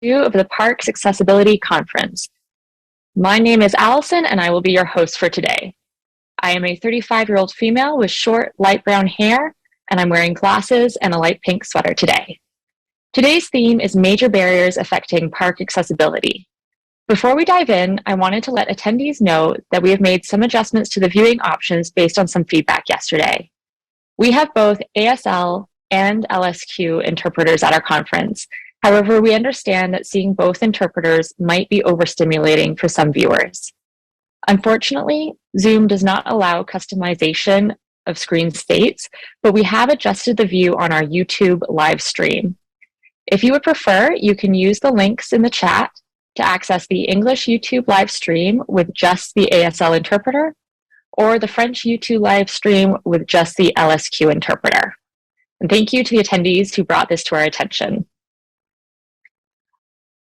Of the Parks Accessibility Conference. My name is Allison and I will be your host for today. I am a 35-year-old female with short, light brown hair, and I'm wearing glasses and a light pink sweater today. Today's theme is major barriers affecting park accessibility. Before we dive in, I wanted to let attendees know that we have made some adjustments to the viewing options based on some feedback yesterday. We have both ASL and LSQ interpreters at our conference. However, we understand that seeing both interpreters might be overstimulating for some viewers. Unfortunately, Zoom does not allow customization of screen states, but we have adjusted the view on our YouTube live stream. If you would prefer, you can use the links in the chat to access the English YouTube live stream with just the ASL interpreter, or the French YouTube live stream with just the LSQ interpreter. And thank you to the attendees who brought this to our attention.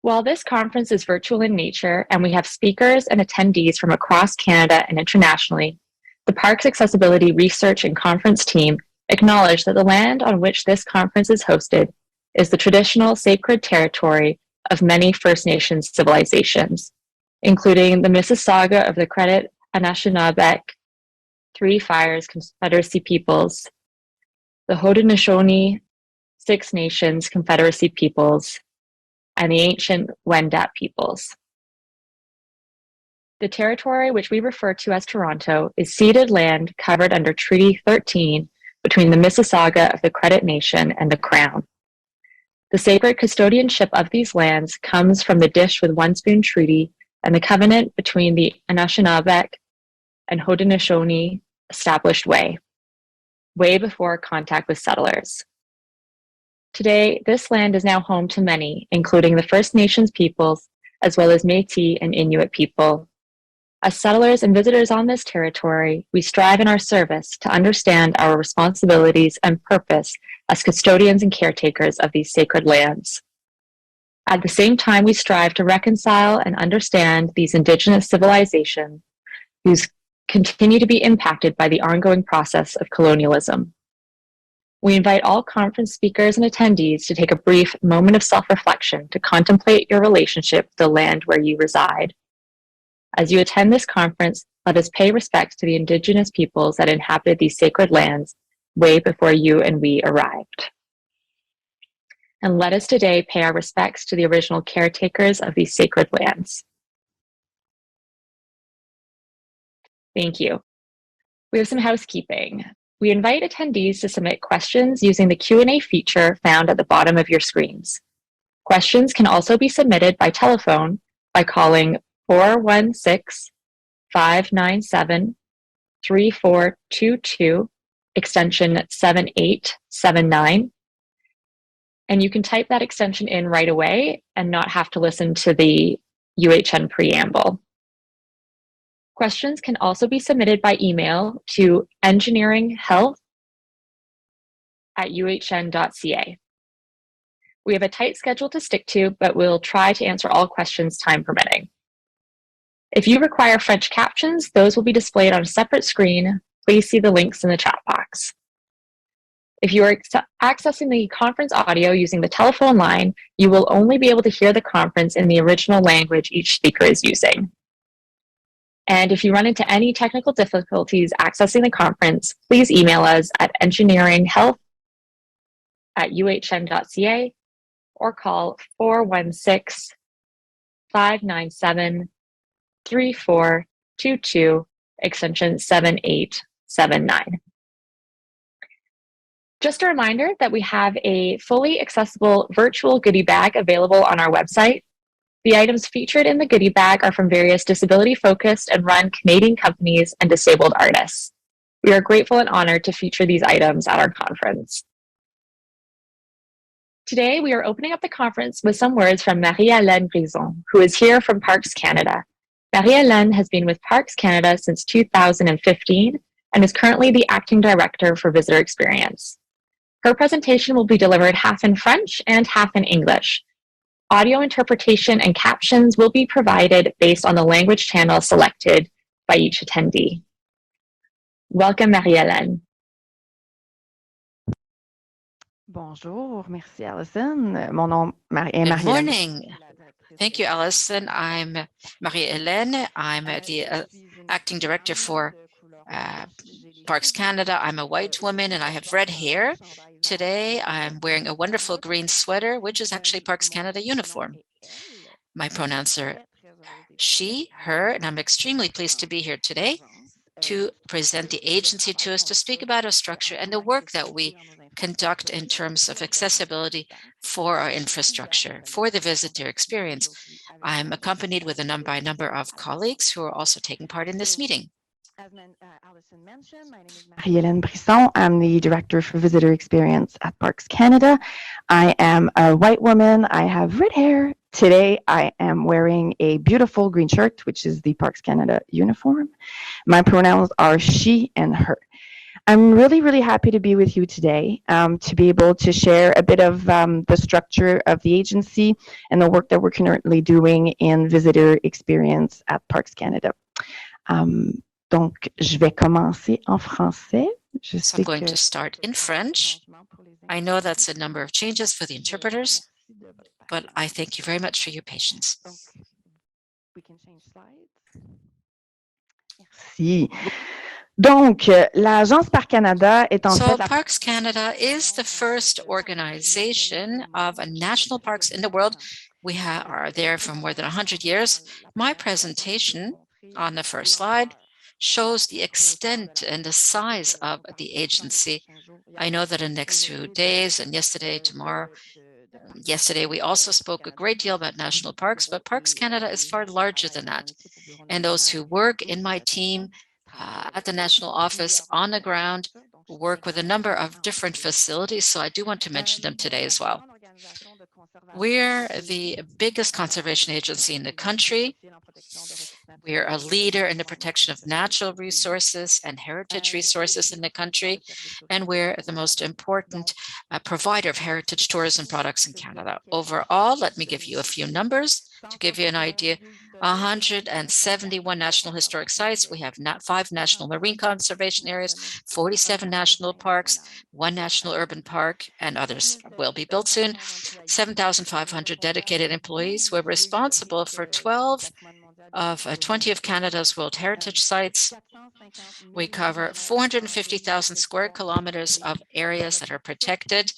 While this conference is virtual in nature and we have speakers and attendees from across Canada and internationally, the Parks Accessibility Research and Conference team acknowledge that the land on which this conference is hosted is the traditional sacred territory of many First Nations civilizations, including the Mississauga of the Credit Anishinaabe, Three Fires Confederacy Peoples, the Haudenosaunee Six Nations Confederacy Peoples, and the ancient Wendat peoples. The territory, which we refer to as Toronto, is ceded land covered under Treaty 13 between the Mississauga of the Credit Nation and the Crown. The sacred custodianship of these lands comes from the Dish with One Spoon Treaty and the covenant between the Anishinaabe and Haudenosaunee established way before contact with settlers. Today, this land is now home to many, including the First Nations peoples, as well as Métis and Inuit people. As settlers and visitors on this territory, we strive in our service to understand our responsibilities and purpose as custodians and caretakers of these sacred lands. At the same time, we strive to reconcile and understand these Indigenous civilizations who continue to be impacted by the ongoing process of colonialism. We invite all conference speakers and attendees to take a brief moment of self-reflection to contemplate your relationship with the land where you reside. As you attend this conference, let us pay respect to the Indigenous peoples that inhabited these sacred lands way before you and we arrived. And let us today pay our respects to the original caretakers of these sacred lands. Thank you. We have some housekeeping. We invite attendees to submit questions using the Q&A feature found at the bottom of your screens. Questions can also be submitted by telephone by calling 416-597-3422, extension 7879. And you can type that extension in right away and not have to listen to the UHN preamble. Questions can also be submitted by email to engineeringhealth@uhn.ca. We have a tight schedule to stick to, but we'll try to answer all questions time permitting. If you require French captions, those will be displayed on a separate screen. Please see the links in the chat box. If you are accessing the conference audio using the telephone line, you will only be able to hear the conference in the original language each speaker is using. And if you run into any technical difficulties accessing the conference, please email us at engineeringhealth@uhn.ca or call 416-597-3422, extension 7879. Just a reminder that we have a fully accessible virtual goodie bag available on our website. The items featured in the goodie bag are from various disability-focused and run Canadian companies and disabled artists. We are grateful and honored to feature these items at our conference. Today, we are opening up the conference with some words from Marie-Elen Brison, who is here from Parks Canada. Marie-Elen has been with Parks Canada since 2015 and is currently the Acting Director for Visitor Experience. Her presentation will be delivered half in French and half in English. Audio interpretation and captions will be provided based on the language channel selected by each attendee. Welcome, Marie-Hélène. Bonjour, merci Alison. Mon nom est Good Marie-Hélène. morning. Thank you, Alison. I'm Marie-Hélène. I'm the acting director for Parks Canada. I'm a white woman and I have red hair. Today, I'm wearing a wonderful green sweater, which is actually Parks Canada uniform. My pronouns are she, her, and I'm extremely pleased to be here today to present the agency to us to speak about our structure and the work that we conduct in terms of accessibility for our infrastructure, for the visitor experience. I'm accompanied with a number of colleagues who are also taking part in this meeting. As Alison mentioned, my name is Marie-Hélène Brisson. I'm the Director for Visitor Experience at Parks Canada. I am a white woman. I have red hair. Today, I am wearing a beautiful green shirt, which is the Parks Canada uniform. My pronouns are she and her. I'm really, really happy to be with you today, to be able to share a bit of the structure of the agency and the work that we're currently doing in visitor experience at Parks Canada. Donc, je vais commencer en français. So I'm going to start in French. I know that's a number of changes for the interpreters, but I thank you very much for your patience. We can change slides. Merci. Donc, l'Agence Parcs Canada est en fait... Parks Canada is the first organization of national parks in the world. We are there for more than 100 years. My presentation on the first slide shows the extent and the size of the agency. I know that in the next few days and tomorrow, yesterday we also spoke a great deal about national parks, but Parks Canada is far larger than that. And those who work in my team at the national office on the ground work with a number of different facilities, so I do want to mention them today as well. We're the biggest conservation agency in the country. We're a leader in the protection of natural resources and heritage resources in the country, and we're the most important provider of heritage tourism products in Canada. Overall, let me give you a few numbers to give you an idea. 171 national historic sites. We have 5 national marine conservation areas, 47 national parks, 1 national urban park, and others will be built soon. 7,500 dedicated employees. We're responsible for 20 of Canada's World Heritage Sites. We cover 450,000 square kilometers of areas that are protected.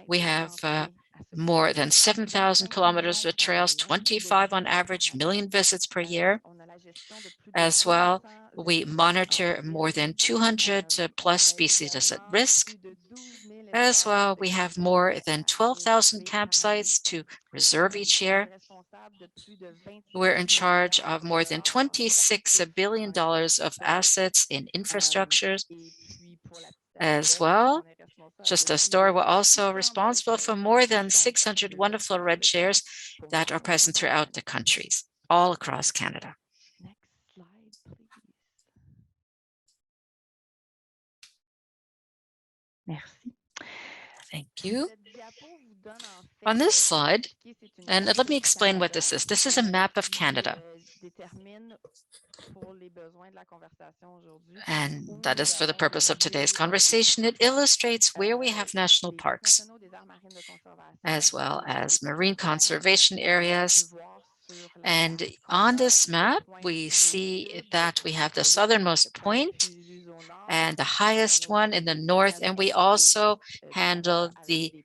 We have more than 7,000 kilometers of trails, 25 on average, million visits per year. As well, we monitor more than 200 plus species at risk. As well, we have more than 12,000 campsites to reserve each year. We're in charge of more than $26 billion of assets in infrastructures. As well, just a story, we're also responsible for more than 600 wonderful red chairs that are present throughout the countries, all across Canada. Next slide, please. Merci. Thank you. On this slide, and let me explain what this is. This is a map of Canada. And that is for the purpose of today's conversation. It illustrates where we have national parks, as well as marine conservation areas. And on this map, we see that we have the southernmost point and the highest one in the north, and we also handle the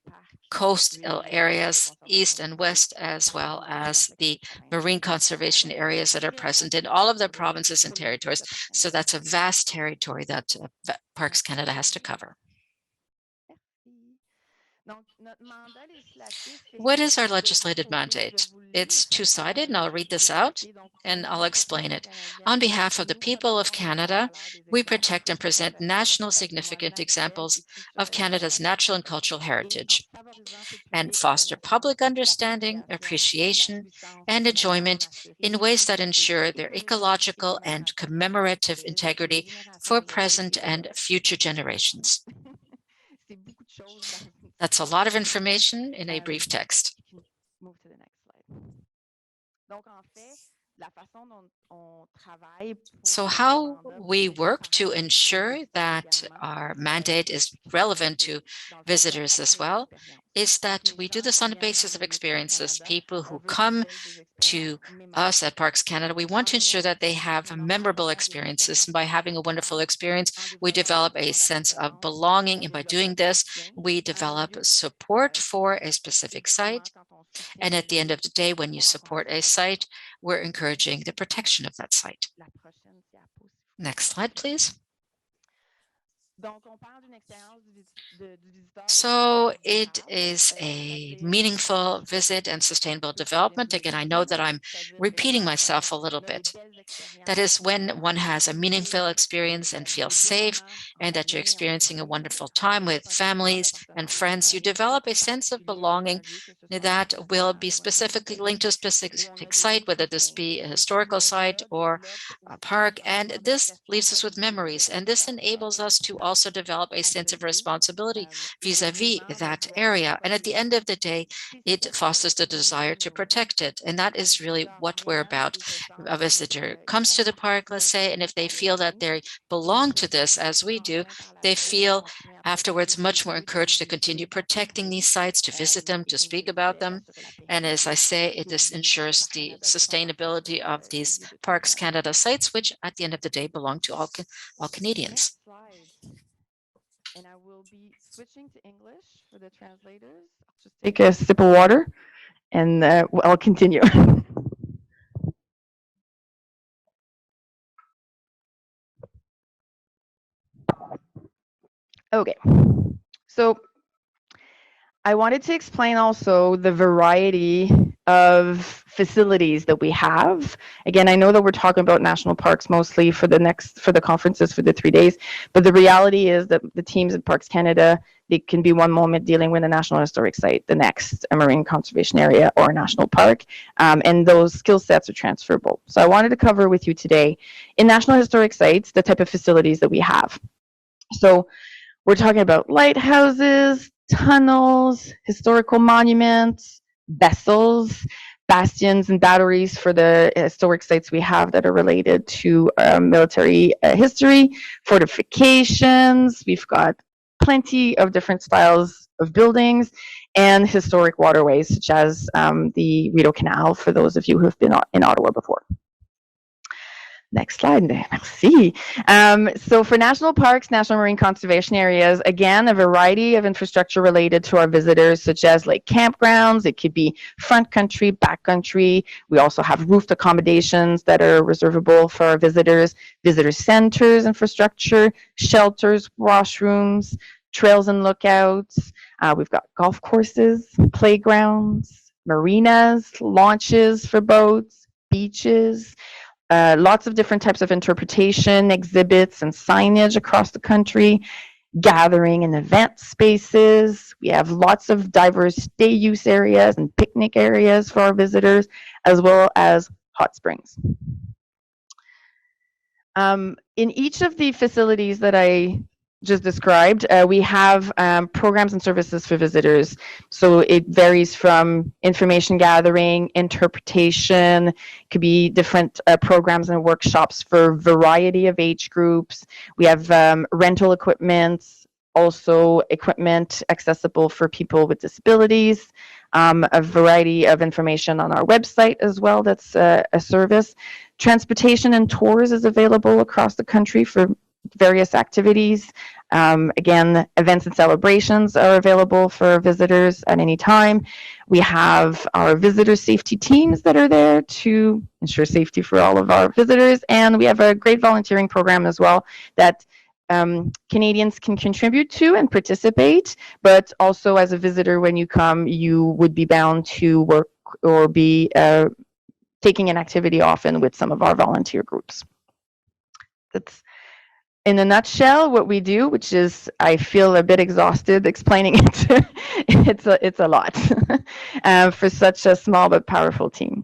coastal areas east and west, as well as the marine conservation areas that are present in all of the provinces and territories. So that's a vast territory that Parks Canada has to cover. What is our legislative mandate? It's two-sided, and I'll read this out and I'll explain it. On behalf of the people of Canada, we protect and present national significant examples of Canada's natural and cultural heritage and foster public understanding, appreciation, and enjoyment in ways that ensure their ecological and commemorative integrity for present and future generations. That's a lot of information in a brief text. Move to the next slide. Donc, en fait, So how we work to ensure that our mandate is relevant to visitors as well is that we do this on the basis of experiences. People who come to us at Parks Canada, we want to ensure that they have memorable experiences. And by having a wonderful experience, we develop a sense of belonging. And by doing this, we develop support for a specific site. And at the end of the day, when you support a site, we're encouraging the protection of that site. Next slide, please. So it is a meaningful visit and sustainable development. Again, I know that I'm repeating myself a little bit. That is when one has a meaningful experience and feels safe and that you're experiencing a wonderful time with families and friends. You develop a sense of belonging that will be specifically linked to a specific site, whether this be a historical site or a park. And this leaves us with memories. And this enables us to also develop a sense of responsibility vis-a-vis that area. And at the end of the day, it fosters the desire to protect it. And that is really what we're about. A visitor comes to the park, let's say, and if they feel that they belong to this, as we do, they feel afterwards much more encouraged to continue protecting these sites, to visit them, to speak about them. And as I say, it just ensures the sustainability of these Parks Canada sites, which at the end of the day belong to all Canadians. And I will be switching to English for the translators. I'll just take a sip of water and I'll continue. Okay, so I wanted to explain also the variety of facilities that we have. Again, I know that we're talking about national parks mostly for the conferences for the 3 days, but the reality is that the teams at Parks Canada, they can be one moment dealing with a national historic site, the next a marine conservation area or a national park, and those skill sets are transferable. So I wanted to cover with you today in national historic sites the type of facilities that we have. So we're talking about lighthouses, tunnels, historical monuments, vessels, bastions and batteries for the historic sites we have that are related to military history, fortifications. We've got plenty of different styles of buildings and historic waterways, such as the Rideau Canal, for those of you who have been in Ottawa before. Next slide. Merci. So for national parks, national marine conservation areas, again, a variety of infrastructure related to our visitors, such as like campgrounds. It could be front country, back country. We also have roofed accommodations that are reservable for our visitors, visitor centers, infrastructure, shelters, washrooms, trails and lookouts. We've got golf courses, playgrounds, marinas, launches for boats, beaches. Lots of different types of interpretation, exhibits, and signage across the country, gathering and event spaces. We have lots of diverse day use areas and picnic areas for our visitors, as well as hot springs. In each of the facilities that I just described, we have programs and services for visitors. So it varies from information gathering, interpretation, could be different programs and workshops for a variety of age groups. We have rental equipment, also equipment accessible for people with disabilities, a variety of information on our website as well. That's a service. Transportation and tours is available across the country for various activities. Again, events and celebrations are available for visitors at any time. We have our visitor safety teams that are there to ensure safety for all of our visitors, and we have a great volunteering program as well that Canadians can contribute to and participate, but also as a visitor, when you come, you would be bound to work or be taking an activity often with some of our volunteer groups. That's in a nutshell what we do, which is, I feel a bit exhausted explaining it. It's a lot for such a small but powerful team.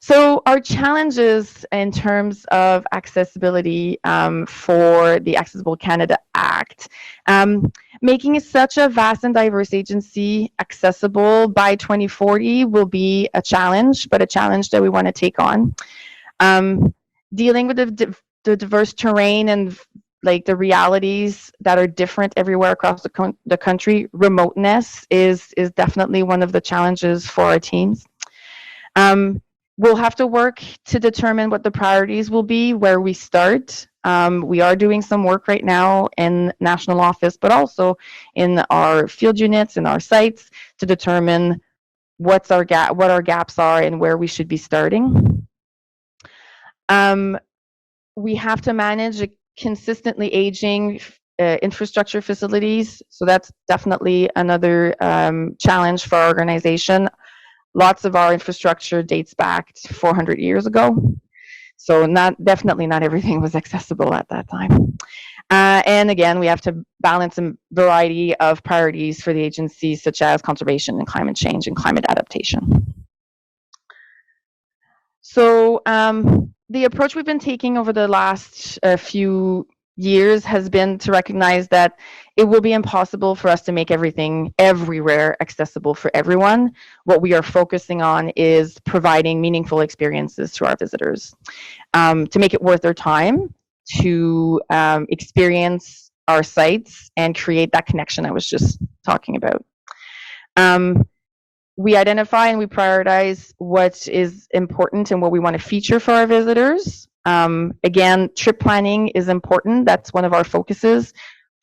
So our challenges in terms of accessibility for the Accessible Canada Act, making such a vast and diverse agency accessible by 2040 will be a challenge, but a challenge that we want to take on. Dealing with the diverse terrain and like the realities that are different everywhere across the country, remoteness is definitely one of the challenges for our teams. We'll have to work to determine what the priorities will be, where we start. We are doing some work right now in national office, but also in our field units and our sites to determine what our gaps are and where we should be starting. We have to manage a consistently aging infrastructure facilities, so that's definitely another challenge for our organization. Lots of our infrastructure dates back 400 years ago, so definitely not everything was accessible at that time. And again, we have to balance a variety of priorities for the agencies, such as conservation and climate change and climate adaptation. So the approach we've been taking over the last few years has been to recognize that it will be impossible for us to make everything everywhere accessible for everyone. What we are focusing on is providing meaningful experiences to our visitors, to make it worth their time to experience our sites and create that connection I was just talking about. We identify and we prioritize what is important and what we want to feature for our visitors. Again, trip planning is important. That's one of our focuses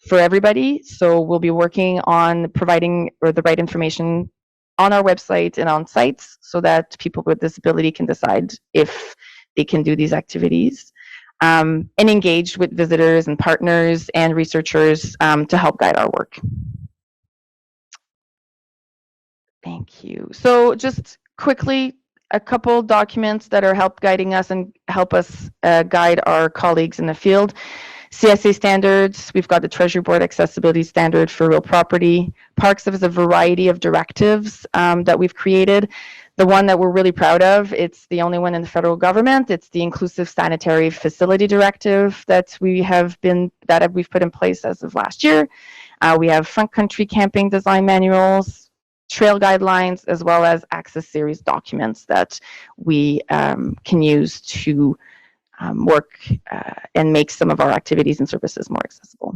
for everybody. So we'll be working on providing the right information on our website and on sites so that people with disability can decide if they can do these activities, and engage with visitors and partners and researchers to help guide our work. Thank you. So just quickly, a couple documents that are guiding us and help us guide our colleagues in the field. Csa Standards, we've got the Treasury Board Accessibility Standard for real property. Parks has a variety of directives that we've created. The one that we're really proud of, it's the only one in the federal government. It's the Inclusive Sanitary Facility Directive that we've put in place as of last year. We have front country camping design manuals, trail guidelines, as well as access series documents that we can use to work and make some of our activities and services more accessible.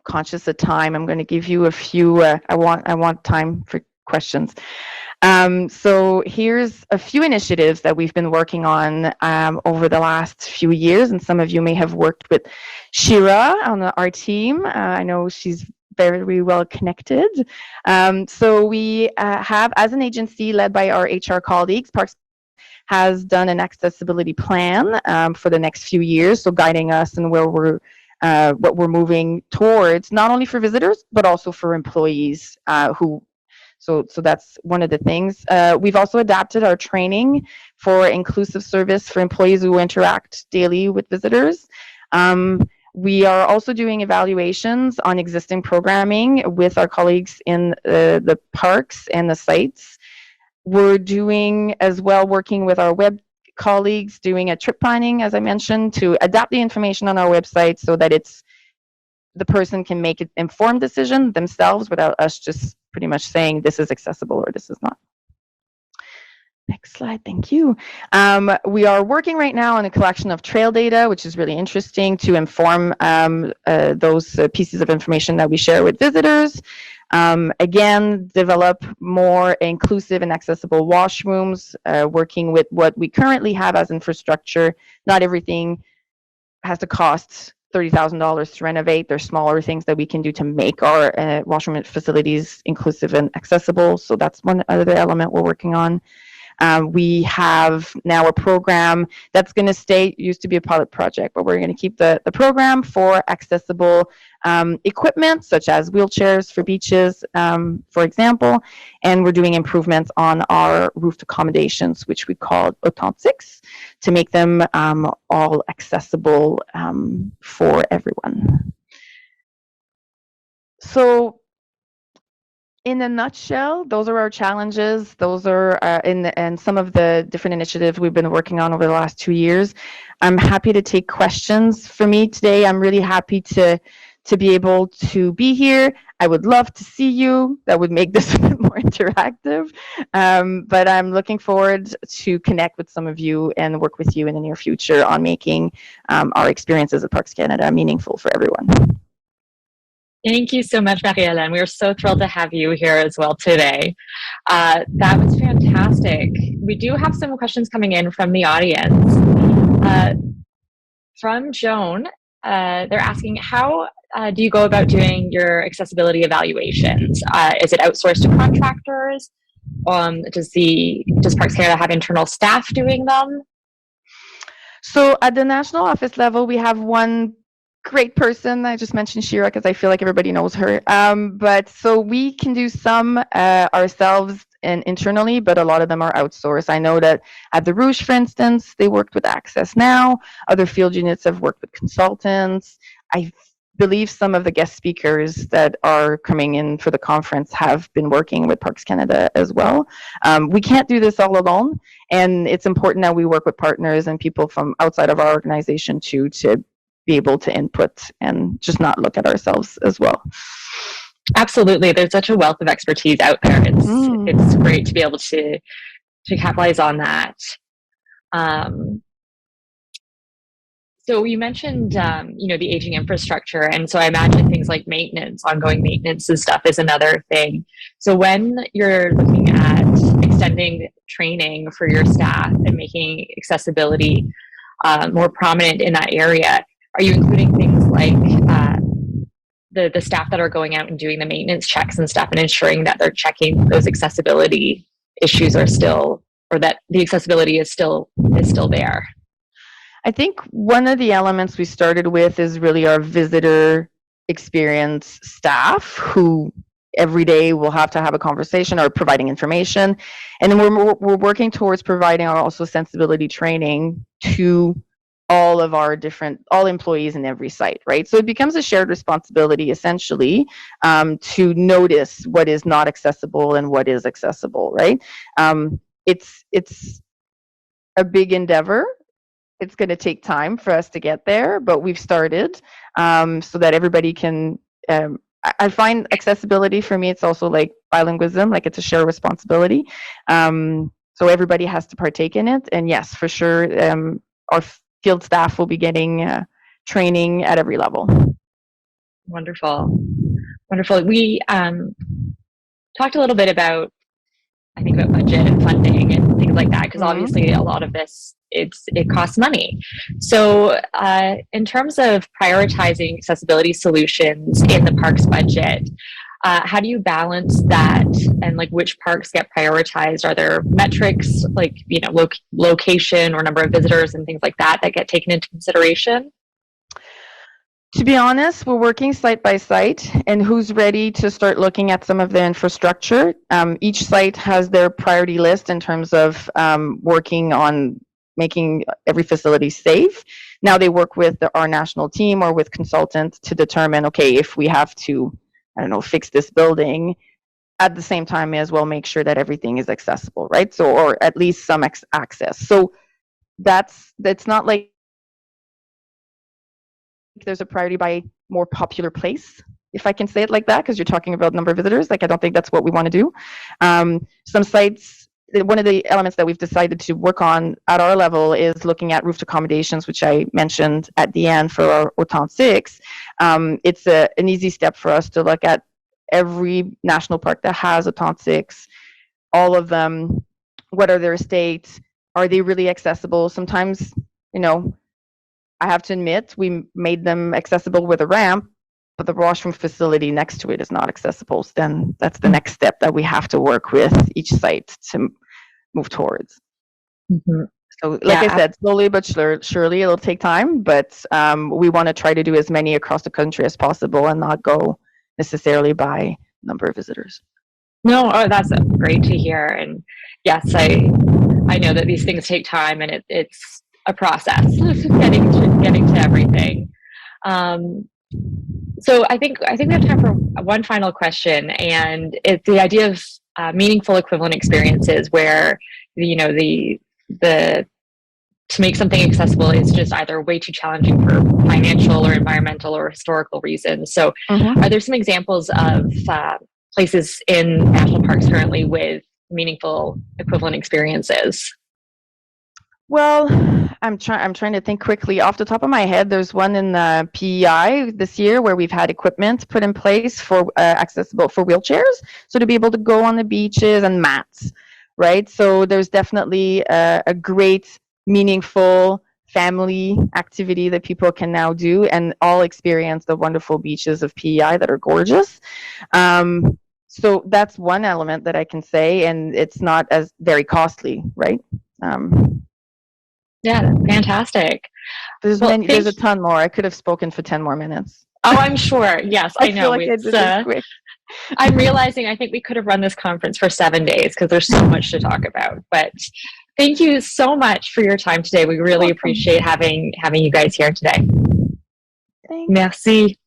Conscious of time, I'm going to give you a few. I want time for questions. So here's a few initiatives that we've been working on over the last few years, and some of you may have worked with Shira on our team. I know she's very well connected. So we have, as an agency led by our HR colleagues, Parks has done an accessibility plan for the next few years, so guiding us and where what we're moving towards, not only for visitors but also for employees So that's one of the things. We've also adapted our training for inclusive service for employees who interact daily with visitors. We are also doing evaluations on existing programming with our colleagues in the parks and the sites. We're doing as well, working with our web colleagues, doing a trip planning, as I mentioned, to adapt the information on our website so that the person can make an informed decision themselves without us just pretty much saying this is accessible or this is not. Next slide, thank you. We are working right now on a collection of trail data, which is really interesting to inform those pieces of information that we share with visitors. Again, develop more inclusive and accessible washrooms, working with what we currently have as infrastructure. Not everything has to cost $30,000 to renovate. There's smaller things that we can do to make our washroom facilities inclusive and accessible. So that's one other element we're working on. We have now a program that's going to stay, used to be a pilot project, but we're going to keep the program for accessible equipment, such as wheelchairs for beaches, for example. And we're doing improvements on our roof accommodations, which we call Outings, to make them all accessible for everyone. So, in a nutshell, those are our challenges. Those are and some of the different initiatives we've been working on over the last 2 years. I'm happy to take questions. For me today, I'm really happy to be able to be here. I would love to see you. That would make this a bit more interactive. But I'm looking forward to connect with some of you and work with you in the near future on making our experiences at Parks Canada meaningful for everyone. Thank you so much, Marie-Hélène. We are so thrilled to have you here as well today. That was fantastic. We do have some questions coming in from the audience. From Joan, they're asking, how do you go about doing your accessibility evaluations? Is it outsourced to contractors? Does Parks Canada have internal staff doing them? So at the national office level, we have one great person. I just mentioned Shira because I feel like everybody knows her. But so we can do some ourselves and internally, but a lot of them are outsourced. I know that at the Rouge, for instance, they worked with Access Now. Other field units have worked with consultants. I believe some of the guest speakers that are coming in for the conference have been working with Parks Canada as well. We can't do this all alone, and it's important that we work with partners and people from outside of our organization too, to be able to input and just not look at ourselves as well. Absolutely. There's such a wealth of expertise out there. It's great to be able to capitalize on that. So you mentioned, the aging infrastructure. And so I imagine things like maintenance, ongoing maintenance and stuff is another thing. So when you're looking at extending training for your staff and making accessibility more prominent in that area, are you including things like the staff that are going out and doing the maintenance checks and stuff and ensuring that they're checking those accessibility issues are still, or that the accessibility is still there? I think one of the elements we started with is really our visitor experience staff, who every day will have to have a conversation or providing information. And then we're working towards providing our also sensibility training to all employees in every site, right? So it becomes a shared responsibility, essentially, to notice what is not accessible and what is accessible, right? It's a big endeavor. It's going to take time for us to get there, but we've started so that everybody can. I find accessibility for me, it's also like bilingualism, like it's a shared responsibility. So everybody has to partake in it. And yes, for sure, our field staff will be getting training at every level. Wonderful. We talked a little bit about, I think, about budget and funding and things like that, because obviously a lot of this, it costs money. So in terms of prioritizing accessibility solutions in the parks budget, how do you balance that, and like which parks get prioritized? Are there metrics like, location or number of visitors and things like that get taken into consideration? To be honest, we're working site by site, and who's ready to start looking at some of the infrastructure. Each site has their priority list in terms of working on making every facility safe. Now they work with our national team or with consultants to determine, okay, if we have to, fix this building, at the same time as well make sure that everything is accessible, right? So, or at least some access. So that's not like there's a priority by more popular place, if I can say it like that, because you're talking about number of visitors. Like, I don't think that's what we want to do. Some sites, one of the elements that we've decided to work on at our level is looking at roof accommodations, which I mentioned at the end for our OTAN 6. It's an easy step for us to look at every national park that has OTAN 6, all of them. What are their estates? Are they really accessible? Sometimes, I have to admit, we made them accessible with a ramp, but the washroom facility next to it is not accessible. So then that's the next step that we have to work with each site to move towards. Mm-hmm. So like I said, slowly but surely it'll take time, but we want to try to do as many across the country as possible and not go necessarily by number of visitors. No, that's great to hear. And yes, I know that these things take time, and it's a process getting to everything. So I think we have time for one final question, and it's the idea of meaningful equivalent experiences, where the to make something accessible is just either way too challenging for financial or environmental or historical reasons. So are there some examples of places in national parks currently with meaningful equivalent experiences? Well, I'm trying to think quickly. Off the top of my head, there's one in the PEI this year where we've had equipment put in place for accessible for wheelchairs, so to be able to go on the beaches, and mats, right? So there's definitely a great, meaningful family activity that people can now do and all experience the wonderful beaches of PEI that are gorgeous. So that's one element that I can say, and it's not as very costly, right? Yeah, fantastic. There's a ton more. I could have spoken for 10 more minutes. Oh, I'm sure. Yes, I know. Feel like I did this quick. I'm realizing I think we could have run this conference for 7 days because there's so much to talk about. But thank you so much for your time today. We really appreciate having you guys here today. Thanks. Merci.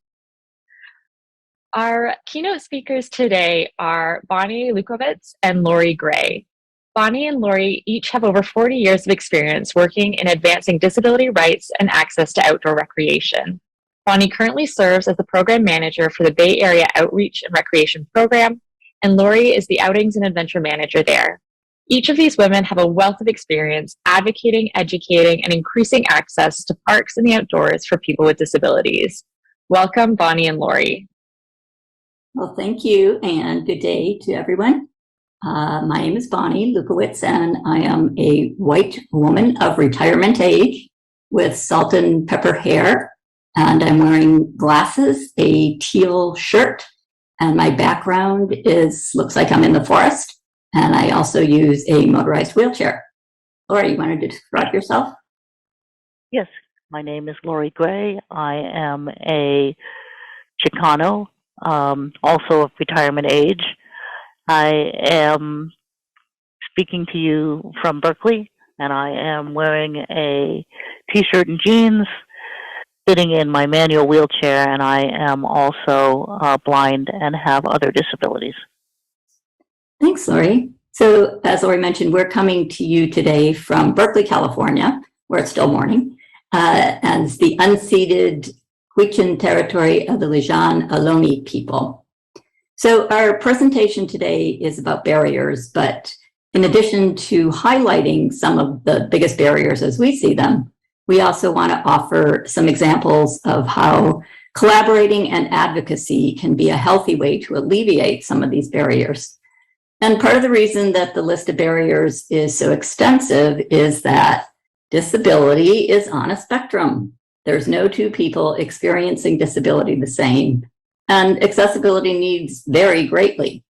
Our keynote speakers today are Bonnie Lukowitz and Lori Gray. Bonnie and Lori each have over 40 years of experience working in advancing disability rights and access to outdoor recreation. Bonnie currently serves as the program manager for the Bay Area Outreach and Recreation Program, and Lori is the Outings and Adventure Manager there. Each of these women have a wealth of experience advocating, educating, and increasing access to parks and the outdoors for people with disabilities. Welcome, Bonnie and Lori. Well, thank you, and good day to everyone. My name is Bonnie Lukowitz, and I am a white woman of retirement age with salt and pepper hair, and I'm wearing glasses, a teal shirt, and my background looks like I'm in the forest, and I also use a motorized wheelchair. Lori, you wanted to describe yourself? Yes, my name is Lori Gray. I am a Chicano, also of retirement age. I am speaking to you from Berkeley, and I am wearing a t-shirt and jeans, sitting in my manual wheelchair, and I am also blind and have other disabilities. Thanks, Lori. So, as Lori mentioned, we're coming to you today from Berkeley, California, where it's still morning, and it's the unceded Huichin territory of the Lijan Ohlone people. So our presentation today is about barriers, but in addition to highlighting some of the biggest barriers as we see them, we also want to offer some examples of how collaborating and advocacy can be a healthy way to alleviate some of these barriers. And part of the reason that the list of barriers is so extensive is that disability is on a spectrum. There's no two people experiencing disability the same. And accessibility needs vary greatly.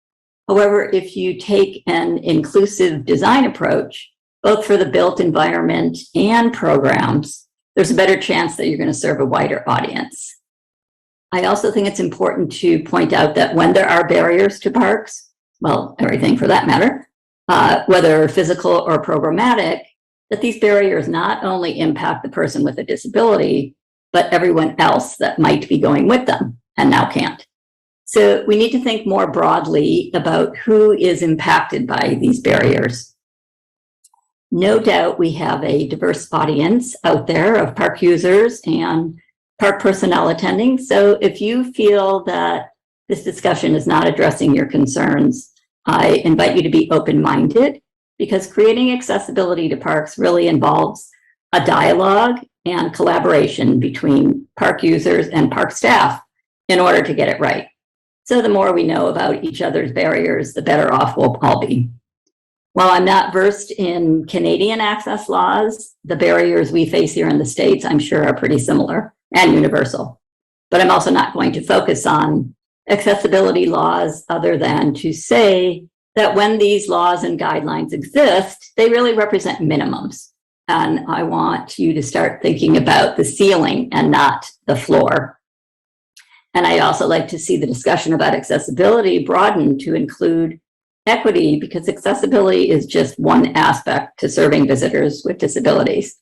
However, if you take an inclusive design approach, both for the built environment and programs, there's a better chance that you're going to serve a wider audience. I also think it's important to point out that when there are barriers to parks, well, everything for that matter, whether physical or programmatic, that these barriers not only impact the person with a disability, but everyone else that might be going with them and now can't. So we need to think more broadly about who is impacted by these barriers. No doubt we have a diverse audience out there of park users and park personnel attending. So if you feel that this discussion is not addressing your concerns, I invite you to be open-minded, because creating accessibility to parks really involves a dialogue and collaboration between park users and park staff in order to get it right. So the more we know about each other's barriers, the better off we'll all be. While I'm not versed in Canadian access laws, the barriers we face here in the States, I'm sure, are pretty similar and universal. But I'm also not going to focus on accessibility laws other than to say that when these laws and guidelines exist, they really represent minimums. And I want you to start thinking about the ceiling and not the floor. And I'd also like to see the discussion about accessibility broaden to include equity, because accessibility is just one aspect to serving visitors with disabilities.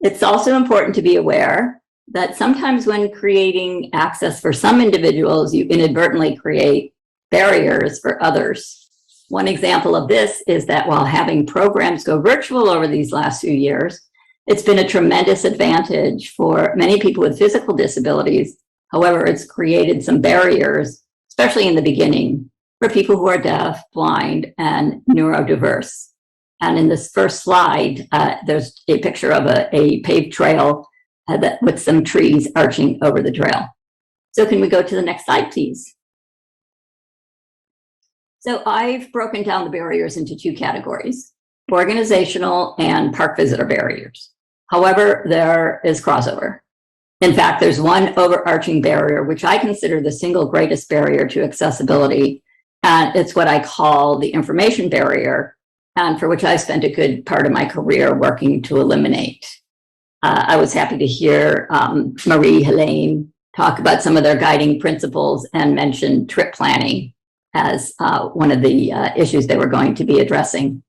It's also important to be aware that sometimes when creating access for some individuals, you inadvertently create barriers for others. One example of this is that while having programs go virtual over these last few years, It's been a tremendous advantage for many people with physical disabilities. However, it's created some barriers, especially in the beginning, for people who are deaf, blind, and neurodiverse. And in this first slide, there's a picture of a paved trail with some trees arching over the trail. So can we go to the next slide, please? So I've broken down the barriers into two categories: organizational and park visitor barriers. However, there is crossover. In fact, there's one overarching barrier, which I consider the single greatest barrier to accessibility, and it's what I call the information barrier, and for which I spent a good part of my career working to eliminate. I was happy to hear Marie-Helene talk about some of their guiding principles and mention trip planning as one of the issues they were going to be addressing.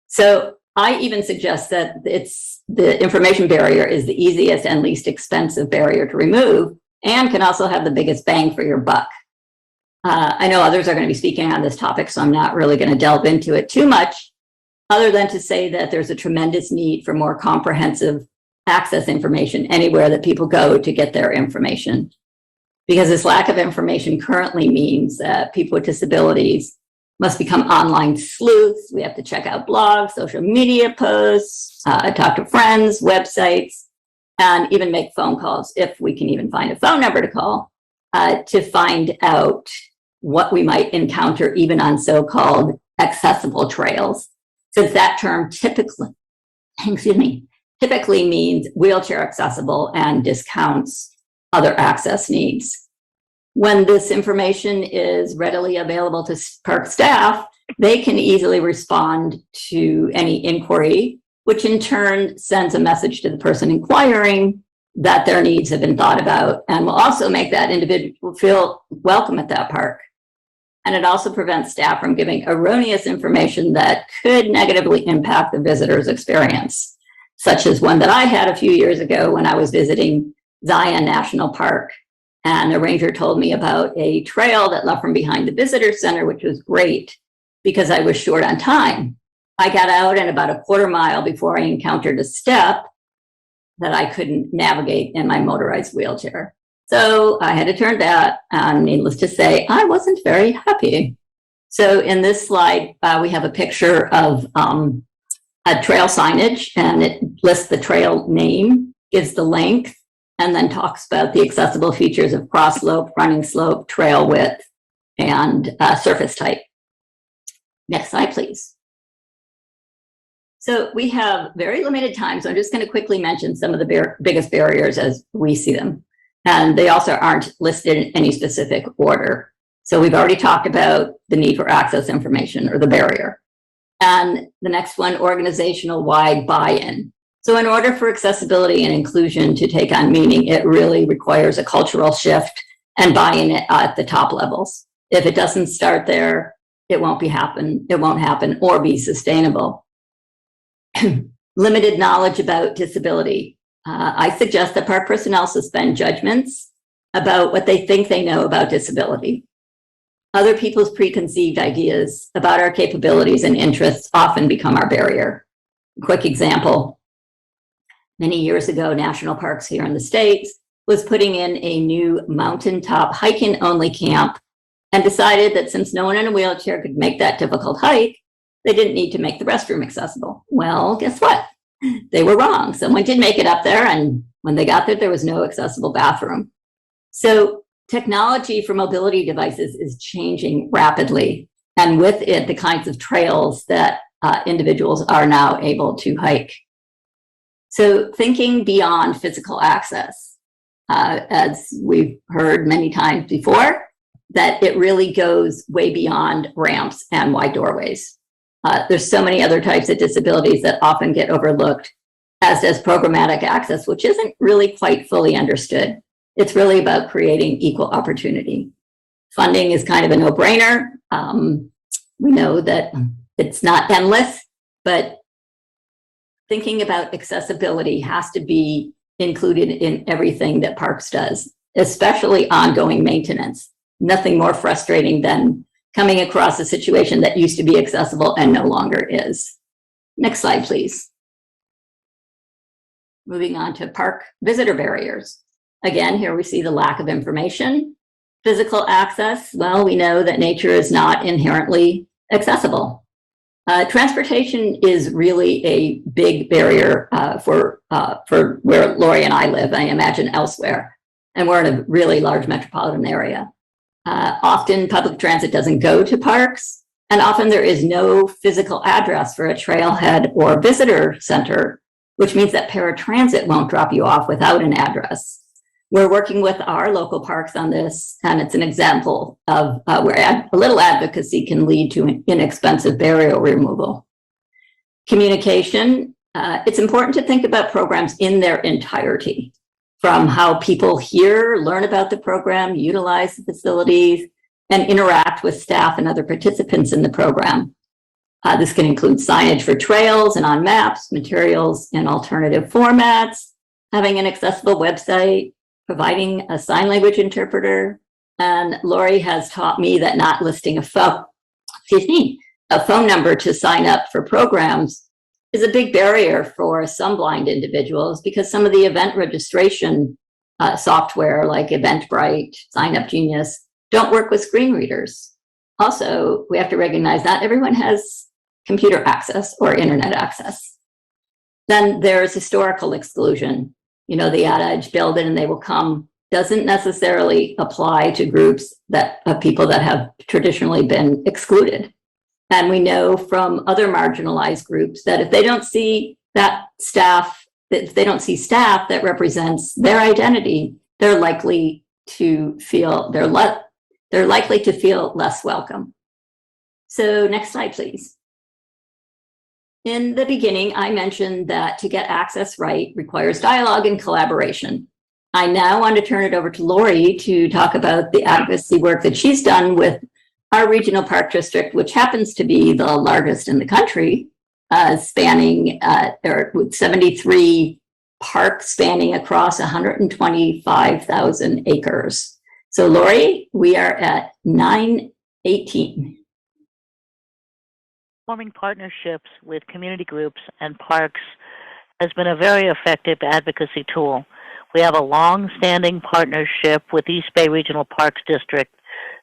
So I even suggest that the information barrier is the easiest and least expensive barrier to remove, and can also have the biggest bang for your buck. I know others are going to be speaking on this topic, so I'm not really going to delve into it too much, other than to say that there's a tremendous need for more comprehensive access information anywhere that people go to get their information. Because this lack of information currently means that people with disabilities must become online sleuths. We have to check out blogs, social media posts, talk to friends, websites, and even make phone calls, if we can even find a phone number to call, to find out what we might encounter even on so-called accessible trails, since that term typically means wheelchair accessible and discounts other access needs. When this information is readily available to park staff, they can easily respond to any inquiry, which in turn sends a message to the person inquiring that their needs have been thought about, and will also make that individual feel welcome at that park. And it also prevents staff from giving erroneous information that could negatively impact the visitor's experience, such as one that I had a few years ago when I was visiting Zion National Park. And the ranger told me about a trail that left from behind the visitor center, which was great because I was short on time. I got out, and about a quarter mile before I encountered a step that I couldn't navigate in my motorized wheelchair. So I had to turn back, and needless to say, I wasn't very happy. So in this slide, we have a picture of a trail signage, and it lists the trail name, gives the length, and then talks about the accessible features of cross slope, running slope, trail width, and surface type. Next slide, please. So we have very limited time, so I'm just going to quickly mention some of the biggest barriers as we see them. And they also aren't listed in any specific order. So we've already talked about the need for access information, or the barrier. And the next one, organizational-wide buy-in. So in order for accessibility and inclusion to take on meaning, it really requires a cultural shift and buy-in at the top levels. If it doesn't start there, it won't happen or be sustainable. Limited knowledge about disability. I suggest that park personnel suspend judgments about what they think they know about disability. Other people's preconceived ideas about our capabilities and interests often become our barrier. Quick example. Many years ago, National Parks here in the States was putting in a new mountaintop hiking only camp, and decided that since no one in a wheelchair could make that difficult hike, they didn't need to make the restroom accessible. Well, guess what? They were wrong. Someone did make it up there, and when they got there, there was no accessible bathroom. So technology for mobility devices is changing rapidly, and with it, the kinds of trails that individuals are now able to hike. So thinking beyond physical access, as we've heard many times before, that it really goes way beyond ramps and wide doorways. There's so many other types of disabilities that often get overlooked, as does programmatic access, which isn't really quite fully understood. It's really about creating equal opportunity. Funding is kind of a no-brainer. We know that it's not endless, but thinking about accessibility has to be included in everything that Parks does, especially ongoing maintenance. Nothing more frustrating than coming across a situation that used to be accessible and no longer is. Next slide, please. Moving on to park visitor barriers. Again, here we see the lack of information. Physical access, well, we know that nature is not inherently accessible. Transportation is really a big barrier for where Lori and I live, I imagine elsewhere. And we're in a really large metropolitan area. Often public transit doesn't go to parks, and often there is no physical address for a trailhead or visitor center, which means that paratransit won't drop you off without an address. We're working with our local parks on this, and it's an example of where a little advocacy can lead to inexpensive barrier removal. Communication, it's important to think about programs in their entirety, from how people hear, learn about the program, utilize the facilities, and interact with staff and other participants in the program. This can include signage for trails and on maps, materials in alternative formats, having an accessible website, providing a sign language interpreter. And Lori has taught me that not listing a phone number to sign up for programs is a big barrier for some blind individuals, because some of the event registration software like Eventbrite, Sign Up Genius don't work with screen readers. Also, we have to recognize not everyone has computer access or internet access. Then there's historical exclusion. You know, the adage, build it and they will come, doesn't necessarily apply to groups of people that have traditionally been excluded. And we know from other marginalized groups that if they don't see that staff, if they don't see staff that represents their identity, they're likely to feel less welcome. So next slide, please. In the beginning, I mentioned that to get access right requires dialogue and collaboration. I now want to turn it over to Lori to talk about the advocacy work that she's done with our regional park district, which happens to be the largest in the country, spanning, there are 73 parks spanning across 125,000 acres. So Lori, we are at 9:18. Forming partnerships with community groups and parks has been a very effective advocacy tool. We have a long-standing partnership with East Bay Regional Parks District.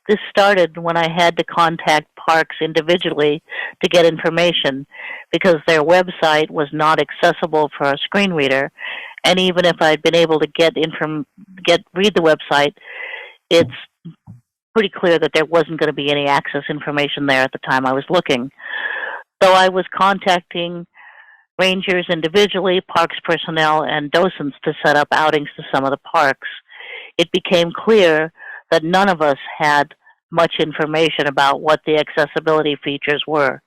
This started when I had to contact parks individually to get information because their website was not accessible for a screen reader. And even if I'd been able to read the website, it's pretty clear that there wasn't going to be any access information there at the time I was looking. So I was contacting rangers individually, parks personnel, and docents to set up outings to some of the parks. It became clear that none of us had much information about what the accessibility features were.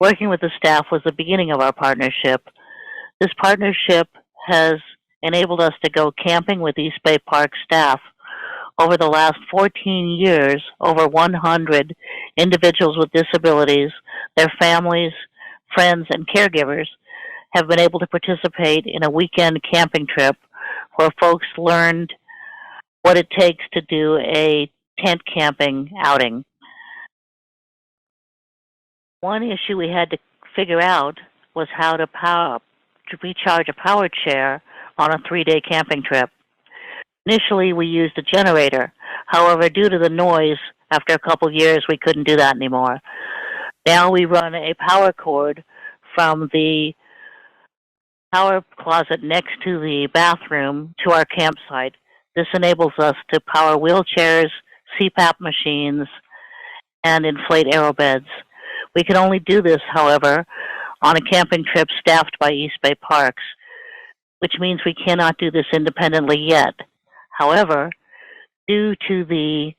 Working with the staff was the beginning of our partnership. This partnership has enabled us to go camping with East Bay Park staff. Over the last 14 years, over 100 individuals with disabilities, their families, friends, and caregivers have been able to participate in a weekend camping trip where folks learned what it takes to do a tent camping outing. One issue we had to figure out was how to recharge a power chair on a 3-day camping trip. Initially, we used a generator. However, due to the noise, after a couple of years, we couldn't do that anymore. Now we run a power cord from the power closet next to the bathroom to our campsite. This enables us to power wheelchairs, CPAP machines, and inflate aerobeds. We can only do this, however, on a camping trip staffed by East Bay Parks, which means we cannot do this independently yet. However, due to the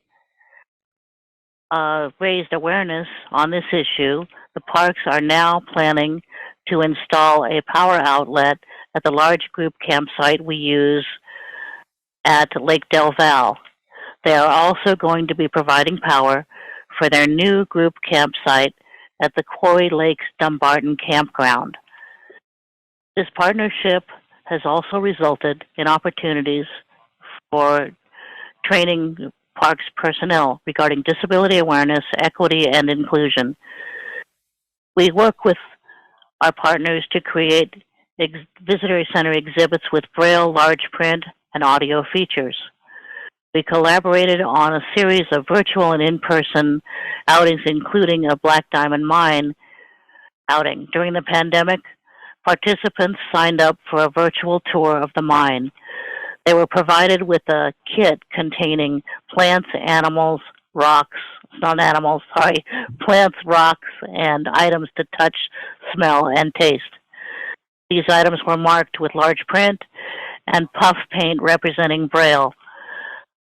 raised awareness on this issue, the parks are now planning to install a power outlet at the large group campsite we use at Lake Del Val. They are also going to be providing power for their new group campsite at the Quarry Lakes Dumbarton Campground. This partnership has also resulted in opportunities for training parks personnel regarding disability awareness, equity, and inclusion. We work with our partners to create visitor center exhibits with Braille, large print, and audio features. We collaborated on a series of virtual and in-person outings, including a Black Diamond Mine outing. During the pandemic, participants signed up for a virtual tour of the mine. They were provided with a kit containing plants, rocks, and items to touch, smell, and taste. These items were marked with large print and puff paint representing Braille.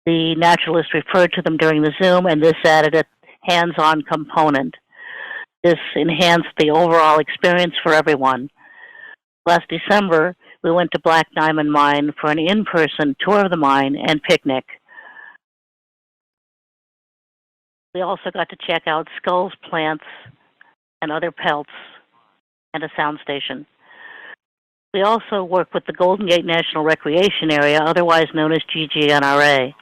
The naturalist referred to them during the Zoom, and this added a hands-on component. This enhanced the overall experience for everyone. Last December, we went to Black Diamond Mine for an in-person tour of the mine and picnic. We also got to check out skulls, plants, and other pelts, and a sound station. We also work with the Golden Gate National Recreation Area, otherwise known as GGNRA.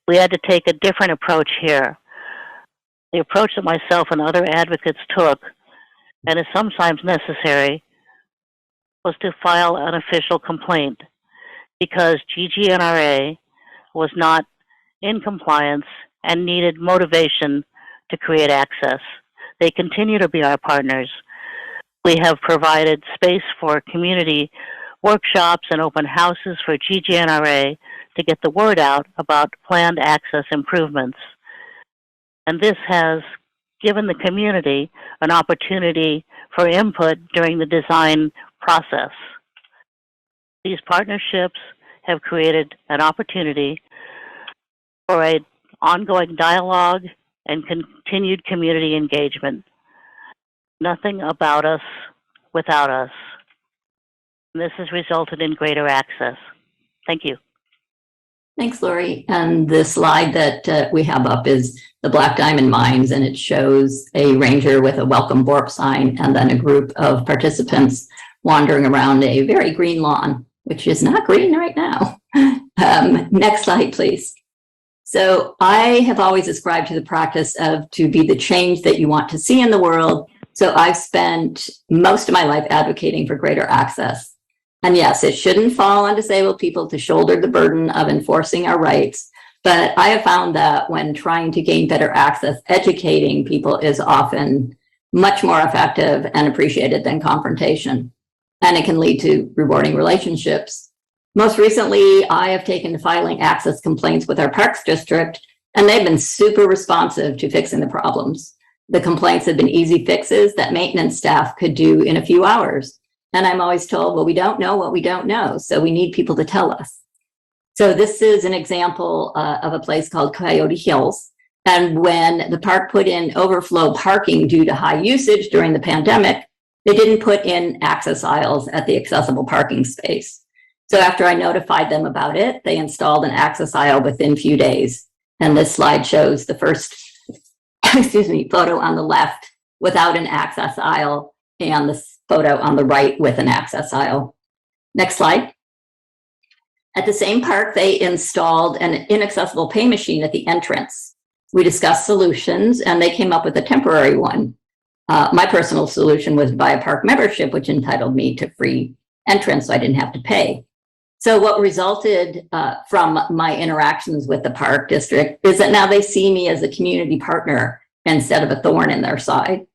We had to take a different approach here. The approach that myself and other advocates took, and is sometimes necessary, was to file an official complaint because GGNRA was not in compliance and needed motivation to create access. They continue to be our partners. We have provided space for community workshops and open houses for GGNRA to get the word out about planned access improvements. And this has given the community an opportunity for input during the design process. These partnerships have created an opportunity for an ongoing dialogue and continued community engagement. Nothing about us without us. And this has resulted in greater access. Thank you. Thanks, Lori. And the slide that we have up is the Black Diamond Mines, and it shows a ranger with a welcome borp sign and then a group of participants wandering around a very green lawn, which is not green right now. Next slide, please. So I have always ascribed to the practice of to be the change that you want to see in the world. So I've spent most of my life advocating for greater access. And yes, it shouldn't fall on disabled people to shoulder the burden of enforcing our rights. But I have found that when trying to gain better access, educating people is often much more effective and appreciated than confrontation. And it can lead to rewarding relationships. Most recently, I have taken to filing access complaints with our Parks District, and they've been super responsive to fixing the problems. The complaints have been easy fixes that maintenance staff could do in a few hours. And I'm always told, well, we don't know what we don't know, so we need people to tell us. So this is an example of a place called Coyote Hills. And when the park put in overflow parking due to high usage during the pandemic, they didn't put in access aisles at the accessible parking space. So after I notified them about it, they installed an access aisle within a few days. And this slide shows the first photo on the left without an access aisle and the photo on the right with an access aisle. Next slide. At the same park, they installed an inaccessible pay machine at the entrance. We discussed solutions and they came up with a temporary one. My personal solution was to buy a park membership, which entitled me to free entrance, so I didn't have to pay. So what resulted from my interactions with the park district is that now they see me as a community partner instead of a thorn in their side.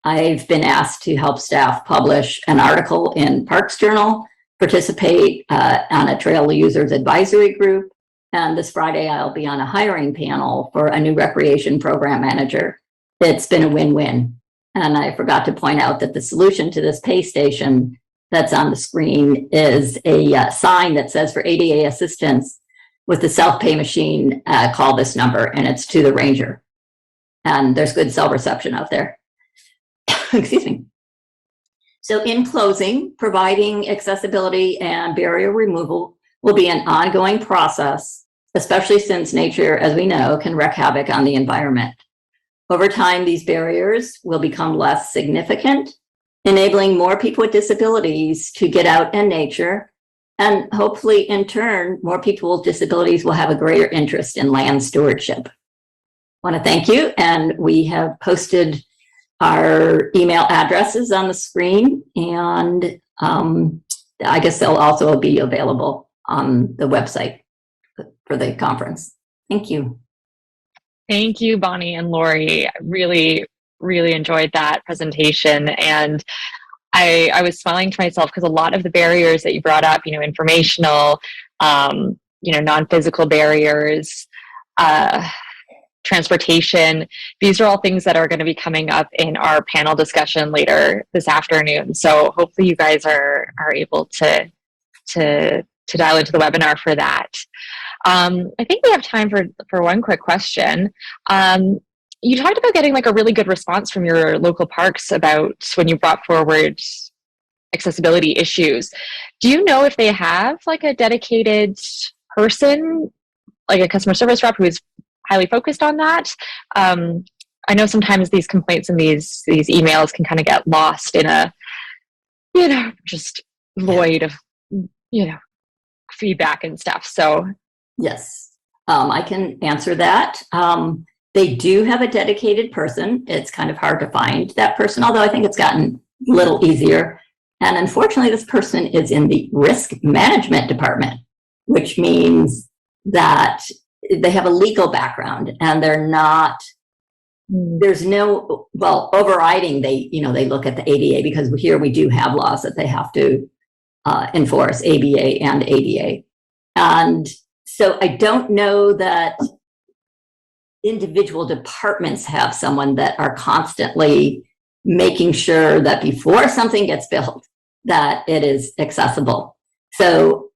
I've been asked to help staff publish an article in Parks Journal, participate on a trail users advisory group, and this Friday I'll be on a hiring panel for a new recreation program manager. It's been a win-win. And I forgot to point out that the solution to this pay station that's on the screen is a sign that says for ADA assistance with the self-pay machine, call this number, and it's to the ranger. And there's good cell reception out there. Excuse me. So in closing, providing accessibility and barrier removal will be an ongoing process, especially since nature, as we know, can wreak havoc on the environment. Over time, these barriers will become less significant, enabling more people with disabilities to get out in nature. And hopefully, in turn, more people with disabilities will have a greater interest in land stewardship. I want to thank you. And we have posted our email addresses on the screen. And I guess they'll also be available on the website for the conference. Thank you. Thank you, Bonnie and Lori. Really, really enjoyed that presentation. And I was smiling to myself because a lot of the barriers that you brought up, informational, non-physical barriers, transportation, these are all things that are going to be coming up in our panel discussion later this afternoon. So hopefully you guys are able to dial into the webinar for that. I think we have time for one quick question. You talked about getting like a really good response from your local parks about when you brought forward accessibility issues. Do you know if they have like a dedicated person, like a customer service rep who is highly focused on that? I know sometimes these complaints and these emails can kind of get lost in a, just void of, feedback and stuff. So yes, I can answer that. They do have a dedicated person. It's kind of hard to find that person, although I think it's gotten a little easier. And unfortunately, this person is in the risk management department, which means that they have a legal background and they're not, there's no, overriding, they look at the ADA, because here we do have laws that they have to enforce, ABA and ADA. And so I don't know that individual departments have someone that are constantly making sure that before something gets built, that it is accessible. So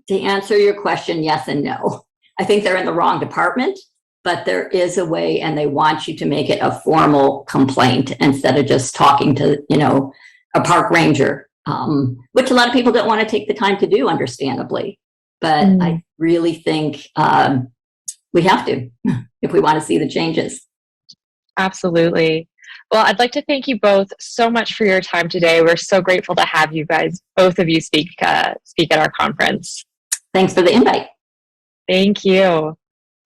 to answer your question, yes and no. I think they're in the wrong department, but there is a way, and they want you to make it a formal complaint instead of just talking to, a park ranger, which a lot of people don't want to take the time to do, understandably. But I really think we have to if we want to see the changes. absolutely. Well, I'd like to thank you both so much for your time today. We're so grateful to have you guys, both of you, speak at our conference. Thanks for the invite. Thank you.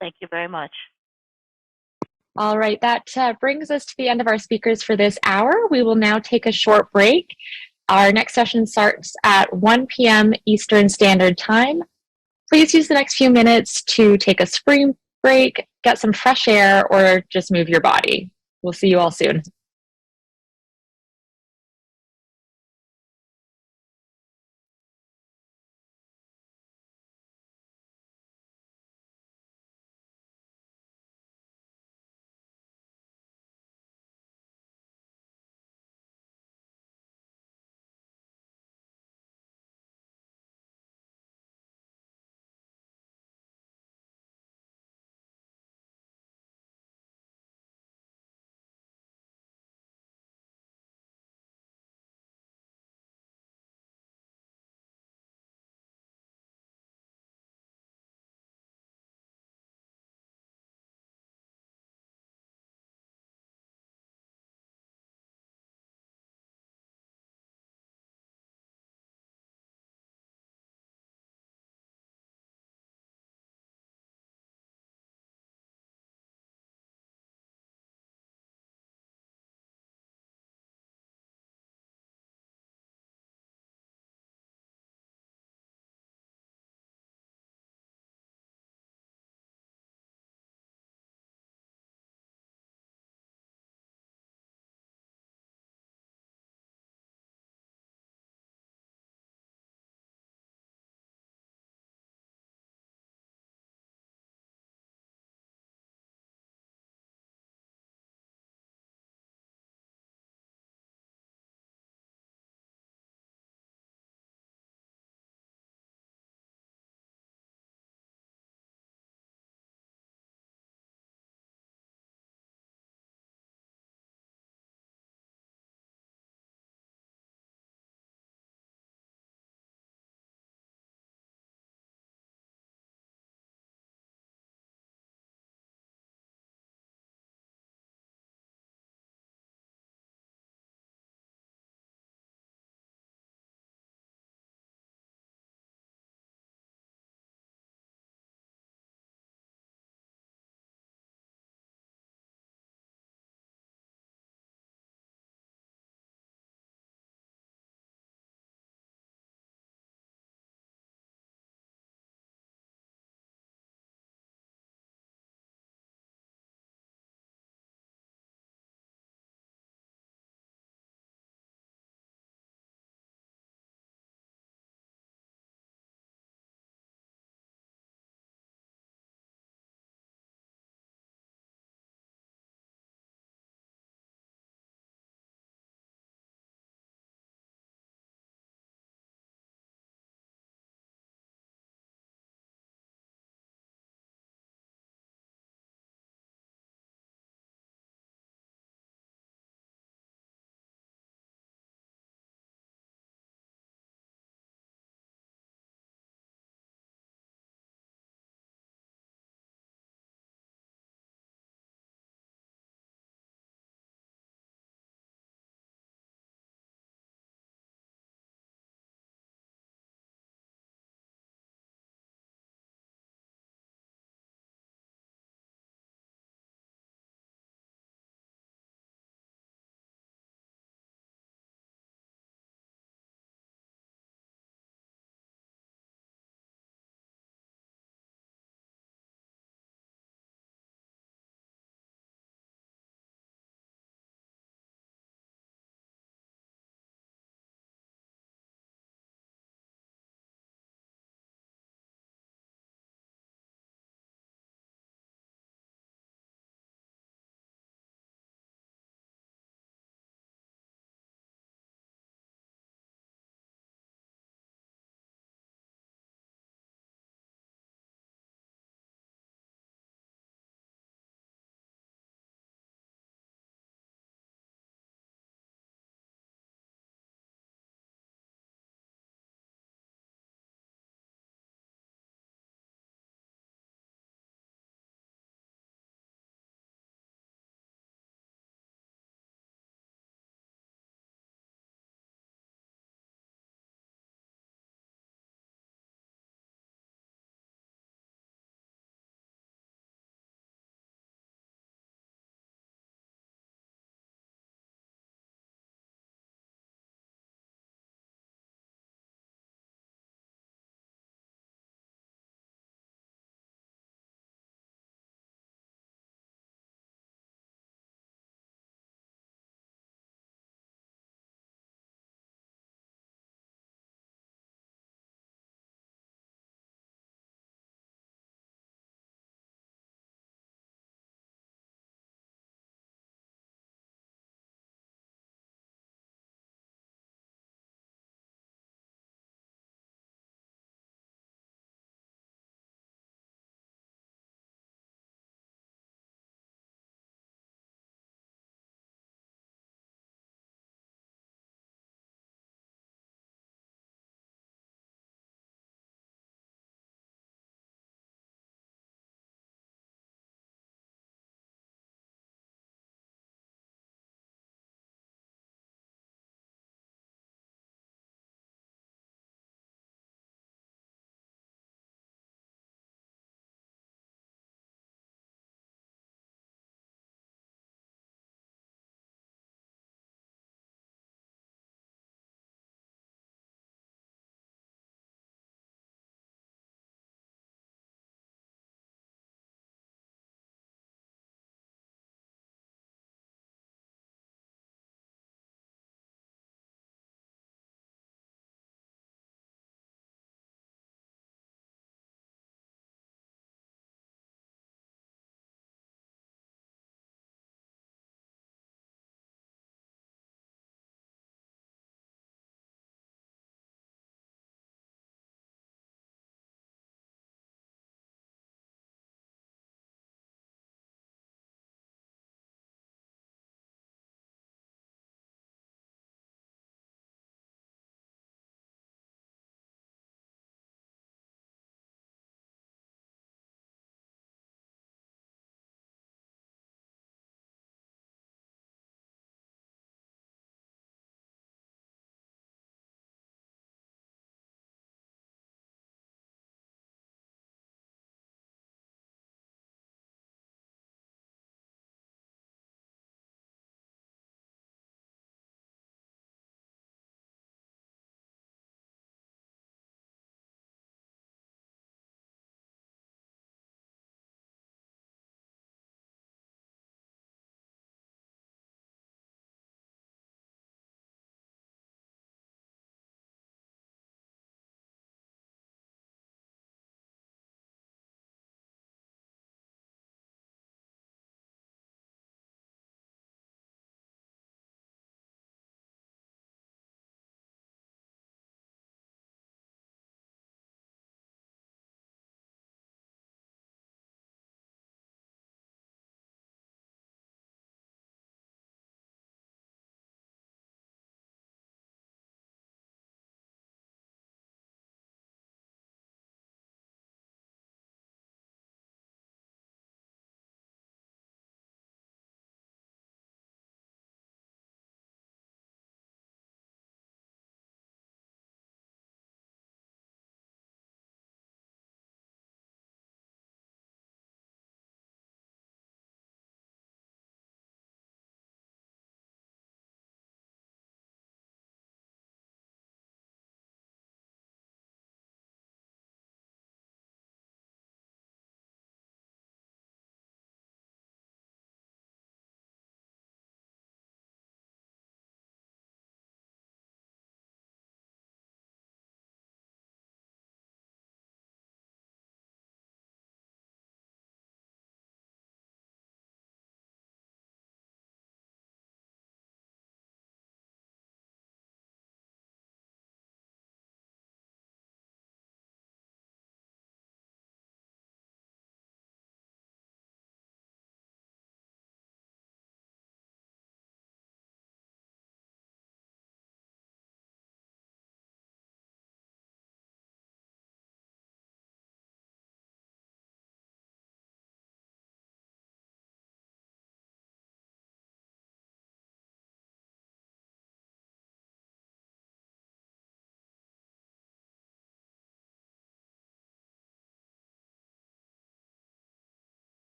Thank you very much. All right, that brings us to the end of our speakers for this hour. We will now take a short break. Our next session starts at 1 p.m. Eastern Standard Time. Please use the next few minutes to take a spring break, get some fresh air, or just move your body. We'll see you all soon.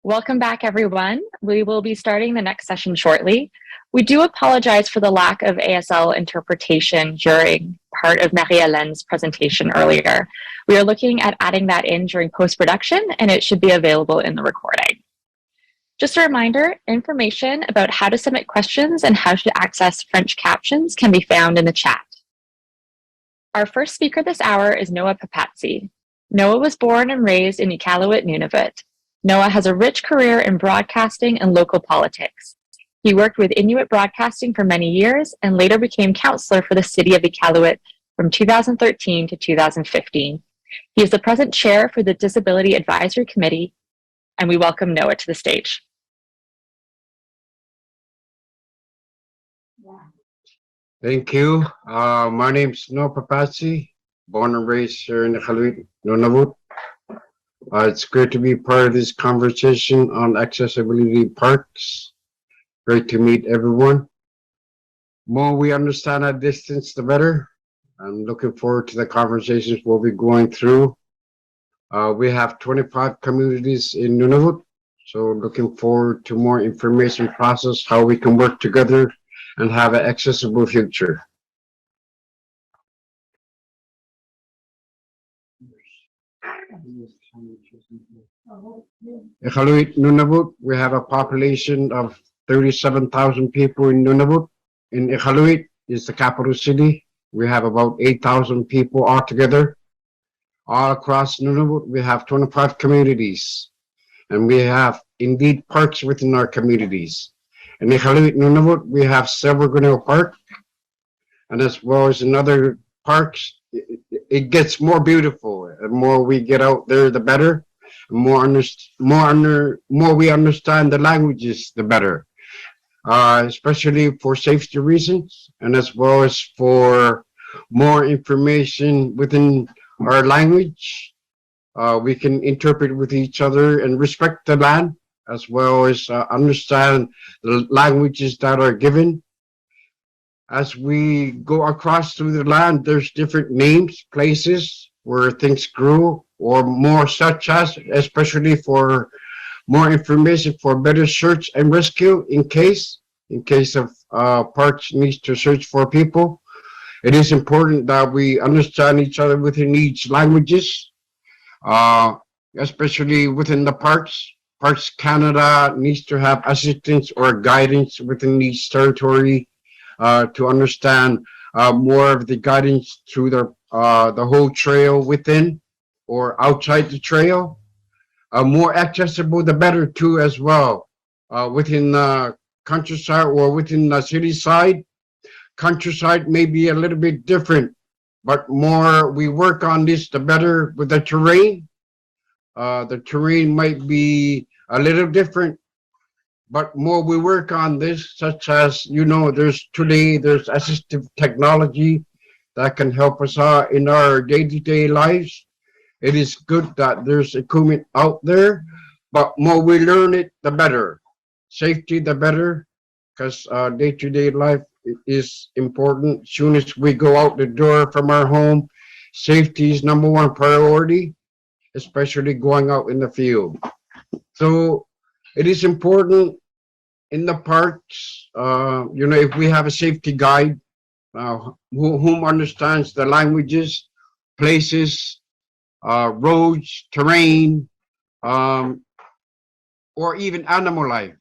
Welcome back, everyone. We will be starting the next session shortly. We do apologize for the lack of ASL interpretation during part of Marie-Helen's presentation earlier. We are looking at adding that in during post-production, and it should be available in the recording. Just a reminder, information about how to submit questions and how to access French captions can be found in the chat. Our first speaker this hour is Noah Papatsi. Noah was born and raised in Iqaluit, Nunavut. Noah has a rich career in broadcasting and local politics. He worked with Inuit Broadcasting for many years and later became councillor for the city of Iqaluit from 2013 to 2015. He is the present chair for the Disability Advisory Committee, and we welcome Noah to the stage. Thank you. My name is Noah Papatsi, born and raised here in Iqaluit, Nunavut. It's great to be part of this conversation on accessibility parks. Great to meet everyone. More we understand our distance, the better. I'm looking forward to the conversations we'll be going through. We have 25 communities in Nunavut, so looking forward to more information process, how we can work together and have an accessible future. Iqaluit, Nunavut, we have a population of 37,000 people in Nunavut. In Iqaluit is the capital city. We have about 8,000 people altogether. All across Nunavut, we have 25 communities. And we have indeed parks within our communities. In Iqaluit, Nunavut, we have Silvani Park. And as well as in other parks, it gets more beautiful. The more we get out there, the better. The more we understand the languages, the better. Especially for safety reasons, and as well as for more information within our language. We can interpret with each other and respect the land, as well as understand the languages that are given. As we go across through the land, there's different names, places where things grew, or more such as, especially for more information for better search and rescue in case of parks needs to search for people. It is important that we understand each other within each languages, especially within the parks. Parks Canada needs to have assistance or guidance within each territory to understand more of the guidance through the whole trail within or outside the trail. More accessible, the better too, as well. Within the countryside or within the city side, countryside may be a little bit different, but more we work on this, the better with the terrain. The terrain might be a little different, but more we work on this, such as, there's assistive technology that can help us out in our day-to-day lives. It is good that there's equipment out there, but more we learn it, the better. Safety, the better, because day-to-day life is important. As soon as we go out the door from our home, safety is number one priority, especially going out in the field. So it is important in the parks, if we have a safety guide, whom understands the languages, places, roads, terrain, or even animal life.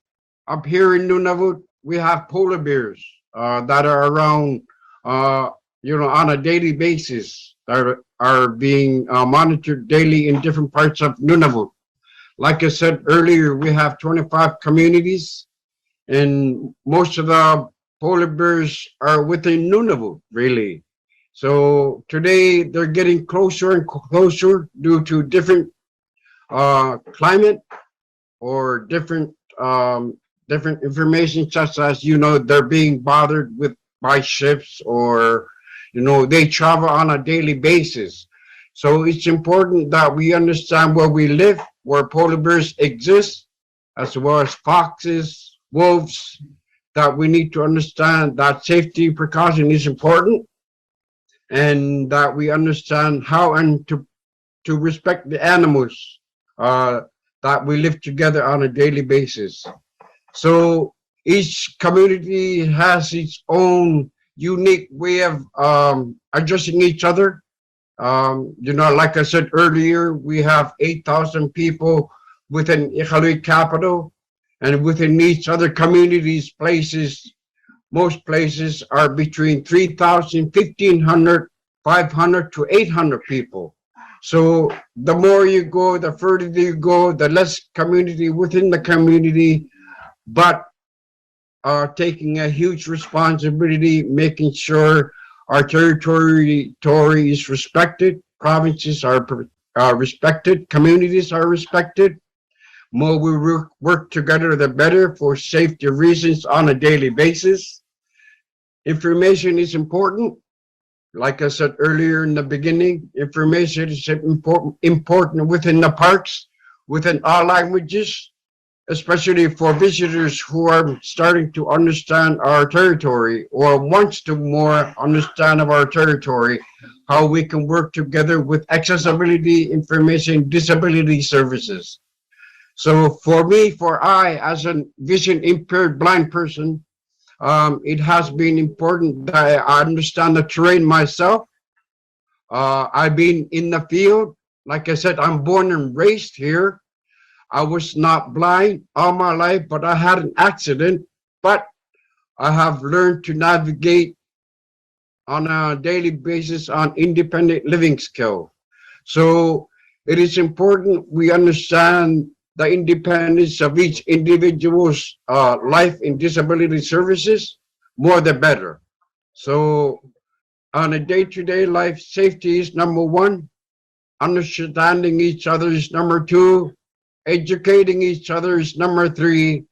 Up here in Nunavut, we have polar bears that are around, on a daily basis, that are being monitored daily in different parts of Nunavut. Like I said earlier, we have 25 communities, and most of the polar bears are within Nunavut, really. So today they're getting closer and closer due to different climate or different information, such as, they're being bothered by ships, or, they travel on a daily basis. So it's important that we understand where we live, where polar bears exist, as well as foxes, wolves, that we need to understand that safety precaution is important, and that we understand how and to respect the animals that that we live together on a daily basis. So each community has its own unique way of addressing each other. Like I said earlier, we have 8,000 people within Iqaluit capital, and within each other communities, most places are between 3,000, 1,500, 500 to 800 people. So the more you go, the further you go, the less community within the community, but are taking a huge responsibility, making sure our territory is respected, provinces are respected, communities are respected. More we work together, the better for safety reasons on a daily basis. Information is important. Like I said earlier in the beginning, information is important within the parks, within all languages, especially for visitors who are starting to understand our territory or wants to more understand of our territory, how we can work together with accessibility information, disability services. So I, as a vision impaired blind person, it has been important that I understand the terrain myself. I've been in the field. Like I said, I'm born and raised here. I was not blind all my life, but I had an accident. But I have learned to navigate on a daily basis on independent living skill. So it is important we understand the independence of each individual's life in disability services, more the better. So on a day-to-day life, safety is number one, understanding each other is number two, educating each other is number three,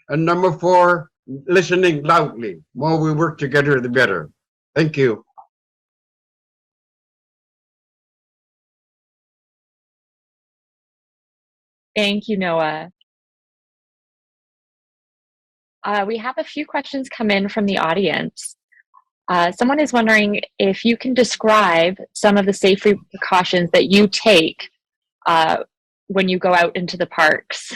and number four, listening loudly. More we work together, the better. Thank you. Thank you, Noah. We have a few questions come in from the audience. Someone is wondering if you can describe some of the safety precautions that you take when you go out into the parks.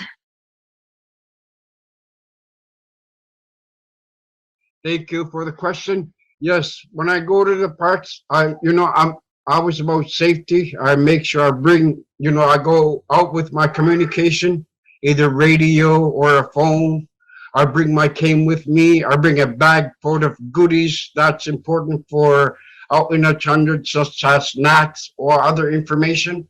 Thank you for the question. Yes, when I go to the parks, I'm always about safety. I make sure I bring, I go out with my communication, either radio or a phone. I bring my cane with me. I bring a bag full of goodies that's important for out in the tundra, such as snacks or other information.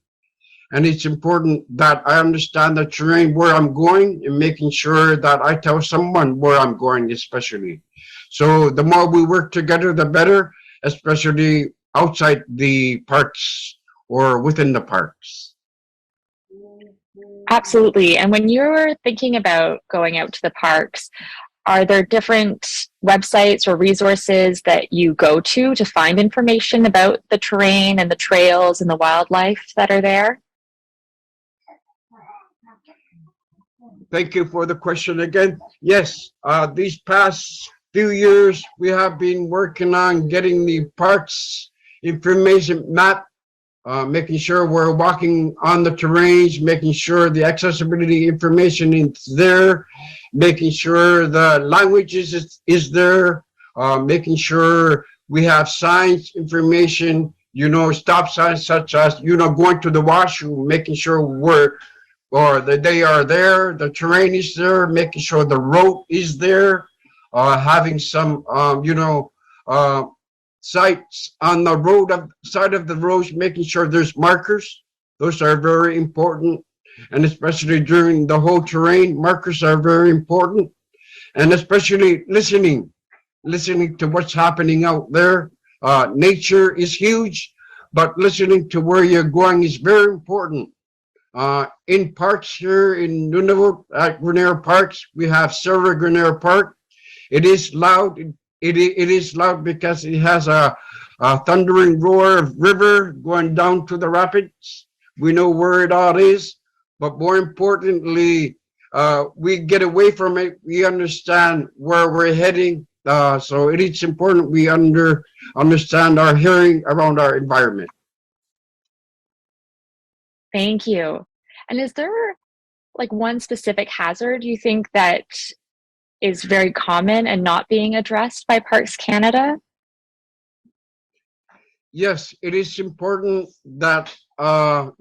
And it's important that I understand the terrain where I'm going and making sure that I tell someone where I'm going, especially. So the more we work together, the better, especially outside the parks or within the parks. Absolutely. And when you're thinking about going out to the parks, are there different websites or resources that you go to find information about the terrain and the trails and the wildlife that are there? Thank you for the question again. Yes, these past few years, we have been working on getting the parks information map, making sure we're walking on the terrains, making sure the accessibility information is there, making sure the languages is there, making sure we have signs information, stop signs such as, going to the washroom, making sure they are there, the terrain is there, making sure the road is there, having some, sites on the side of the roads, making sure there's markers. Those are very important. And especially during the whole terrain, markers are very important. And especially listening to what's happening out there. Nature is huge, but listening to where you're going is very important. In parks here in Nunavut, at Grenier Parks, we have Silver Grenier Park. It is loud. It is loud because it has a thundering roar of river going down to the rapids. We know where it all is, but more importantly, we get away from it. We understand where we're heading. So it is important we understand our hearing around our environment. Thank you. And is there like one specific hazard you think that is very common and not being addressed by Parks Canada? Yes, it is important that, on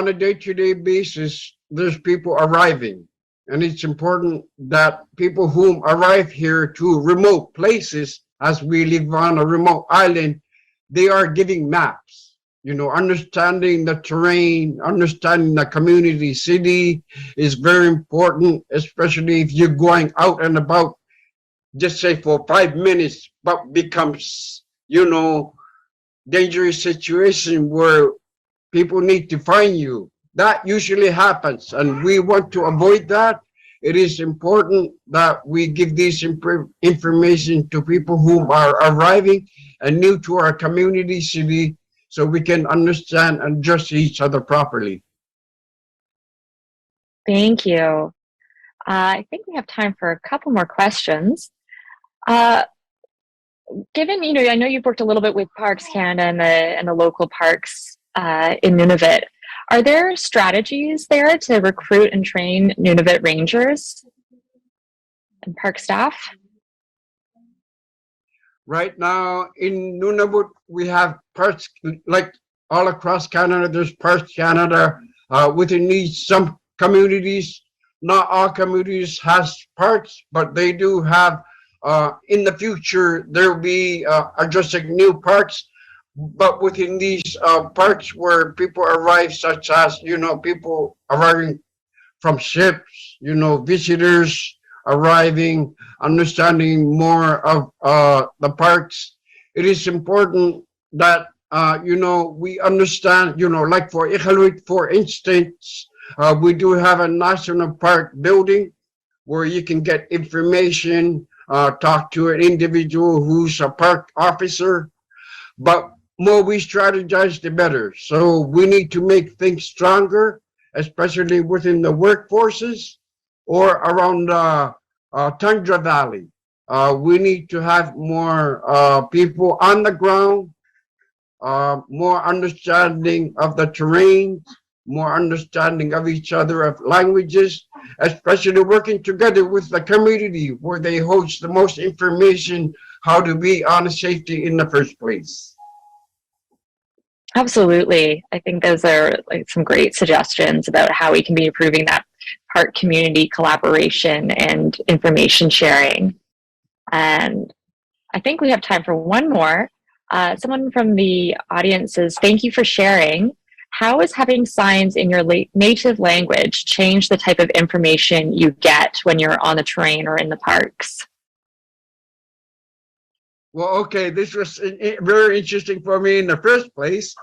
a day-to-day basis, there's people arriving. And it's important that people whom arrive here to remote places, as we live on a remote island, they are giving maps. Understanding the terrain, understanding the community city is very important, especially if you're going out and about, just say for 5 minutes, but becomes, dangerous situation where people need to find you. That usually happens, and we want to avoid that. It is important that we give this information to people who are arriving and new to our community city so we can understand and address each other properly. Thank you. I think we have time for a couple more questions. Given, I know you've worked a little bit with Parks Canada and the local parks in Nunavut. Are there strategies there to recruit and train Nunavut rangers and park staff? Right now in Nunavut, we have parks, like all across Canada, there's Parks Canada. Within these, some communities, not all communities has parks, but they do have, in the future, there will be addressing new parks. But within these parks where people arrive, such as, people arriving from ships, visitors arriving, understanding more of the parks, it is important that, we understand, like for Iqaluit, for instance, we do have a national park building where you can get information, talk to an individual who's a park officer, but more we strategize, the better. So we need to make things stronger, especially within the workforces or around Tundra Valley. We need to have more people on the ground, more understanding of the terrain, more understanding of each other, of languages, especially working together with the community where they host the most information how to be on safety in the first place. Absolutely. I think those are like some great suggestions about how we can be improving that park community collaboration and information sharing. And I think we have time for one more. Someone from the audience says, thank you for sharing. How has having signs in your native language changed the type of information you get when you're on the terrain or in the parks? Well, okay, this was very interesting for me in the first place,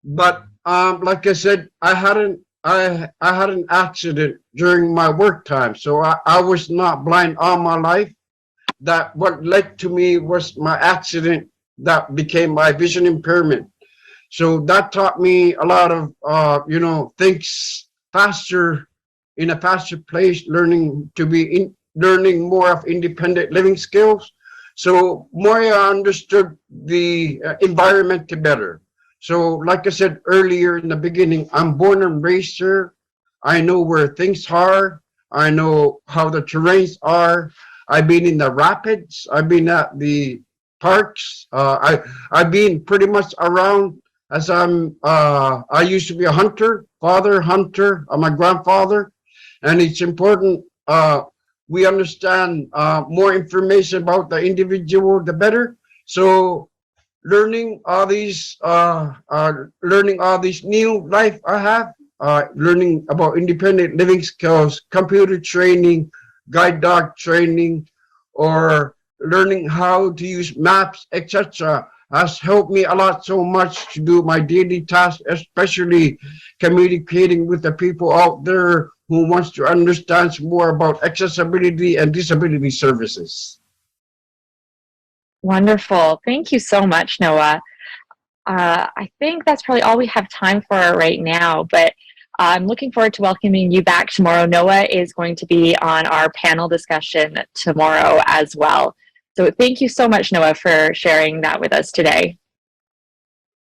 but like I said, I had an accident during my work time, so I was not blind all my life. That what led to me was my accident that became my vision impairment. So that taught me a lot of things faster, in a faster pace, learning more of independent living skills. So more I understood the environment better. So like I said earlier in the beginning, I'm born and raised here. I know where things are. I know how the terrains are. I've been in the rapids. I've been at the parks. I've been pretty much around, as I used to be a hunter, father hunter. I'm a grandfather, and it's important we understand more information about the individual, the better. So learning all these new life I have, learning about independent living skills, computer training, guide dog training, or learning how to use maps, etc., has helped me a lot so much to do my daily tasks, especially communicating with the people out there who wants to understand more about accessibility and disability services. Wonderful. Thank you so much, Noah. I think that's probably all we have time for right now, but I'm looking forward to welcoming you back tomorrow. Noah is going to be on our panel discussion tomorrow as well. So thank you so much, Noah, for sharing that with us today.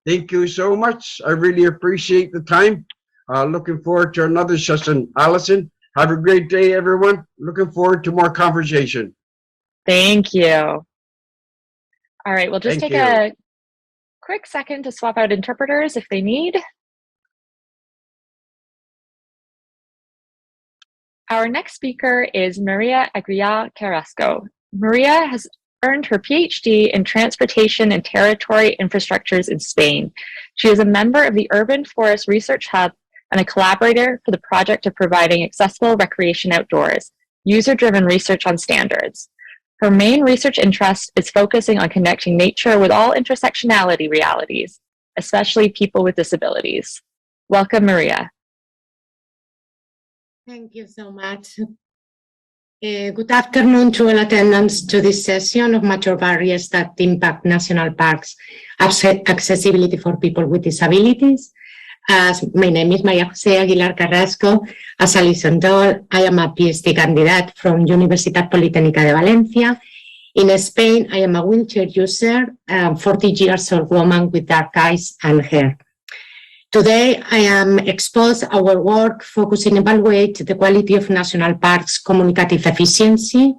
Thank you so much. I really appreciate the time. Looking forward to another session. Allison, have a great day, everyone. Looking forward to more conversation. Thank you. All right, we'll just Thank take you. a quick second to swap out interpreters if they need. Our next speaker is Maria Agria Carrasco. Maria has earned her PhD in Transportation and Territory Infrastructures in Spain. She is a member of the Urban Forest Research Hub and a collaborator for the project of providing accessible recreation outdoors, user-driven research on standards. Her main research interest is focusing on connecting nature with all intersectionality realities, especially people with disabilities. Welcome, Maria. Thank you so much. Good afternoon to all attendants to this session of major barriers that impact national parks accessibility for people with disabilities. My name is María José Aguilar Carrasco. As Alison told, I am a PhD candidate from Universitat Politécnica de Valencia. In Spain, I am a wheelchair user, 40 years old woman with dark eyes and hair. Today, I am exposed our work focusing evaluate the quality of national parks communicative efficiency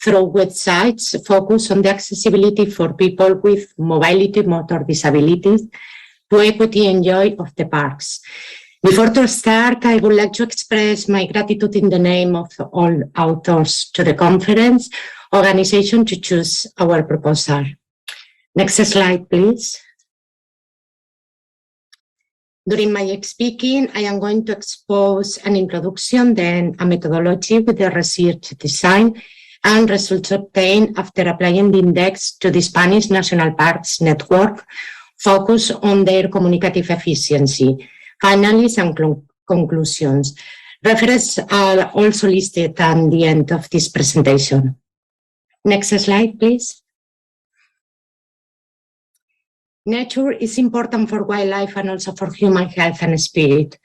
through websites focus on the accessibility for people with mobility motor disabilities to equity and joy of the parks. Before to start, I would like to express my gratitude in the name of all authors to the conference organization to choose our proposal. Next slide, please. During my speaking, I am going to expose an introduction, then a methodology with the research design and results obtained after applying the index to the Spanish National Parks Network, focus on their communicative efficiency. Finally, some conclusions. References are also listed at the end of this presentation. Next slide, please. Nature is important for wildlife and also for human health and spirit.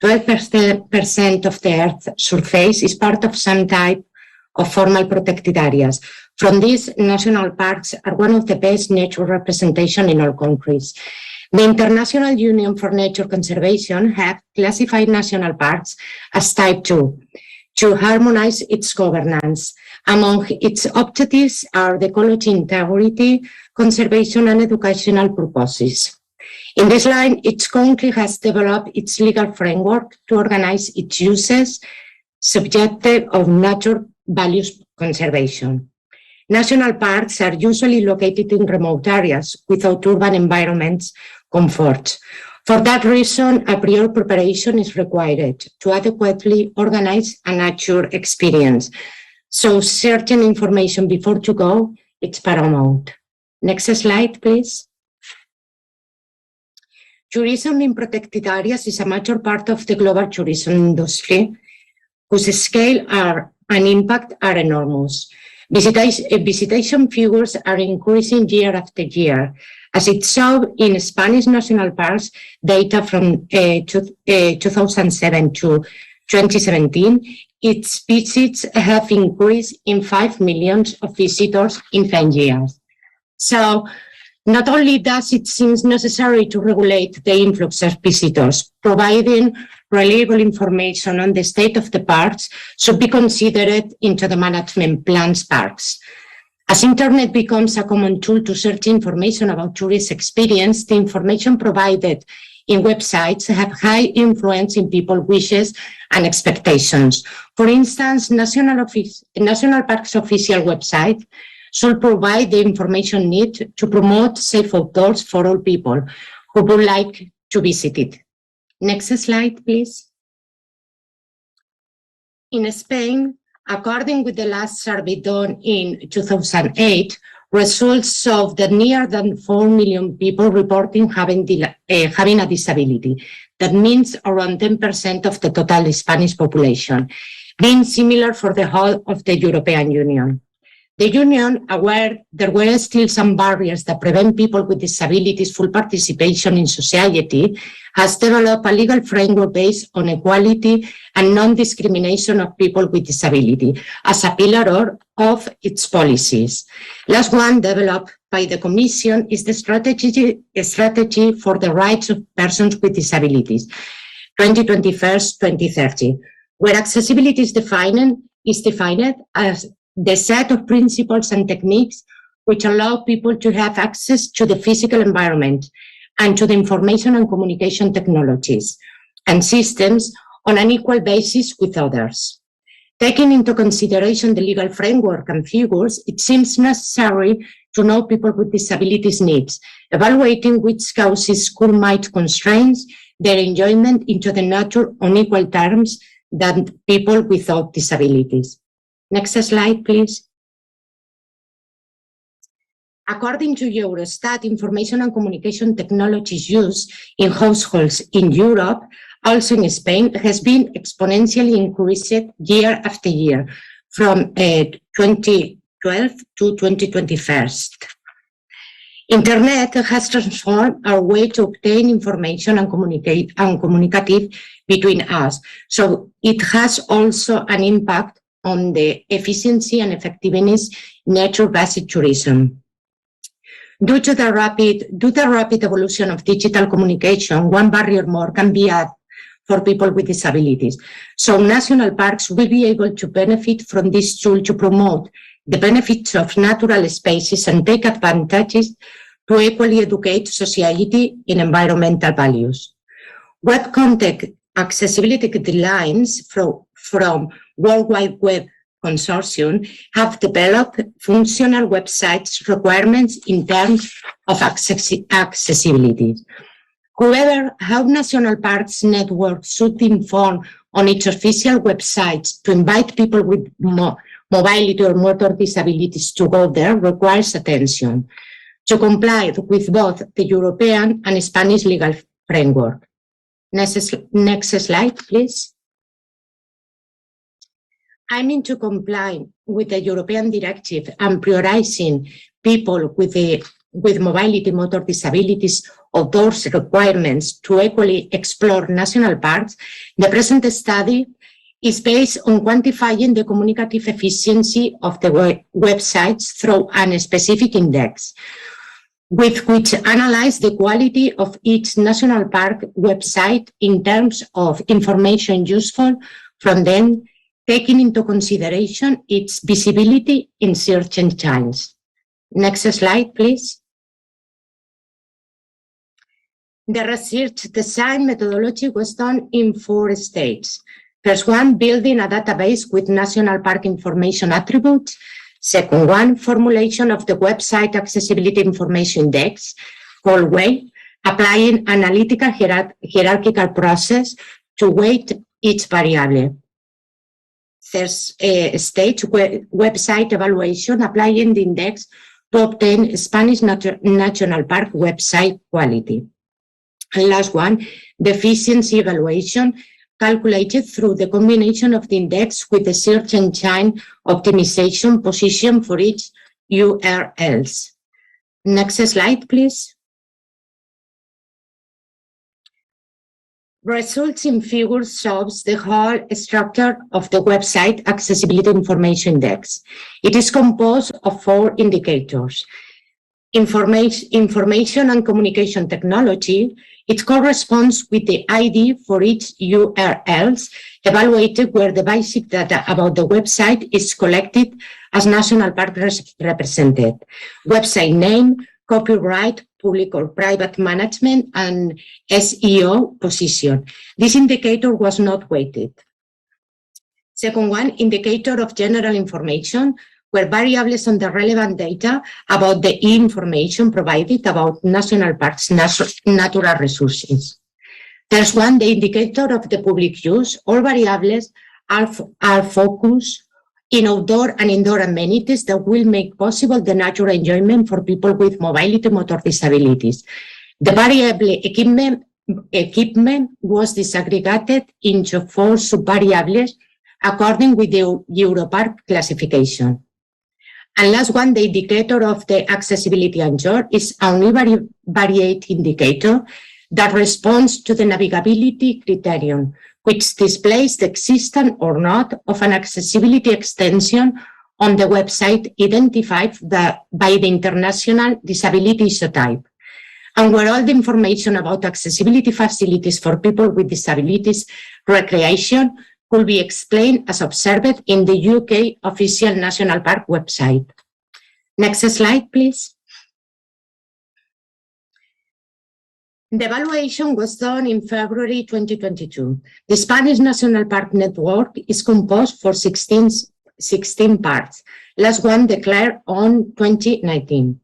12% of the Earth's surface is part of some type of formal protected areas. From these, national parks are one of the best nature representation in all countries. The International Union for Nature Conservation have classified national parks as type 2 to harmonize its governance. Among its objectives are the ecology integrity, conservation and educational purposes. In this line, each country has developed its legal framework to organize its uses subjective of nature values conservation. National parks are usually located in remote areas without urban environments comfort. For that reason, a prior preparation is required to adequately organize a nature experience. So certain information before to go, it's paramount. Next slide, please. Tourism in protected areas is a major part of the global tourism industry, whose scale and impact are enormous. Visitation figures are increasing year after year. As it showed in Spanish national parks data from 2007 to 2017, its visits have increased in 5 million of visitors in 10 years. So not only does it seem necessary to regulate the influx of visitors, providing reliable information on the state of the parks should be considered into the management plans parks. As internet becomes a common tool to search information about tourist experience, the information provided in websites have high influence in people's wishes and expectations. For instance, National Parks official website should provide the information needed to promote safe outdoors for all people who would like to visit it. Next slide, please. In Spain, according with the last survey done in 2008, results show that near than 4 million people reporting having a disability. That means around 10% of the total Spanish population, being similar for the whole of the European Union. The Union, aware there were still some barriers that prevent people with disabilities full participation in society, has developed a legal framework based on equality and non-discrimination of people with disability as a pillar of its policies. Last one developed by the Commission is the strategy for the rights of persons with disabilities. 2021-2030, where accessibility is defined as the set of principles and techniques which allow people to have access to the physical environment and to the information and communication technologies and systems on an equal basis with others. Taking into consideration the legal framework and figures, it seems necessary to know people with disabilities needs, evaluating which causes could might constrain their enjoyment into the nature on equal terms than people without disabilities. Next slide, please. According to Eurostat, information and communication technologies used in households in Europe, also in Spain, has been exponentially increased year after year from 2012 to 2021. Internet has transformed our way to obtain information and communicative between us. So it has also an impact on the efficiency and effectiveness nature-based tourism. Due to the rapid evolution of digital communication, one barrier more can be added for people with disabilities. So national parks will be able to benefit from this tool to promote the benefits of natural spaces and take advantages to equally educate society in environmental values. Web content accessibility guidelines from World Wide Web Consortium have developed functional websites requirements in terms of accessibility. However, how national parks network should inform on its official websites to invite people with mobility or motor disabilities to go there requires attention to comply with both the European and Spanish legal framework. Next slide, please. Aiming to comply with the European directive and prioritizing people with mobility motor disabilities of those requirements to equally explore national parks, the present study is based on quantifying the communicative efficiency of the websites through a specific index, with which analyze the quality of each national park website in terms of information useful from them, taking into consideration its visibility in search engines. Next slide, please. The research design methodology was done in 4 stages. First one, building a database with national park information attributes. Second one, formulation of the website accessibility information index, called WAIT, applying analytical hierarchical process to weight each variable. Third stage, website evaluation, applying the index to obtain Spanish national park website quality. And last one, the efficiency evaluation, calculated through the combination of the index with the search engine optimization position for each URLs. Next slide, please. Results in figures shows the whole structure of the website accessibility information index. It is composed of 4 indicators. Information and communication technology. It corresponds with the ID for each URLs evaluated where the basic data about the website is collected as national park represented. Website name, copyright, public or private management, and SEO position. This indicator was not weighted. Second one, indicator of general information, where variables on the relevant data about the information provided about national parks' natural resources. There's one, the indicator of the public use. All variables are focused in outdoor and indoor amenities that will make possible the natural enjoyment for people with mobility motor disabilities. The variable equipment was disaggregated into 4 subvariables according with the Europark classification. And last one, the indicator of the accessibility anchor is a univariate indicator that responds to the navigability criterion, which displays the existence or not of an accessibility extension on the website identified by the International Disability Isotype. and where all the information about accessibility facilities for people with disabilities, recreation, could be explained as observed in the UK official national park website. Next slide, please. The evaluation was done in February 2022. The Spanish National Park Network is composed for 16 parks, last one declared on 2019.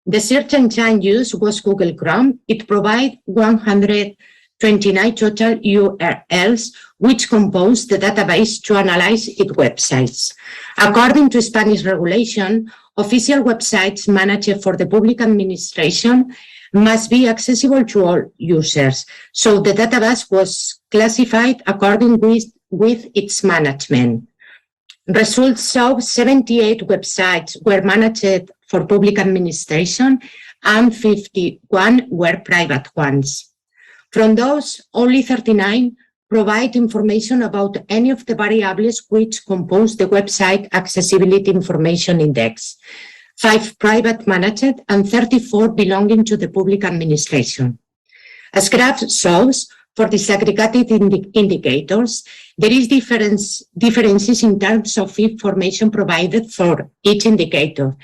The search engine used was Google Chrome. It provides 129 total URLs, which compose the database to analyze its websites. According to Spanish regulation, official websites managed for the public administration must be accessible to all users. So the database was classified according with its management. Results show 78 websites were managed for public administration and 51 were private ones. From those, only 39 provide information about any of the variables which compose the website Accessibility Information Index. 5 private managed and 34 belonging to the public administration. As graph shows, for disaggregated indicators, there is differences in terms of information provided for each indicator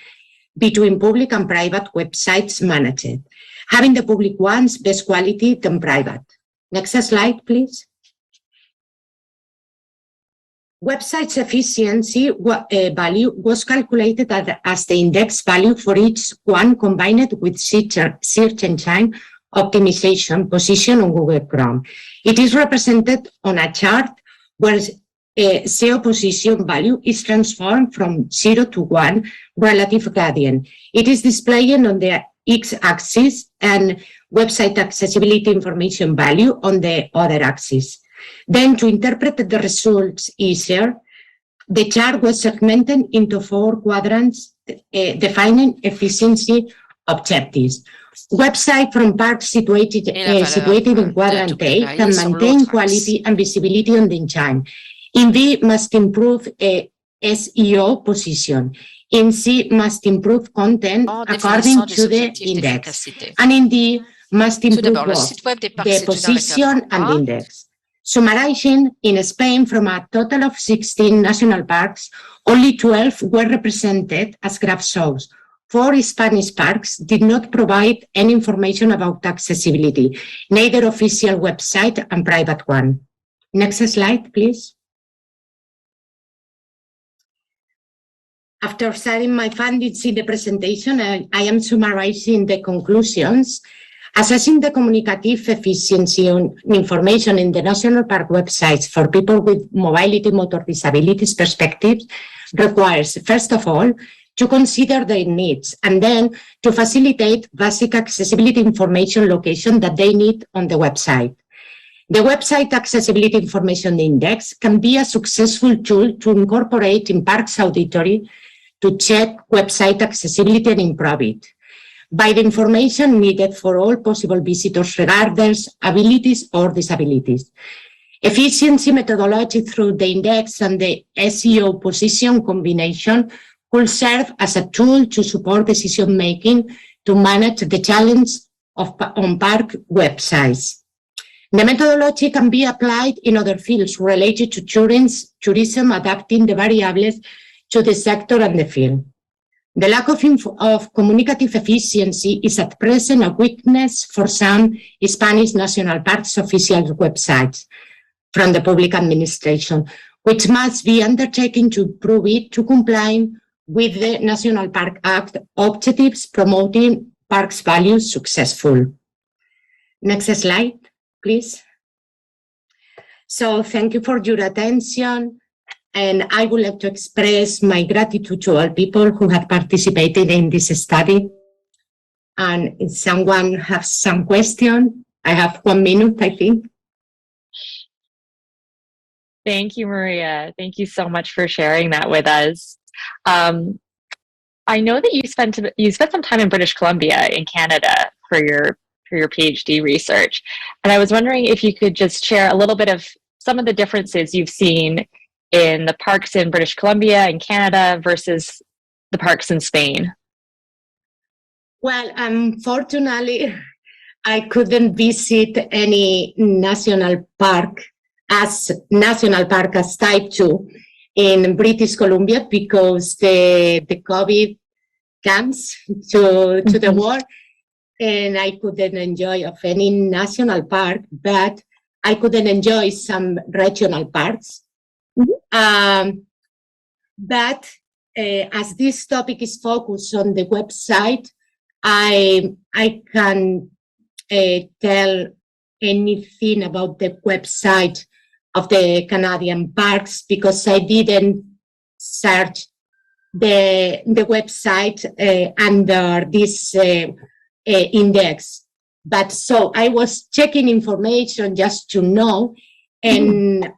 between public and private websites managed, having the public ones best quality than private. Next slide, please. Website's efficiency value was calculated as the index value for each one combined with search engine optimization position on Google Chrome. It is represented on a chart where SEO position value is transformed from 0 to 1 relative gradient. It is displayed on the x-axis and website accessibility information value on the other axis. Then, to interpret the results easier, the chart was segmented into 4 quadrants defining efficiency objectives. Website from parks situated in quadrant A can maintain quality and visibility on the engine. In B, must improve SEO position. In C, must improve content according to the index. And in D, must improve both the position and the index. Summarizing, in Spain, from a total of 16 national parks, only 12 were represented as graph shows. 4 Spanish parks did not provide any information about accessibility, neither official website and private one. Next slide, please. After sharing my findings in the presentation, I am summarizing the conclusions. Assessing the communicative efficiency on information in the national park websites for people with mobility motor disabilities perspectives requires, first of all, to consider their needs and then to facilitate basic accessibility information location that they need on the website. The website Accessibility Information Index can be a successful tool to incorporate in parks auditory to check website accessibility and improve it by the information needed for all possible visitors regardless abilities or disabilities. Efficiency methodology through the index and the SEO position combination could serve as a tool to support decision-making to manage the challenge on park websites. The methodology can be applied in other fields related to tourism, adapting the variables to the sector and the field. The lack of communicative efficiency is at present a weakness for some Spanish national parks official websites from the public administration, which must be undertaken to improve it to comply with the National Park Act objectives promoting parks values successful. Next slide, please. So thank you for your attention. And I would like to express my gratitude to all people who have participated in this study. And if someone has some question, I have 1 minute, I think. Thank you, Maria. Thank you so much for sharing that with us. I know that you spent some time in British Columbia in Canada for your PhD research. And I was wondering if you could just share a little bit of some of the differences you've seen in the parks in British Columbia and Canada versus the parks in Spain. Well, unfortunately, I couldn't visit any national park as type 2 in British Columbia because the COVID comes to the world, and I couldn't enjoy of any national park, but I couldn't enjoy some regional parks. But as this topic is focused on the website, I can tell anything about the website of the Canadian parks because I didn't search the website under this index. But so I was checking information just to know, and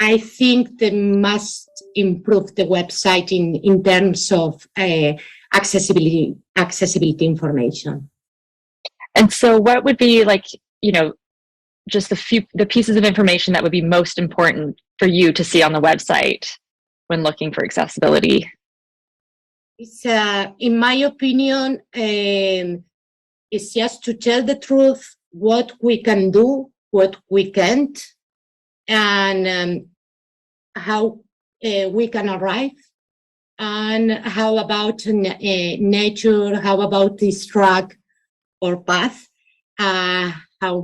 I think they must improve the website in terms of accessibility information. And so what would be like, just the pieces of information that would be most important for you to see on the website when looking for accessibility? It's, in my opinion, it's just to tell the truth, what we can do, what we can't, and how we can arrive, and how about nature, how about this track or path, how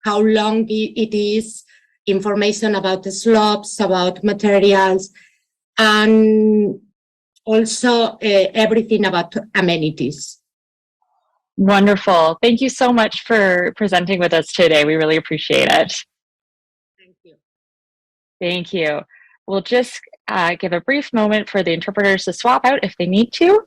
long it is, information about the slopes, about materials, and also everything about amenities. Wonderful. Thank you so much for presenting with us today. We really appreciate it. Thank you. Thank you. We'll just give a brief moment for the interpreters to swap out if they need to.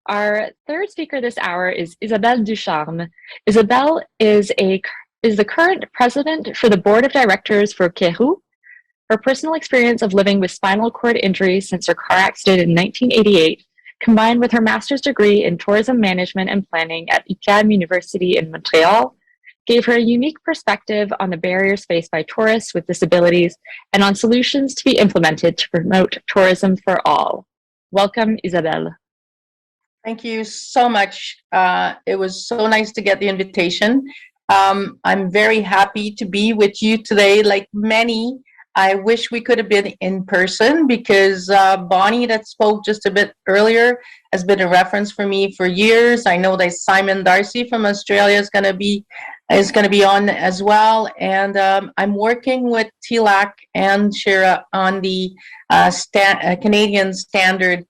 Our third speaker this hour is Isabel Dusham. Isabel is the current president for the board of directors for Keru. Her personal experience of living with spinal cord injury since her car accident in 1988, combined with her master's degree in tourism management and planning at ICAM University in Montreal, gave her a unique perspective on the barriers faced by tourists with disabilities and on solutions to be implemented to promote tourism for all. Welcome, Isabel. Thank you so much. It was so nice to get the invitation. I'm very happy to be with you today. Like many, I wish we could have been in person because Bonnie that spoke just a bit earlier has been a reference for me for years. I know that Simon Darcy from Australia is going to be on as well. And I'm working with TLAC and Shira on the Canadian standard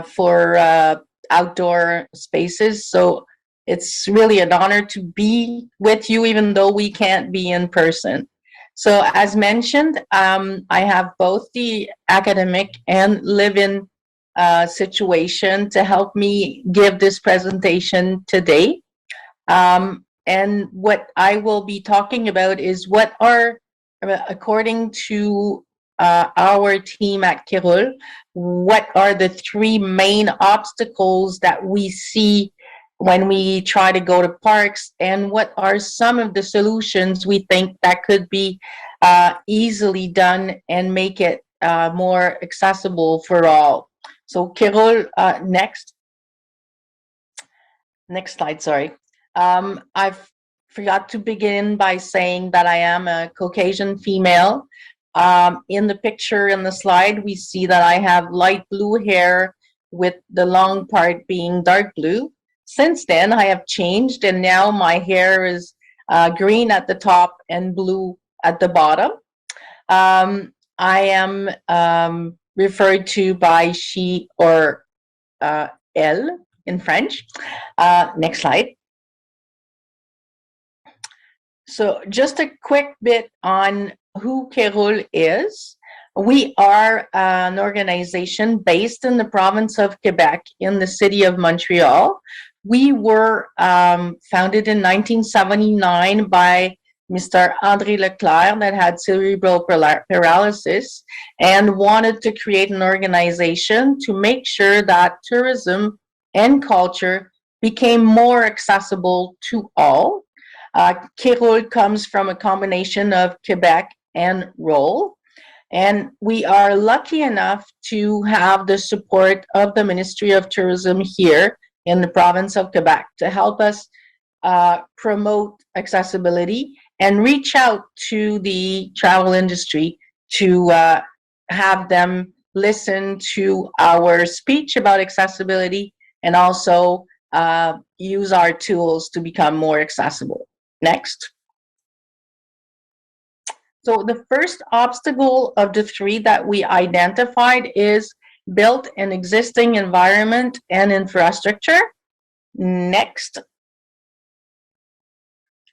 for outdoor spaces. So it's really an honor to be with you, even though we can't be in person. So as mentioned, I have both the academic and live-in situation to help me give this presentation today. And what I will be talking about is what are, according to our team at Kirul, what are the three main obstacles that we see when we try to go to parks, and what are some of the solutions we think that could be easily done and make it more accessible for all. So Kirul, next slide, sorry. I've forgot to begin by saying that I am a Caucasian female. In the picture in the slide, we see that I have light blue hair with the long part being dark blue. Since then, I have changed, and now my hair is green at the top and blue at the bottom. I am referred to by she or elle in French. Next slide. So just a quick bit on who Kirul is. We are an organization based in the province of Quebec in the city of Montreal. We were founded in 1979 by Mr. André Leclerc that had cerebral paralysis and wanted to create an organization to make sure that tourism and culture became more accessible to all. Kirul comes from a combination of Quebec and Roll. And we are lucky enough to have the support of the Ministry of Tourism here in the province of Quebec to help us promote accessibility and reach out to the travel industry to have them listen to our speech about accessibility and also use our tools to become more accessible. Next. So the first obstacle of the three that we identified is built an existing environment and infrastructure. Next.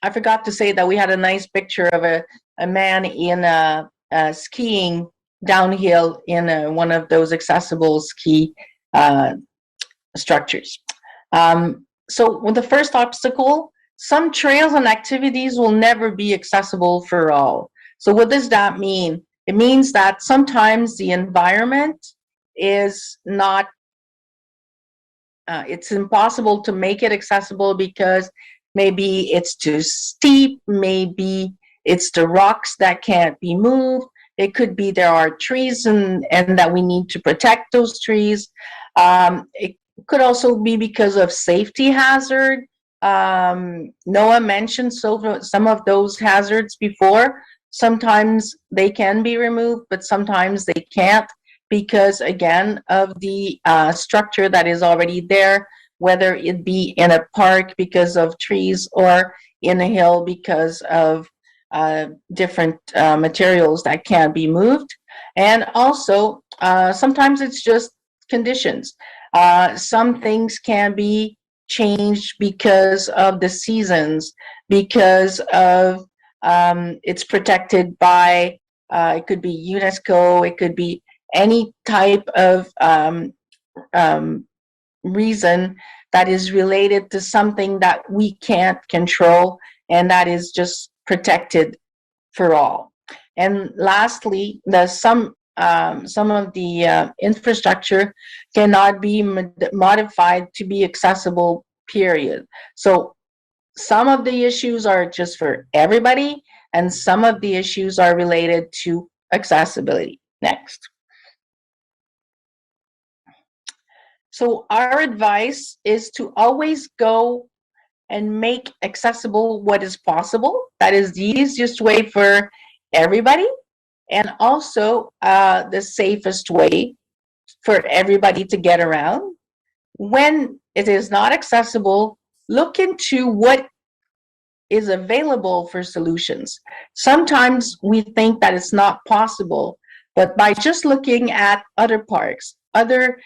I forgot to say that we had a nice picture of a man in skiing downhill in one of those accessible ski structures. So with the first obstacle, some trails and activities will never be accessible for all. So what does that mean? It means that sometimes the environment is not, it's impossible to make it accessible because maybe it's too steep, maybe it's the rocks that can't be moved. It could be there are trees and that we need to protect those trees. It could also be because of safety hazard. Noah mentioned some of those hazards before. Sometimes they can be removed, but sometimes they can't because, again, of the structure that is already there, whether it be in a park because of trees or in a hill because of different materials that can't be moved. And also, sometimes it's just conditions. Some things can be changed because of the seasons, because of it's protected by, it could be UNESCO, it could be any type of reason that is related to something that we can't control and that is just protected for all. And lastly, some of the infrastructure cannot be modified to be accessible, period. So some of the issues are just for everybody, and some of the issues are related to accessibility. Next. So our advice is to always go and make accessible what is possible. That is the easiest way for everybody, and also the safest way for everybody to get around. When it is not accessible, look into what is available for solutions. Sometimes we think that it's not possible, but by just looking at other parks, other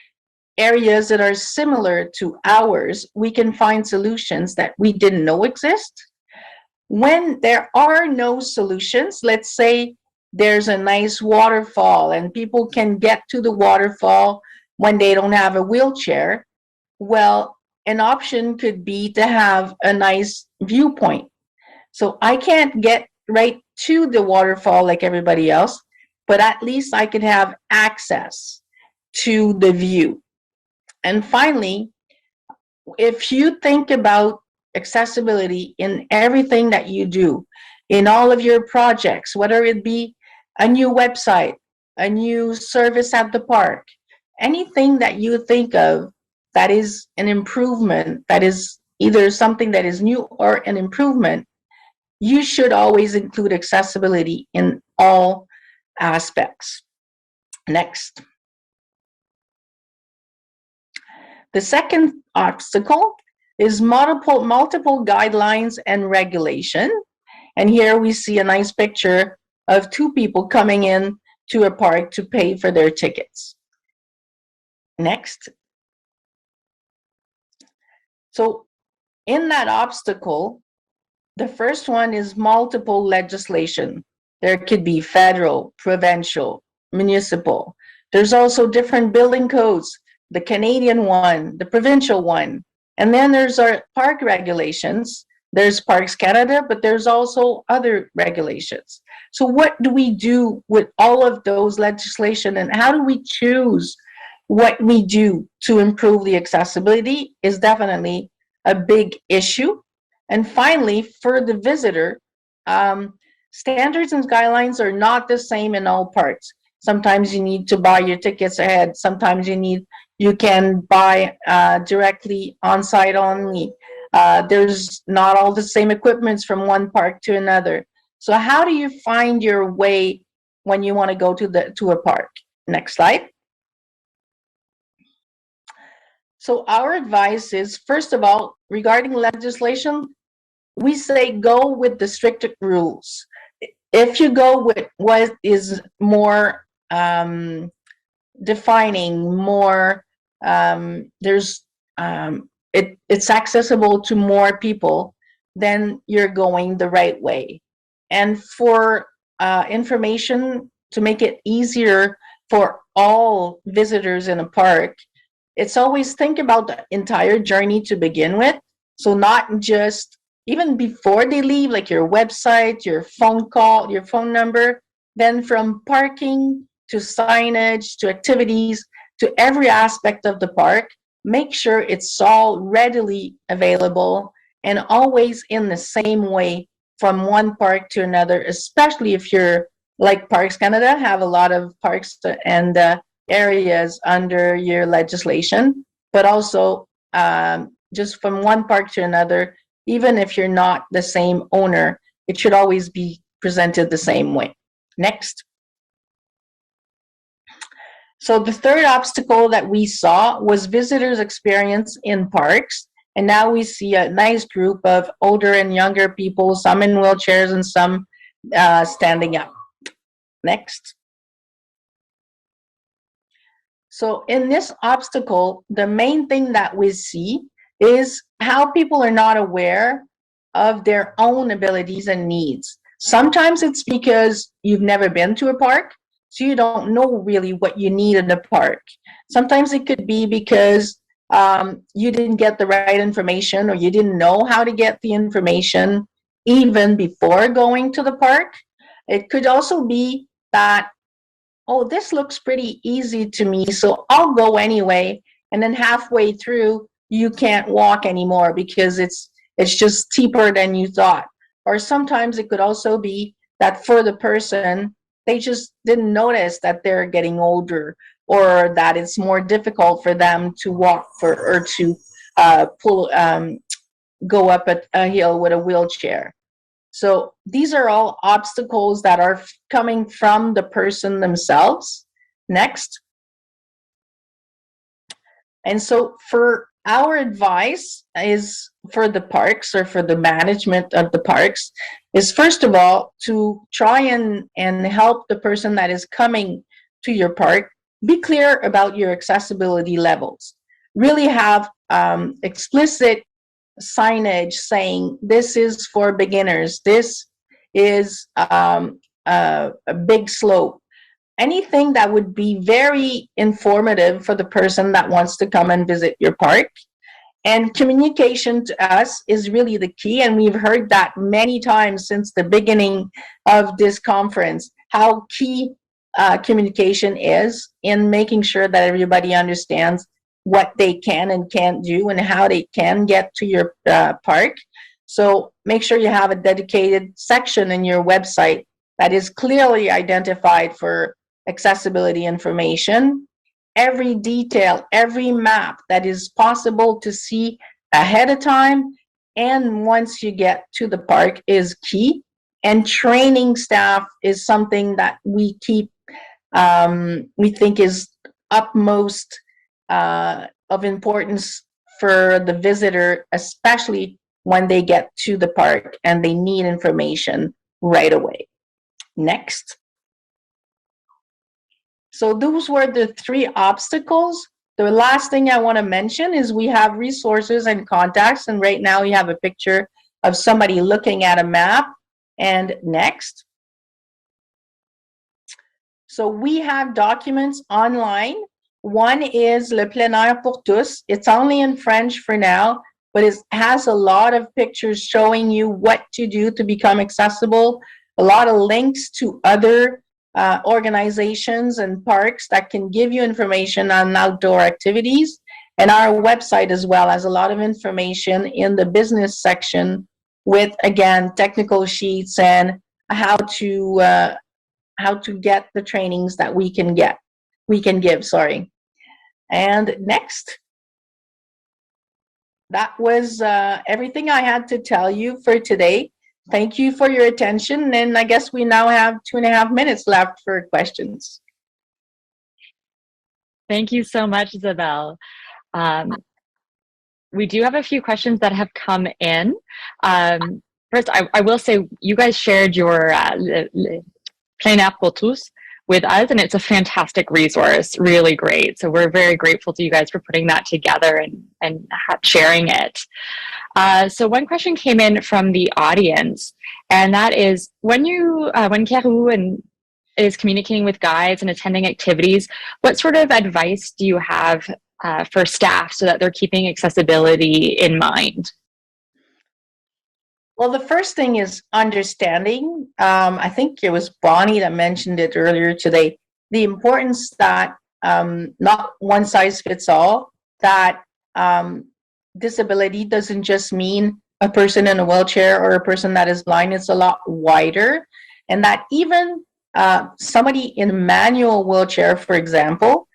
areas that are similar to ours, we can find solutions that we didn't know exist. When there are no solutions, let's say there's a nice waterfall and people can get to the waterfall when they don't have a wheelchair, well, an option could be to have a nice viewpoint. So I can't get right to the waterfall like everybody else, but at least I can have access to the view. And finally, if you think about accessibility in everything that you do, in all of your projects, whether it be a new website, a new service at the park, anything that you think of that is an improvement, that is either something that is new or an improvement, you should always include accessibility in all aspects. Next. The second obstacle is multiple guidelines and regulation. And here we see a nice picture of two people coming in to a park to pay for their tickets. Next. So in that obstacle, the first one is multiple legislation. There could be federal, provincial, municipal. There's also different building codes, the Canadian one, the provincial one. And then there's our park regulations. There's Parks Canada, but there's also other regulations. So what do we do with all of those legislation, and how do we choose what we do to improve the accessibility is definitely a big issue. And finally, for the visitor, standards and guidelines are not the same in all parks. Sometimes you need to buy your tickets ahead. Sometimes you need You can buy directly on site only. There's not all the same equipments from one park to another. So how do you find your way when you want to go to a park? Next slide. So our advice is, first of all, regarding legislation, we say go with the stricter rules. If you go with what is more defining, more it's accessible to more people, then you're going the right way. And for information to make it easier for all visitors in a park, it's always think about the entire journey to begin with. So not just even before they leave, like your website, your phone call, your phone number, then from parking to signage to activities to every aspect of the park, make sure it's all readily available and always in the same way from one park to another, especially if you're like Parks Canada, have a lot of parks and areas under your legislation, but also just from one park to another, even if you're not the same owner, it should always be presented the same way. Next. So the third obstacle that we saw was visitors' experience in parks. And now we see a nice group of older and younger people, some in wheelchairs and some standing up. Next. So in this obstacle, the main thing that we see is how people are not aware of their own abilities and needs. Sometimes it's because you've never been to a park, so you don't know really what you need in the park. Sometimes it could be because you didn't get the right information, or you didn't know how to get the information even before going to the park. It could also be that, oh, this looks pretty easy to me, so I'll go anyway. And then halfway through, you can't walk anymore because it's just steeper than you thought. Or sometimes it could also be that for the person, they just didn't notice that they're getting older, or that it's more difficult for them to walk or to go up a hill with a wheelchair. So these are all obstacles that are coming from the person themselves. Next. And so for our advice is for the parks, or for the management of the parks, is first of all to try and help the person that is coming to your park be clear about your accessibility levels. Really have explicit signage saying this is for beginners, this is a big slope. Anything that would be very informative for the person that wants to come and visit your park. And communication to us is really the key, and we've heard that many times since the beginning of this conference, how key communication is in making sure that everybody understands what they can and can't do and how they can get to your park. So make sure you have a dedicated section in your website that is clearly identified for accessibility information. Every detail, every map that is possible to see ahead of time and once you get to the park is key. And training staff is something that we keep, we think is utmost of importance for the visitor, especially when they get to the park and they need information right away. Next. So those were the three obstacles. The last thing I want to mention is we have resources and contacts, and right now you have a picture of somebody looking at a map. And next. So we have documents online. One is Le Plein Air pour tous. It's only in French for now, but it has a lot of pictures showing you what to do to become accessible, a lot of links to other organizations and parks that can give you information on outdoor activities. And our website as well has a lot of information in the business section with, again, technical sheets and how to get the trainings that we can give. And next. That was everything I had to tell you for today. Thank you for your attention. And I guess we now have 2.5 minutes left for questions. Thank you so much, Isabel. We do have a few questions that have come in. First, I will say you guys shared your Plein Air pour tous with us, and it's a fantastic resource, really great. So we're very grateful to you guys for putting that together and sharing it. So one question came in from the audience, and that is, when Caru is communicating with guides and attending activities, what sort of advice do you have for staff so that they're keeping accessibility in mind? Well, the first thing is understanding. I think it was Bonnie that mentioned it earlier today. The importance that not one size fits all, that disability doesn't just mean a person in a wheelchair or a person that is blind. It's a lot wider. And that even somebody in a manual wheelchair, for example,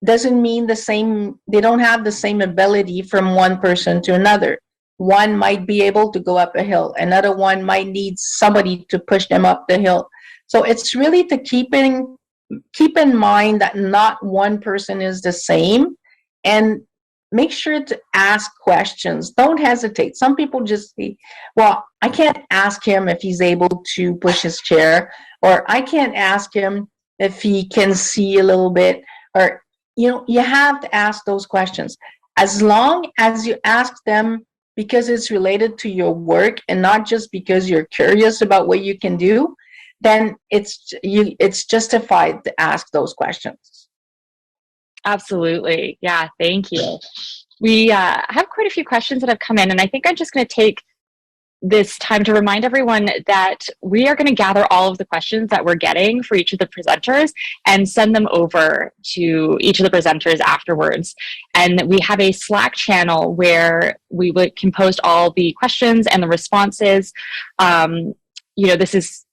doesn't mean the same, they don't have the same ability from one person to another. One might be able to go up a hill, another one might need somebody to push them up the hill. So it's really to keep in mind that not one person is the same, and make sure to ask questions. Don't hesitate. Some people just say, well, I can't ask him if he's able to push his chair, or I can't ask him if he can see a little bit, or you have to ask those questions. As long as you ask them because it's related to your work and not just because you're curious about what you can do, then it's justified to ask those questions. Absolutely. Yeah, thank you. We have quite a few questions that have come in, and I think I'm just going to take this time to remind everyone that we are going to gather all of the questions that we're getting for each of the presenters and send them over to each of the presenters afterwards. And we have a Slack channel where we can post all the questions and the responses. This is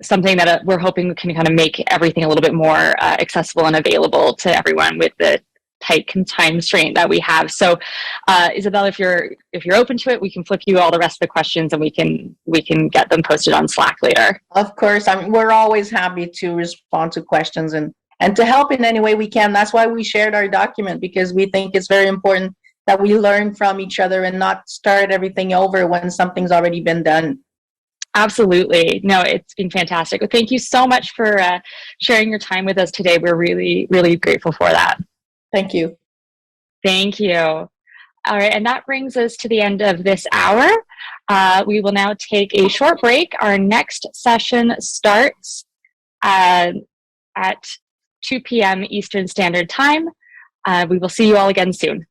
something that we're hoping can kind of make everything a little bit more accessible and available to everyone with the tight time constraint that we have. So Isabel, if you're open to it, we can flip you all the rest of the questions and we can get them posted on Slack later. Of course. We're always happy to respond to questions and to help in any way we can. That's why we shared our document, because we think it's very important that we learn from each other and not start everything over when something's already been done. Absolutely. No, it's been fantastic. Well, thank you so much for sharing your time with us today. We're really, really grateful for that. Thank you. Thank you. All right, and that brings us to the end of this hour. We will now take a short break. Our next session starts at 2 p.m. Eastern Standard Time. We will see you all again soon.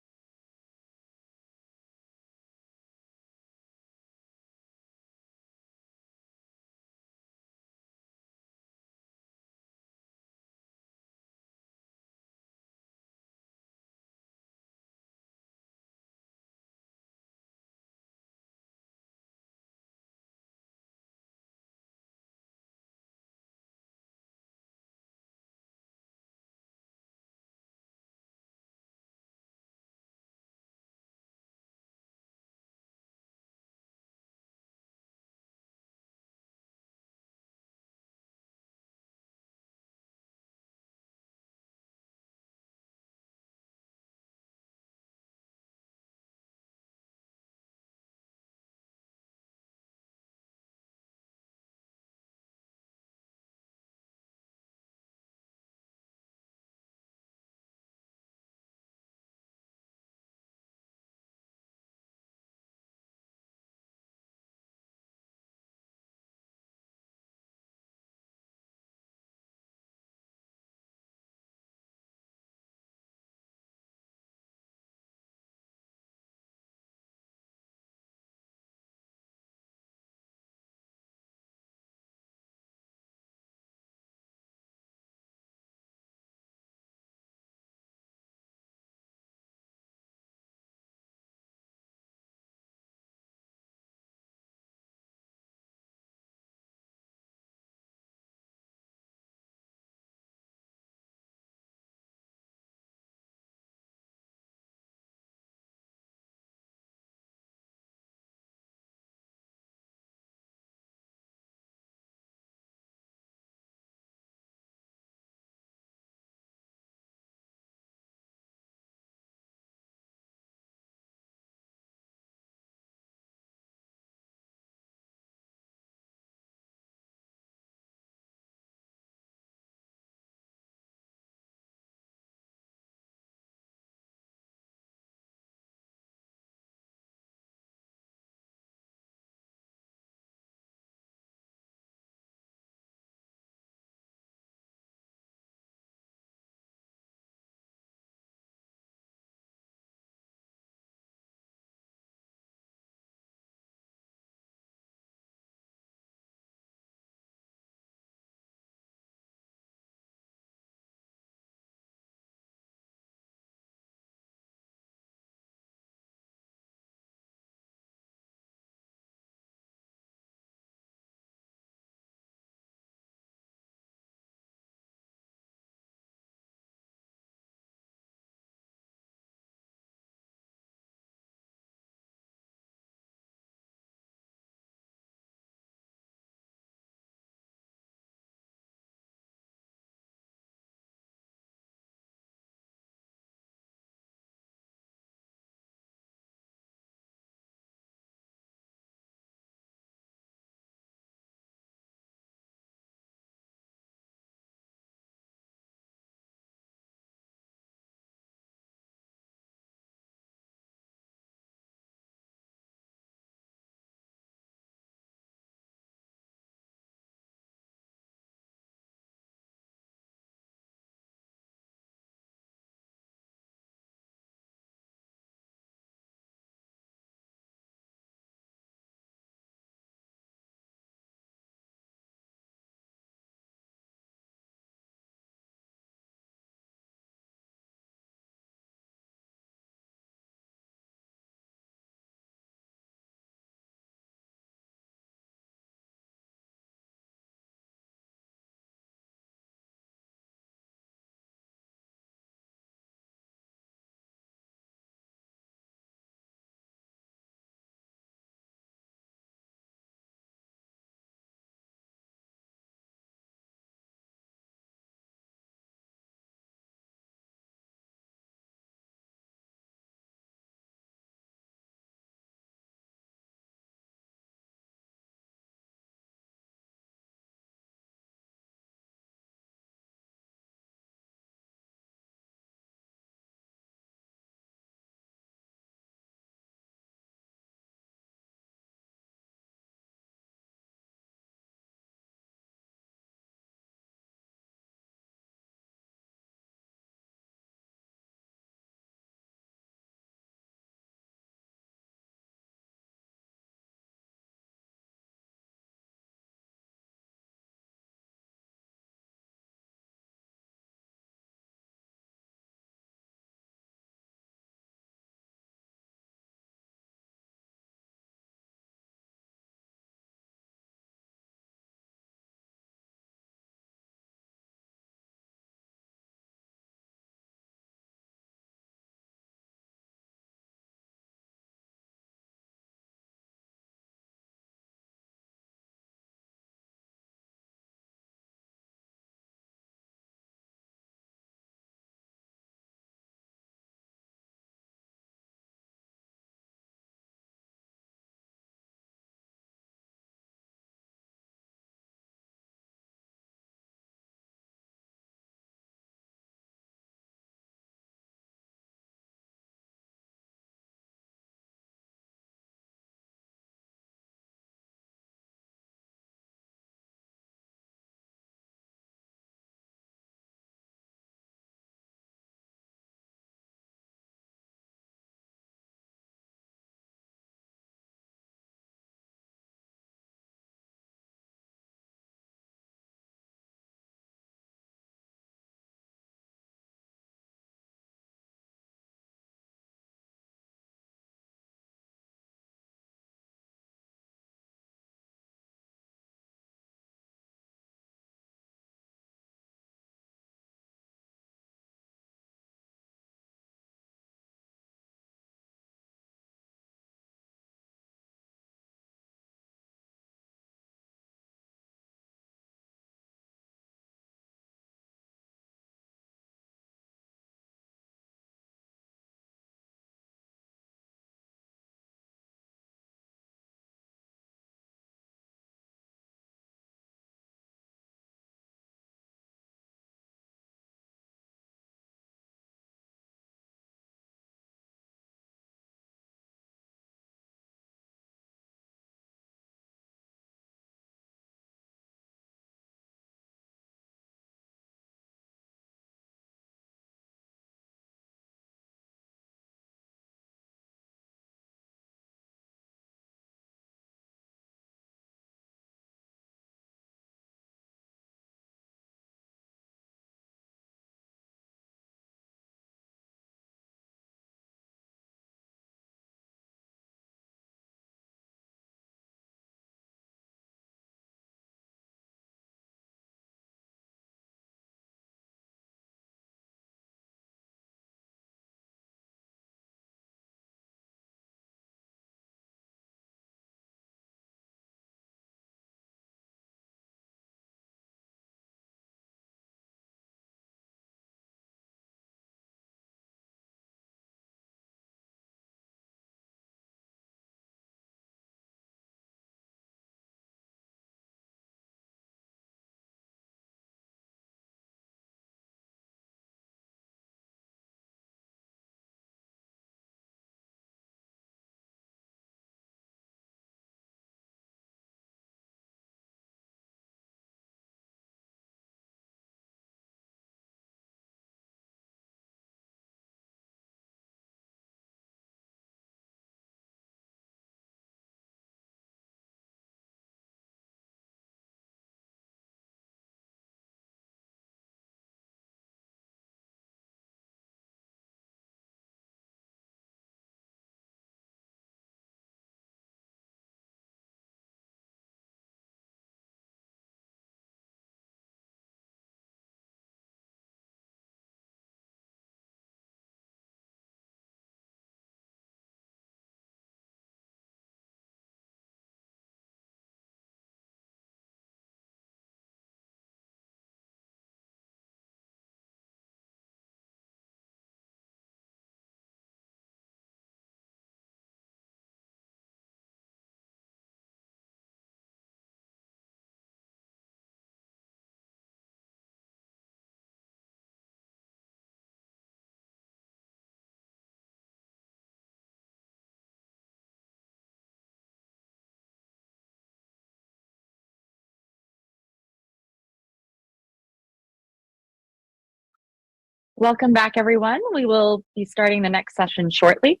Welcome back, everyone. We will be starting the next session shortly.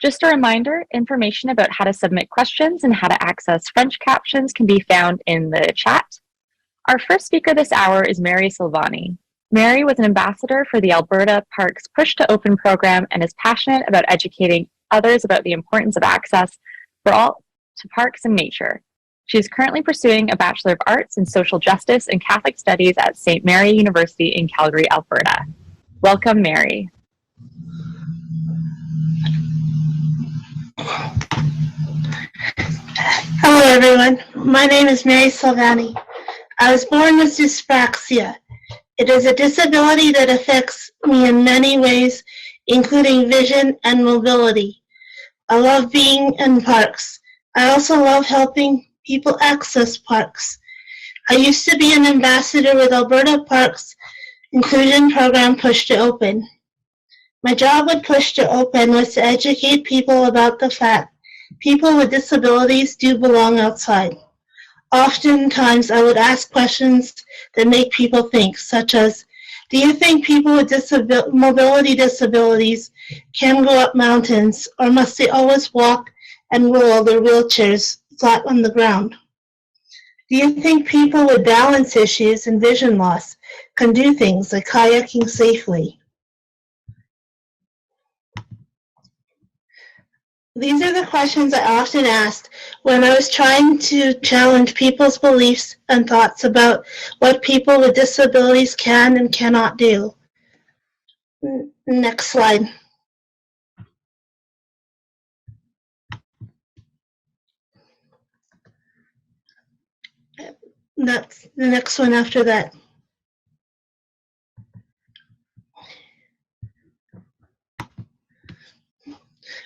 Just a reminder, information about how to submit questions and how to access French captions can be found in the chat. Our first speaker this hour is Mary Silvani. Mary was an ambassador for the Alberta Parks Push to Open program and is passionate about educating others about the importance of access for all to parks and nature. She is currently pursuing a Bachelor of Arts in Social Justice and Catholic Studies at St. Mary University in Calgary, Alberta. Welcome, Mary. Hello, everyone. My name is Mary Silvani. I was born with dyspraxia. It is a disability that affects me in many ways, including vision and mobility. I love being in parks. I also love helping people access parks. I used to be an ambassador with Alberta Parks Inclusion Program Push to Open. My job with Push to Open was to educate people about the fact people with disabilities do belong outside. Oftentimes, I would ask questions that make people think, such as, do you think people with mobility disabilities can go up mountains, or must they always walk and roll their wheelchairs flat on the ground? Do you think people with balance issues and vision loss can do things like kayaking safely? These are the questions I often asked when I was trying to challenge people's beliefs and thoughts about what people with disabilities can and cannot do. Next slide. That's the next one after that.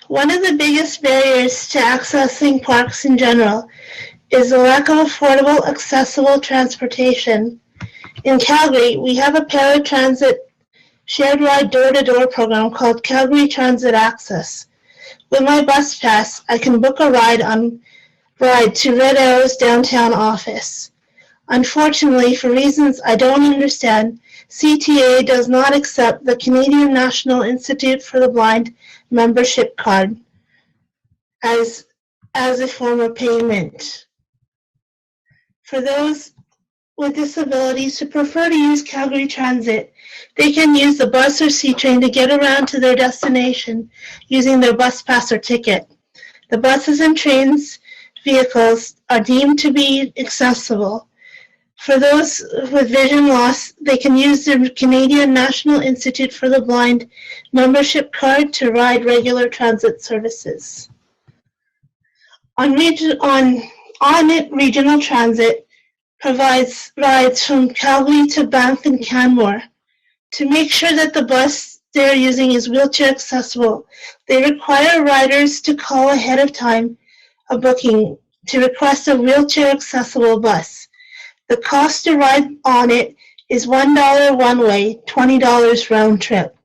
One of the biggest barriers to accessing parks in general is the lack of affordable, accessible transportation. In Calgary, we have a Paved Transit shared ride door-to-door program called Calgary Transit Access. With my bus pass, I can book a ride to Red Arrow's downtown office. Unfortunately, for reasons I don't understand, CTA does not accept the Canadian National Institute for the Blind membership card as a form of payment. For those with disabilities who prefer to use Calgary Transit, they can use the bus or C-train to get around to their destination using their bus pass or ticket. The buses and trains vehicles are deemed to be accessible. For those with vision loss, they can use the Canadian National Institute for the Blind membership card to ride regular transit services. On it, Regional Transit provides rides from Calgary to Banff and Canmore. To make sure that the bus they're using is wheelchair accessible, they require riders to call ahead of time a booking to request a wheelchair accessible bus. The cost to ride on it is $1 one way, $20 round trip.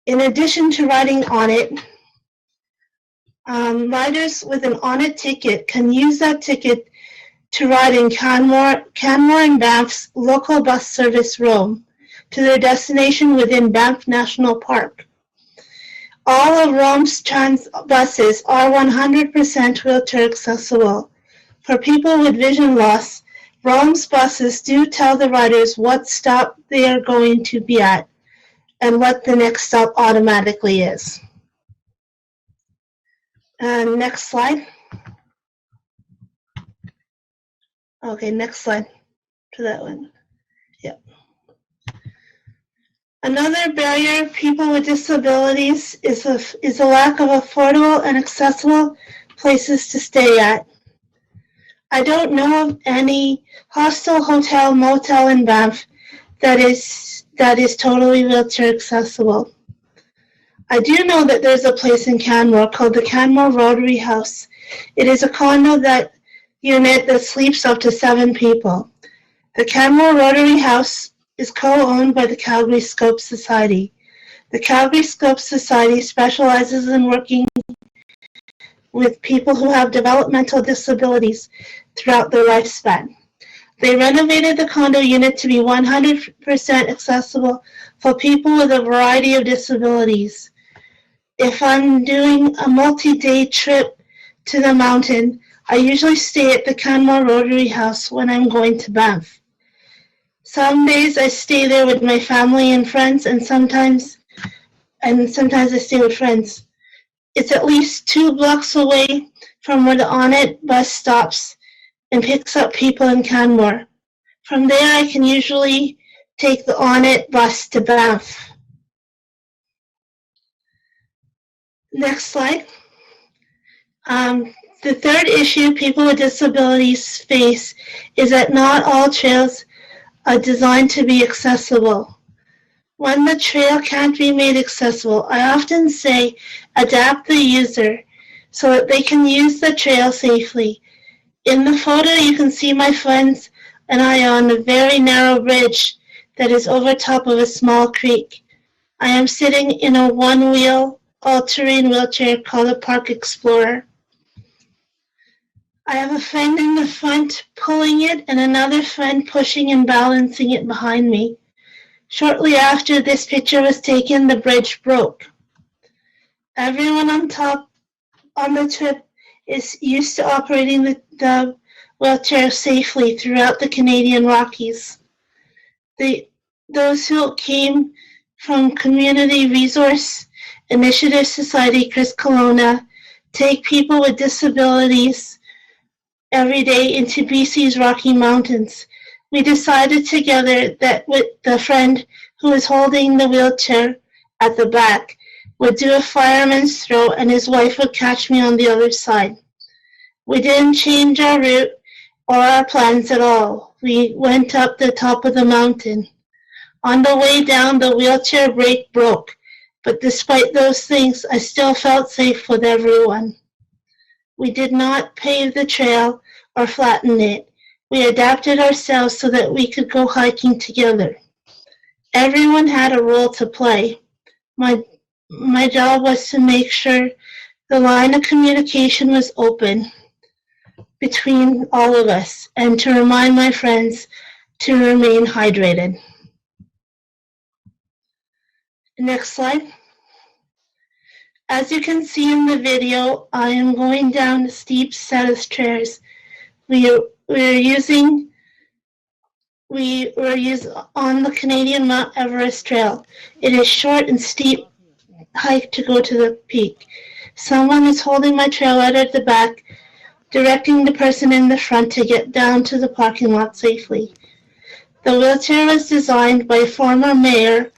In addition to riding on it, riders with an on-it ticket can use that ticket to ride in Canmore and Banff's local bus service Rome to their destination within Banff National Park. All of Rome's buses are 100% wheelchair accessible. For people with vision loss, Rome's buses do tell the riders what stop they are going to be at and what the next stop automatically is. Next slide. Okay, next slide to that one. Yep. Another barrier people with disabilities is a lack of affordable and accessible places to stay at. I don't know of any hostel, hotel, motel in Banff that is totally wheelchair accessible. I do know that there's a place in Canmore called the Canmore Rotary House. It is a condo unit that sleeps up to 7 people. The Canmore Rotary House is co-owned by the Calgary Scope Society. The Calgary Scope Society specializes in working with people who have developmental disabilities throughout their lifespan. They renovated the condo unit to be 100% accessible for people with a variety of disabilities. If I'm doing a multi-day trip to the mountain, I usually stay at the Canmore Rotary House when I'm going to Banff. Some days I stay there with my family and friends, and sometimes I stay with friends. It's at least 2 blocks away from where the On-It bus stops and picks up people in Canmore. From there, I can usually take the On-It bus to Banff. Next slide. The third issue people with disabilities face is that not all trails are designed to be accessible. When the trail can't be made accessible, I often say adapt the user so that they can use the trail safely. In the photo, you can see my friends and I on a very narrow bridge that is over top of a small creek. I am sitting in a one-wheel all-terrain wheelchair called a Park Explorer. I have a friend in the front pulling it and another friend pushing and balancing it behind me. Shortly after this picture was taken, the bridge broke. Everyone on the trip is used to operating the wheelchair safely throughout the Canadian Rockies. Those who came from Community Resource Initiative Society, Chris Kelowna, take people with disabilities every day into BC's Rocky Mountains. We decided together that with the friend who was holding the wheelchair at the back would do a fireman's throw and his wife would catch me on the other side. We didn't change our route or our plans at all. We went up the top of the mountain. On the way down, the wheelchair brake broke, but despite those things, I still felt safe with everyone. We did not pave the trail or flatten it. We adapted ourselves so that we could go hiking together. Everyone had a role to play. My job was to make sure the line of communication was open between all of us and to remind my friends to remain hydrated. Next slide. As you can see in the video, I am going down a steep set of stairs. We were using on the Canadian Mount Everest Trail. It is short and steep hike to go to the peak. Someone is holding my trailer at the back, directing the person in the front to get down to the parking lot safely. The wheelchair was designed by former mayor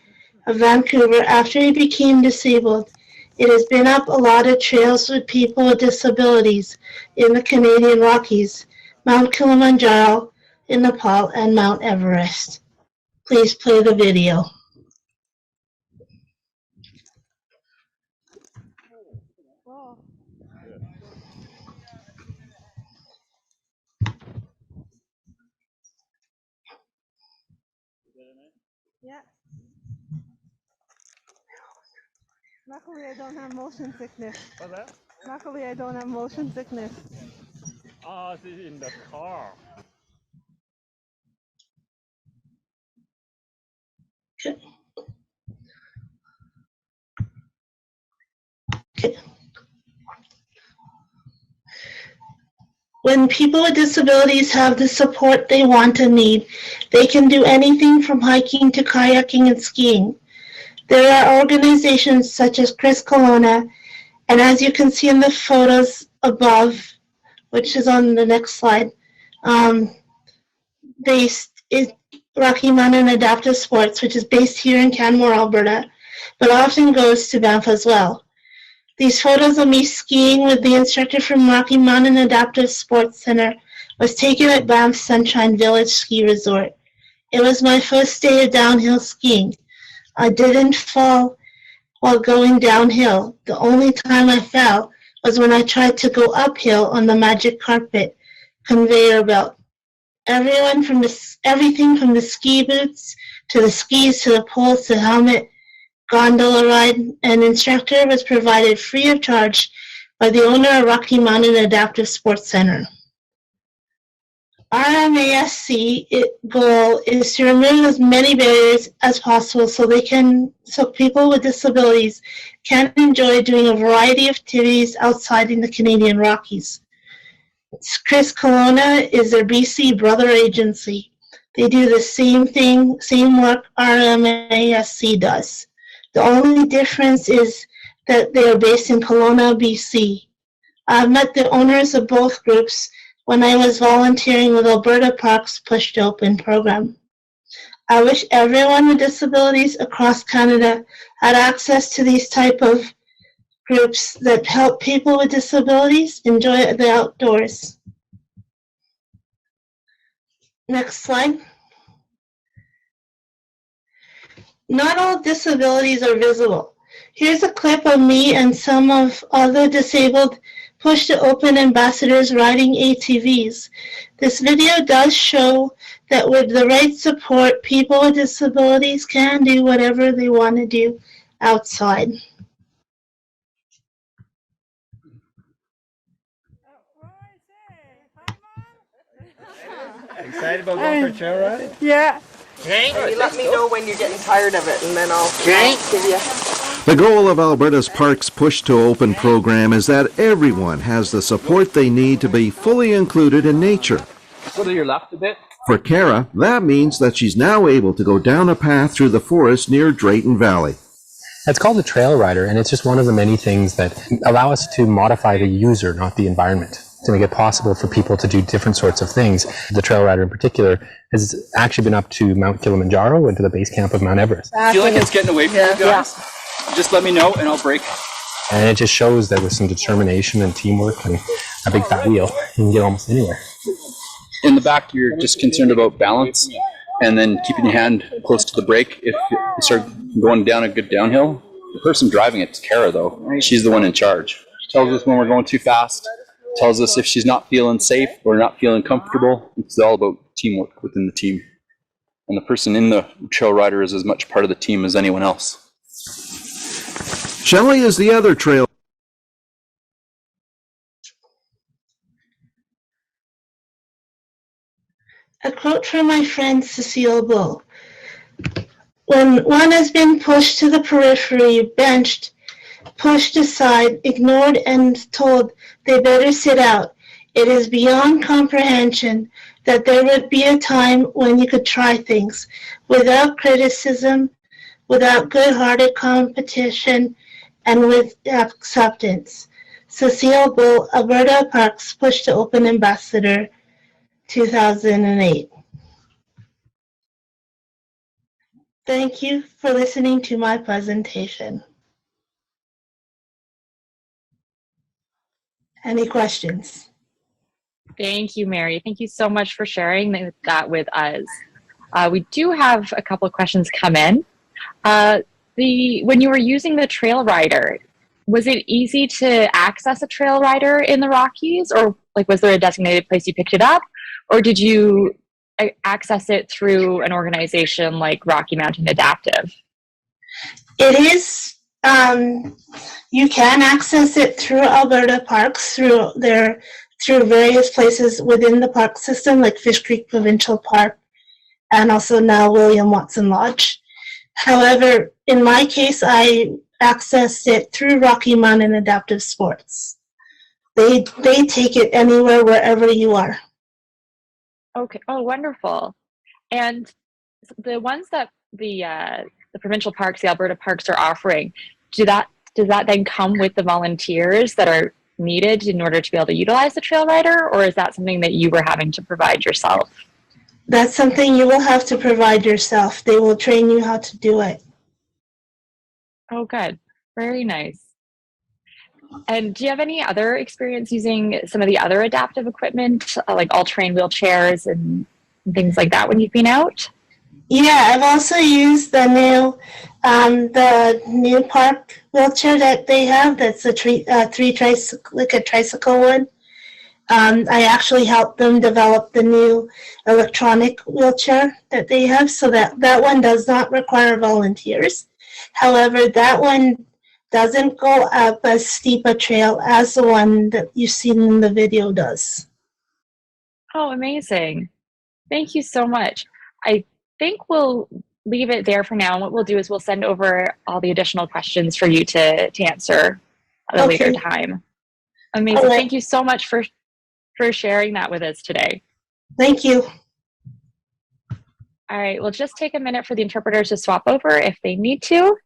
of Vancouver after he became disabled. It has been up a lot of trails with people with disabilities in the Canadian Rockies, Mount Kilimanjaro in Nepal, and Mount Everest. Please play the video. Yeah. Luckily, I don't have motion sickness. What's that? Luckily, I don't have motion sickness. Oh, she's in the car. Okay. When people with disabilities have the support they want and need, they can do anything from hiking to kayaking and skiing. There are organizations such as Chris Kelowna, and as you can see in the photos above, which is on the next slide, based is Rocky Mountain Adaptive Sports, which is based here in Canmore, Alberta, but often goes to Banff as well. These photos of me skiing with the instructor from Rocky Mountain Adaptive Sports Center was taken at Banff's Sunshine Village Ski Resort. It was my first day of downhill skiing. I didn't fall while going downhill. The only time I fell was when I tried to go uphill on the magic carpet conveyor belt. Everything from the ski boots to the skis to the poles to the helmet, gondola ride, and instructor was provided free of charge by the owner of Rocky Mountain Adaptive Sports Center. RMASC goal is to remove as many barriers as possible so people with disabilities can enjoy doing a variety of activities outside in the Canadian Rockies. Chris Kelowna is their BC brother agency. They do the same work RMASC does. The only difference is that they are based in Kelowna, BC. I've met the owners of both groups when I was volunteering with Alberta Parks Push to Open program. I wish everyone with disabilities across Canada had access to these type of groups that help people with disabilities enjoy the outdoors. Next slide. Not all disabilities are visible. Here's a clip of me and some of other disabled Push to Open ambassadors riding ATVs. This video does show that with the right support, people with disabilities can do whatever they want to do outside. Excited about going for a trail ride? Yeah. Okay. And you let me know when you're getting tired of it, and then I'll give you. The goal of Alberta's Parks Push to Open program is that everyone has the support they need to be fully included in nature. Go to your left a bit. For Kara, that means that she's now able to go down a path through the forest near Drayton Valley. It's called a trail rider, and it's just one of the many things that allow us to modify the user, not the environment, to make it possible for people to do different sorts of things. The trail rider in particular has actually been up to Mount Kilimanjaro and to the base camp of Mount Everest. I feel like it's getting away from you guys. Just let me know and I'll break. And it just shows that with some determination and teamwork and a big fat wheel, you can get almost anywhere. In the back, you're just concerned about balance and then keeping your hand close to the brake. If you start going down a good downhill, the person driving it's Kara though. She's the one in charge. She tells us when we're going too fast, tells us if she's not feeling safe or not feeling comfortable. It's all about teamwork within the team. And the person in the trail rider is as much part of the team as anyone else. Shelley is the other trail. A quote from my friend Cecile Bull. When one has been pushed to the periphery, benched, pushed aside, ignored, and told they better sit out, it is beyond comprehension that there would be a time when you could try things without criticism, without good-hearted competition, and with acceptance. Cecile Bull, Alberta Parks Push to Open Ambassador, 2008. Thank you for listening to my presentation. Any questions? Thank you, Mary. Thank you so much for sharing that with us. We do have a couple of questions come in. When you were using the trail rider, was it easy to access a trail rider in the Rockies, or was there a designated place you picked it up, or did you access it through an organization like Rocky Mountain Adaptive? It is. You can access it through Alberta Parks, through various places within the park system, like Fish Creek Provincial Park, and also now William Watson Lodge. However, in my case, I accessed it through Rocky Mountain Adaptive Sports. They take it anywhere, wherever you are. Okay. Oh, wonderful. And the ones that the provincial parks, the Alberta parks, are offering, does that then come with the volunteers that are needed in order to be able to utilize the trail rider, or is that something that you were having to provide yourself? That's something you will have to provide yourself. They will train you how to do it. Oh, good. Very nice. And do you have any other experience using some of the other adaptive equipment, like all-terrain wheelchairs and things like that when you've been out? Yeah, I've also used the new park wheelchair that they have. That's a tricycle one. I actually helped them develop the new electronic wheelchair that they have, so that one does not require volunteers. However, that one doesn't go up as steep a trail as the one that you've seen in the video does. Oh, amazing. Thank you so much. I think we'll leave it there for now. And what we'll do is we'll send over all the additional questions for you to answer at a later time. Amazing. All right. Thank you so much for sharing that with us today. Thank you. All right, we'll just take a minute for the interpreters to swap over if they need to.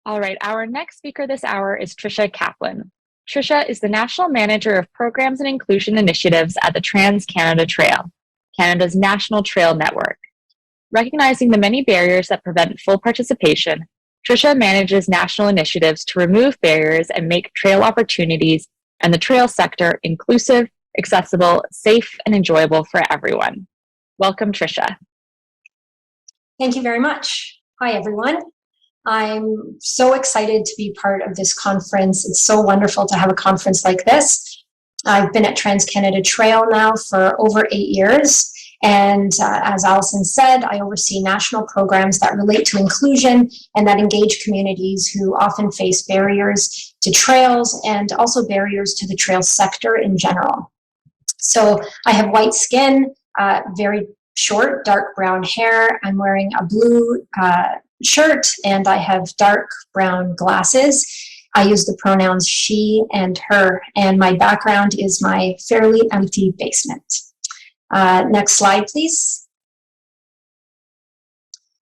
All right, our next speaker this hour is Trisha Kaplan. Trisha is the National Manager of Programs and Inclusion Initiatives at the Transcanada Trail, Canada's national trail network. Recognizing the many barriers that prevent full participation, Trisha manages national initiatives to remove barriers and make trail opportunities and the trail sector inclusive, accessible, safe, and enjoyable for everyone. Welcome, Trisha. Thank you very much. Hi, everyone. I'm so excited to be part of this conference. It's so wonderful to have a conference like this. I've been at Transcanada Trail now for over 8 years. And as Allison said, I oversee national programs that relate to inclusion and that engage communities who often face barriers to trails and also barriers to the trail sector in general. So I have white skin, very short, dark brown hair. I'm wearing a blue shirt, and I have dark brown glasses. I use the pronouns she and her, and my background is my fairly empty basement. Next slide, please.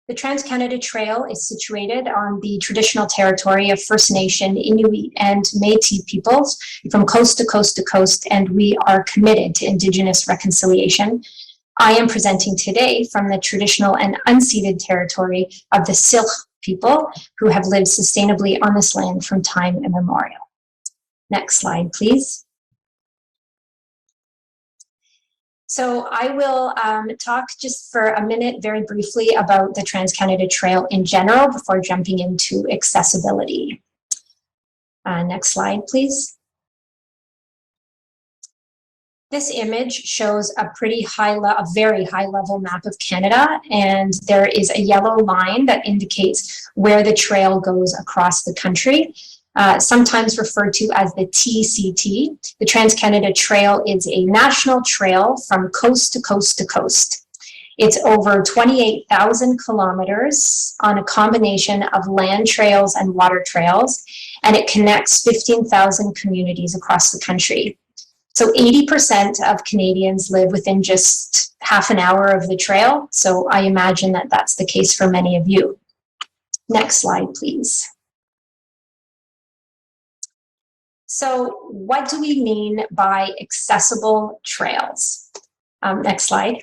The Transcanada Trail is situated on the traditional territory of First Nation, Inuit, and Métis peoples from coast to coast to coast, and we are committed to Indigenous reconciliation. I am presenting today from the traditional and unceded territory of the Syilx people who have lived sustainably on this land from time immemorial. Next slide, please. So I will talk just for a minute very briefly about the Transcanada Trail in general before jumping into accessibility. Next slide, please. This image shows a very high level map of Canada, and there is a yellow line that indicates where the trail goes across the country. Sometimes referred to as the TCT. The Transcanada Trail is a national trail from coast to coast to coast. It's over 28,000 kilometers on a combination of land trails and water trails, and it connects 15,000 communities across the country. So 80% of Canadians live within just half an hour of the trail, so I imagine that that's the case for many of you. Next slide, please. So what do we mean by accessible trails? Next slide.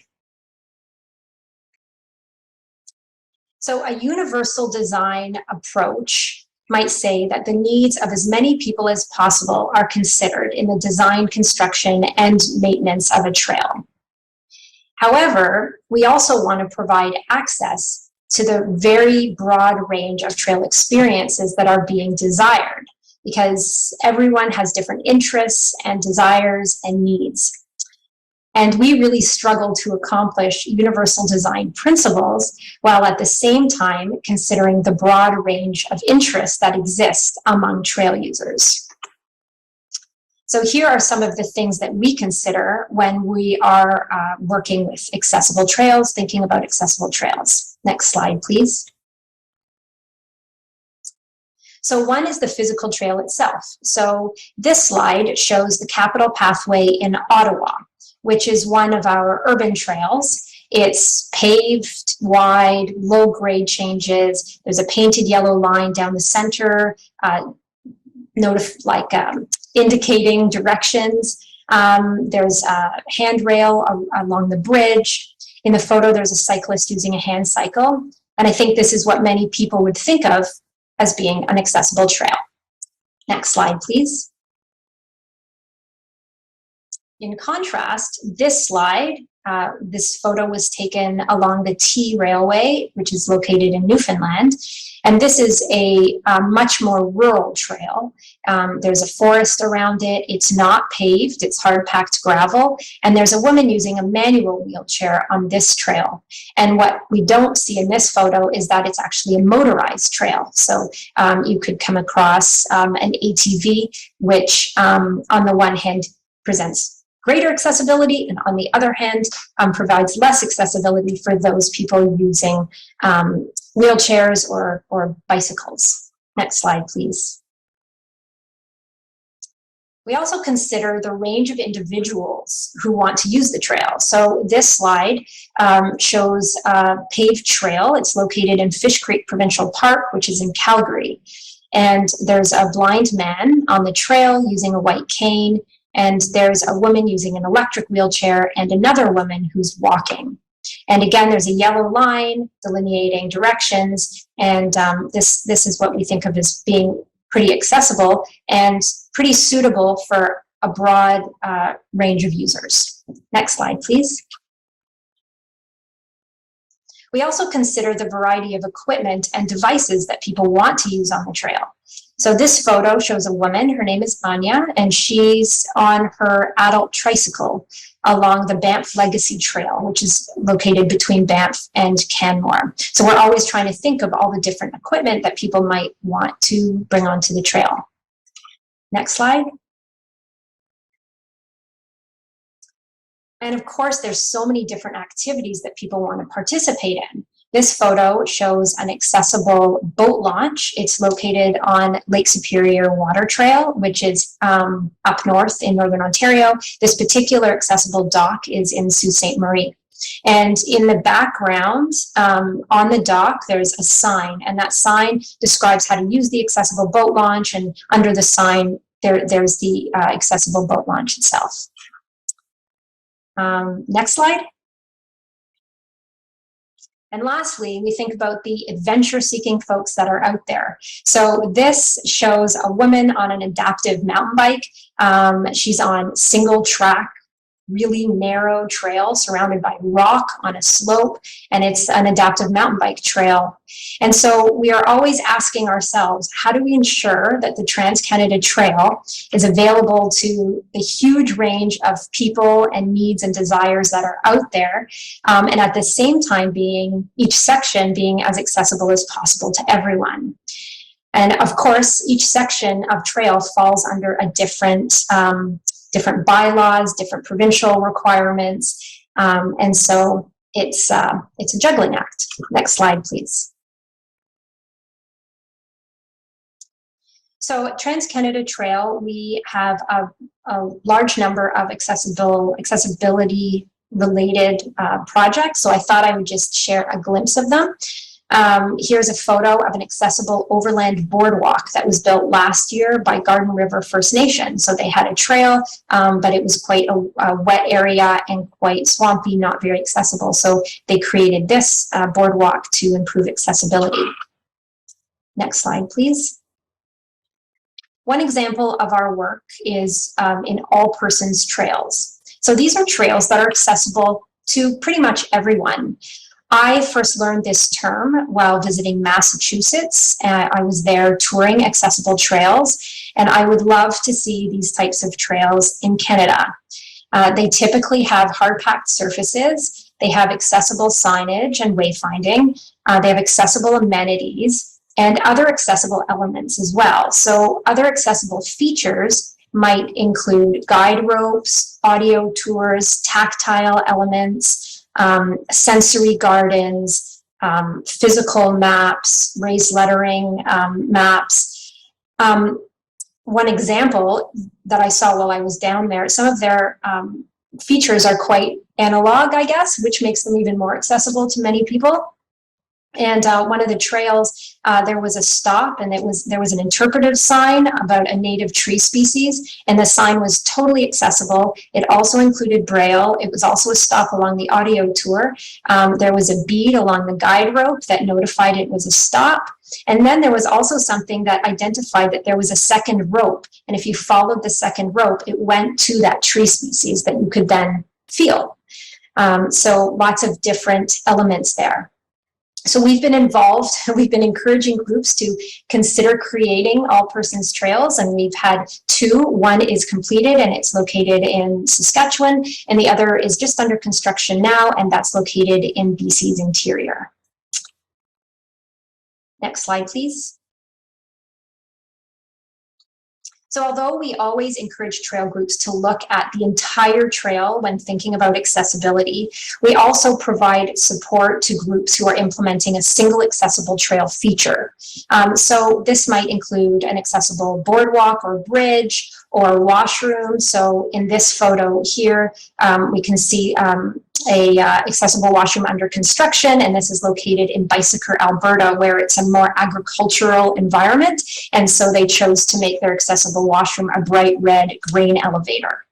So a universal design approach might say that the needs of as many people as possible are considered in the design, construction, and maintenance of a trail. However, we also want to provide access to the very broad range of trail experiences that are being desired, because everyone has different interests and desires and needs. And we really struggle to accomplish universal design principles while at the same time considering the broad range of interests that exist among trail users. So here are some of the things that we consider when we are working with accessible trails, thinking about accessible trails. Next slide, please. So one is the physical trail itself. So this slide shows the Capital Pathway in Ottawa, which is one of our urban trails. It's paved, wide, low grade changes. There's a painted yellow line down the center, indicating directions. There's a handrail along the bridge. In the photo, there's a cyclist using a hand cycle. And I think this is what many people would think of as being an accessible trail. Next slide, please. In contrast, this slide, this photo was taken along the T Railway, which is located in Newfoundland. And this is a much more rural trail. There's a forest around it. It's not paved. It's hard-packed gravel. And there's a woman using a manual wheelchair on this trail. And what we don't see in this photo is that it's actually a motorized trail. So you could come across an ATV, which on the one hand presents greater accessibility, and on the other hand provides less accessibility for those people using wheelchairs or bicycles. Next slide, please. We also consider the range of individuals who want to use the trail. So this slide shows Paved Trail. It's located in Fish Creek Provincial Park, which is in Calgary. And there's a blind man on the trail using a white cane, and there's a woman using an electric wheelchair and another woman who's walking. And again, there's a yellow line delineating directions, and this is what we think of as being pretty accessible and pretty suitable for a broad range of users. Next slide, please. We also consider the variety of equipment and devices that people want to use on the trail. So this photo shows a woman, her name is Anya, and she's on her adult tricycle along the Banff Legacy Trail, which is located between Banff and Canmore. So we're always trying to think of all the different equipment that people might want to bring onto the trail. Next slide. And of course, there's so many different activities that people want to participate in. This photo shows an accessible boat launch. It's located on Lake Superior Water Trail, which is up north in Northern Ontario. This particular accessible dock is in Sault Ste. Marie. And in the background, on the dock, there's a sign, and that sign describes how to use the accessible boat launch, and under the sign, there's the accessible boat launch itself. Next slide. And lastly, we think about the adventure-seeking folks that are out there. So this shows a woman on an adaptive mountain bike. She's on single track, really narrow trail surrounded by rock on a slope, and it's an adaptive mountain bike trail. And so we are always asking ourselves, how do we ensure that the Transcanada Trail is available to the huge range of people and needs and desires that are out there, and at the same time each section being as accessible as possible to everyone. And of course, each section of trail falls under a different bylaws, different provincial requirements, and so it's a juggling act. Next slide, please. So at Transcanada Trail, we have a large number of accessibility-related projects, so I thought I would just share a glimpse of them. Here's a photo of an accessible overland boardwalk that was built last year by Garden River First Nation. So they had a trail, but it was quite a wet area and quite swampy, not very accessible. So they created this boardwalk to improve accessibility. Next slide, please. One example of our work is in All Persons Trails. So these are trails that are accessible to pretty much everyone. I first learned this term while visiting Massachusetts. I was there touring accessible trails, and I would love to see these types of trails in Canada. They typically have hard-packed surfaces. They have accessible signage and wayfinding. They have accessible amenities and other accessible elements as well. So other accessible features might include guide ropes, audio tours, tactile elements, sensory gardens, physical maps, raised lettering maps. One example that I saw while I was down there, some of their features are quite analog, I guess, which makes them even more accessible to many people. And one of the trails, there was a stop, and there was an interpretive sign about a native tree species, and the sign was totally accessible. It also included Braille. It was also a stop along the audio tour. There was a bead along the guide rope that notified it was a stop. And then there was also something that identified that there was a second rope. And if you followed the second rope, it went to that tree species that you could then feel. So lots of different elements there. So we've been involved, we've been encouraging groups to consider creating all persons trails, and we've had 2. One is completed and it's located in Saskatchewan, and the other is just under construction now, and that's located in BC's interior. Next slide, please. So although we always encourage trail groups to look at the entire trail when thinking about accessibility, we also provide support to groups who are implementing a single accessible trail feature. So this might include an accessible boardwalk or bridge or washroom. So in this photo here, we can see a accessible washroom under construction, and this is located in Bicycle, Alberta, where it's a more agricultural environment, and so they chose to make their accessible washroom a bright red grain elevator.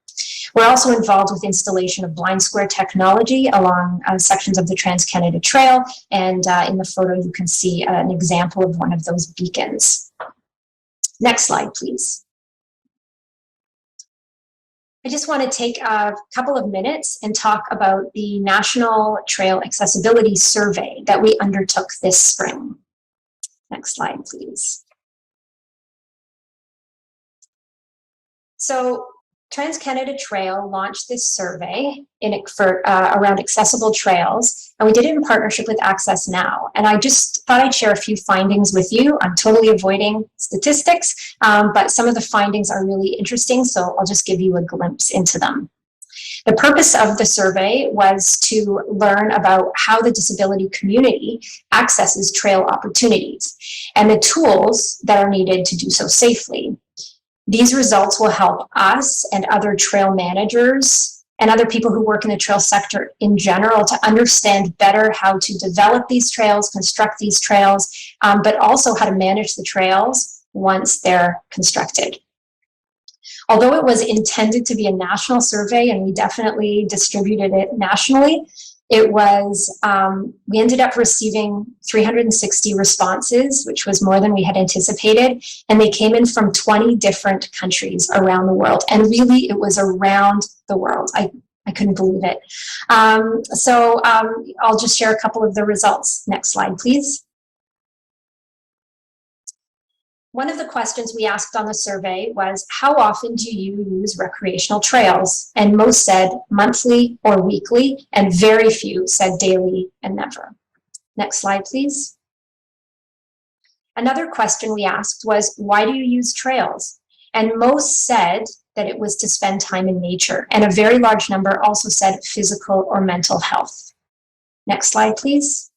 We're also involved with installation of blind square technology along sections of the Transcanada Trail, and in the photo you can see an example of one of those beacons. Next slide, please. I just want to take a couple of minutes and talk about the National Trail Accessibility Survey that we undertook this spring. Next slide, please. So Transcanada Trail launched this survey around accessible trails, and we did it in partnership with Access Now. And I just thought I'd share a few findings with you. I'm totally avoiding statistics, but some of the findings are really interesting, so I'll just give you a glimpse into them. The purpose of the survey was to learn about how the disability community accesses trail opportunities and the tools that are needed to do so safely. These results will help us and other trail managers and other people who work in the trail sector in general to understand better how to develop these trails, construct these trails, but also how to manage the trails once they're constructed. Although it was intended to be a national survey, and we definitely distributed it nationally, it was, we ended up receiving 360 responses, which was more than we had anticipated, and they came in from 20 different countries around the world, and really it was around the world. I couldn't believe it. I'll just share a couple of the results. Next slide, please. One of the questions we asked on the survey was, how often do you use recreational trails? And most said monthly or weekly, and very few said daily and never. Next slide, please. Another question we asked was, why do you use trails? And most said that it was to spend time in nature, and a very large number also said physical or mental health. Next slide, please.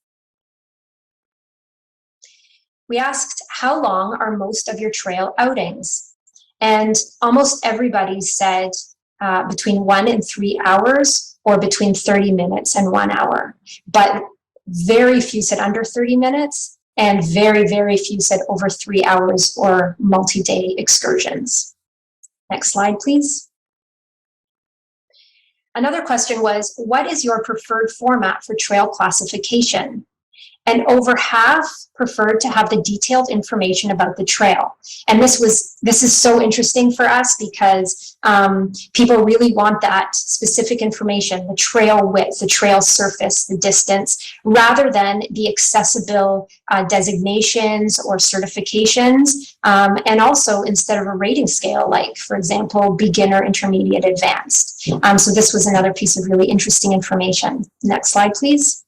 We asked, how long are most of your trail outings? And almost everybody said between 1 and 3 hours, or between 30 minutes and 1 hour. But very few said under 30 minutes, and very, very few said over 3 hours or multi-day excursions. Next slide, please. Another question was, what is your preferred format for trail classification? And over half preferred to have the detailed information about the trail. And this is so interesting for us because people really want that specific information, the trail width, the trail surface, the distance, rather than the accessible designations or certifications. And also instead of a rating scale, like, for example, beginner, intermediate, advanced. So this was another piece of really interesting information. Next slide, please.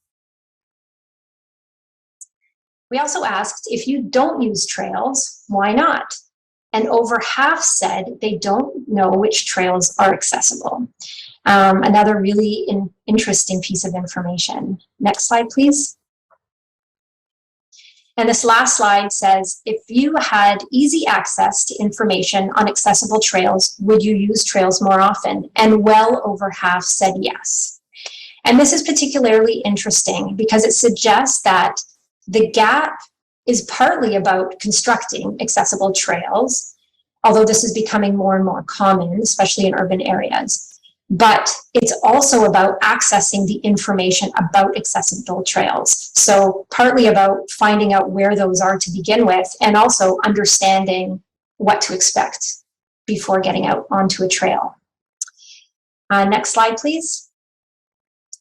We also asked, if you don't use trails, why not? And over half said they don't know which trails are accessible. Another really interesting piece of information. Next slide, please. And this last slide says, if you had easy access to information on accessible trails, would you use trails more often? And well over half said yes. And this is particularly interesting because it suggests that the gap is partly about constructing accessible trails, although this is becoming more and more common, especially in urban areas. But it's also about accessing the information about accessible trails. So partly about finding out where those are to begin with, and also understanding what to expect before getting out onto a trail. Next slide, please.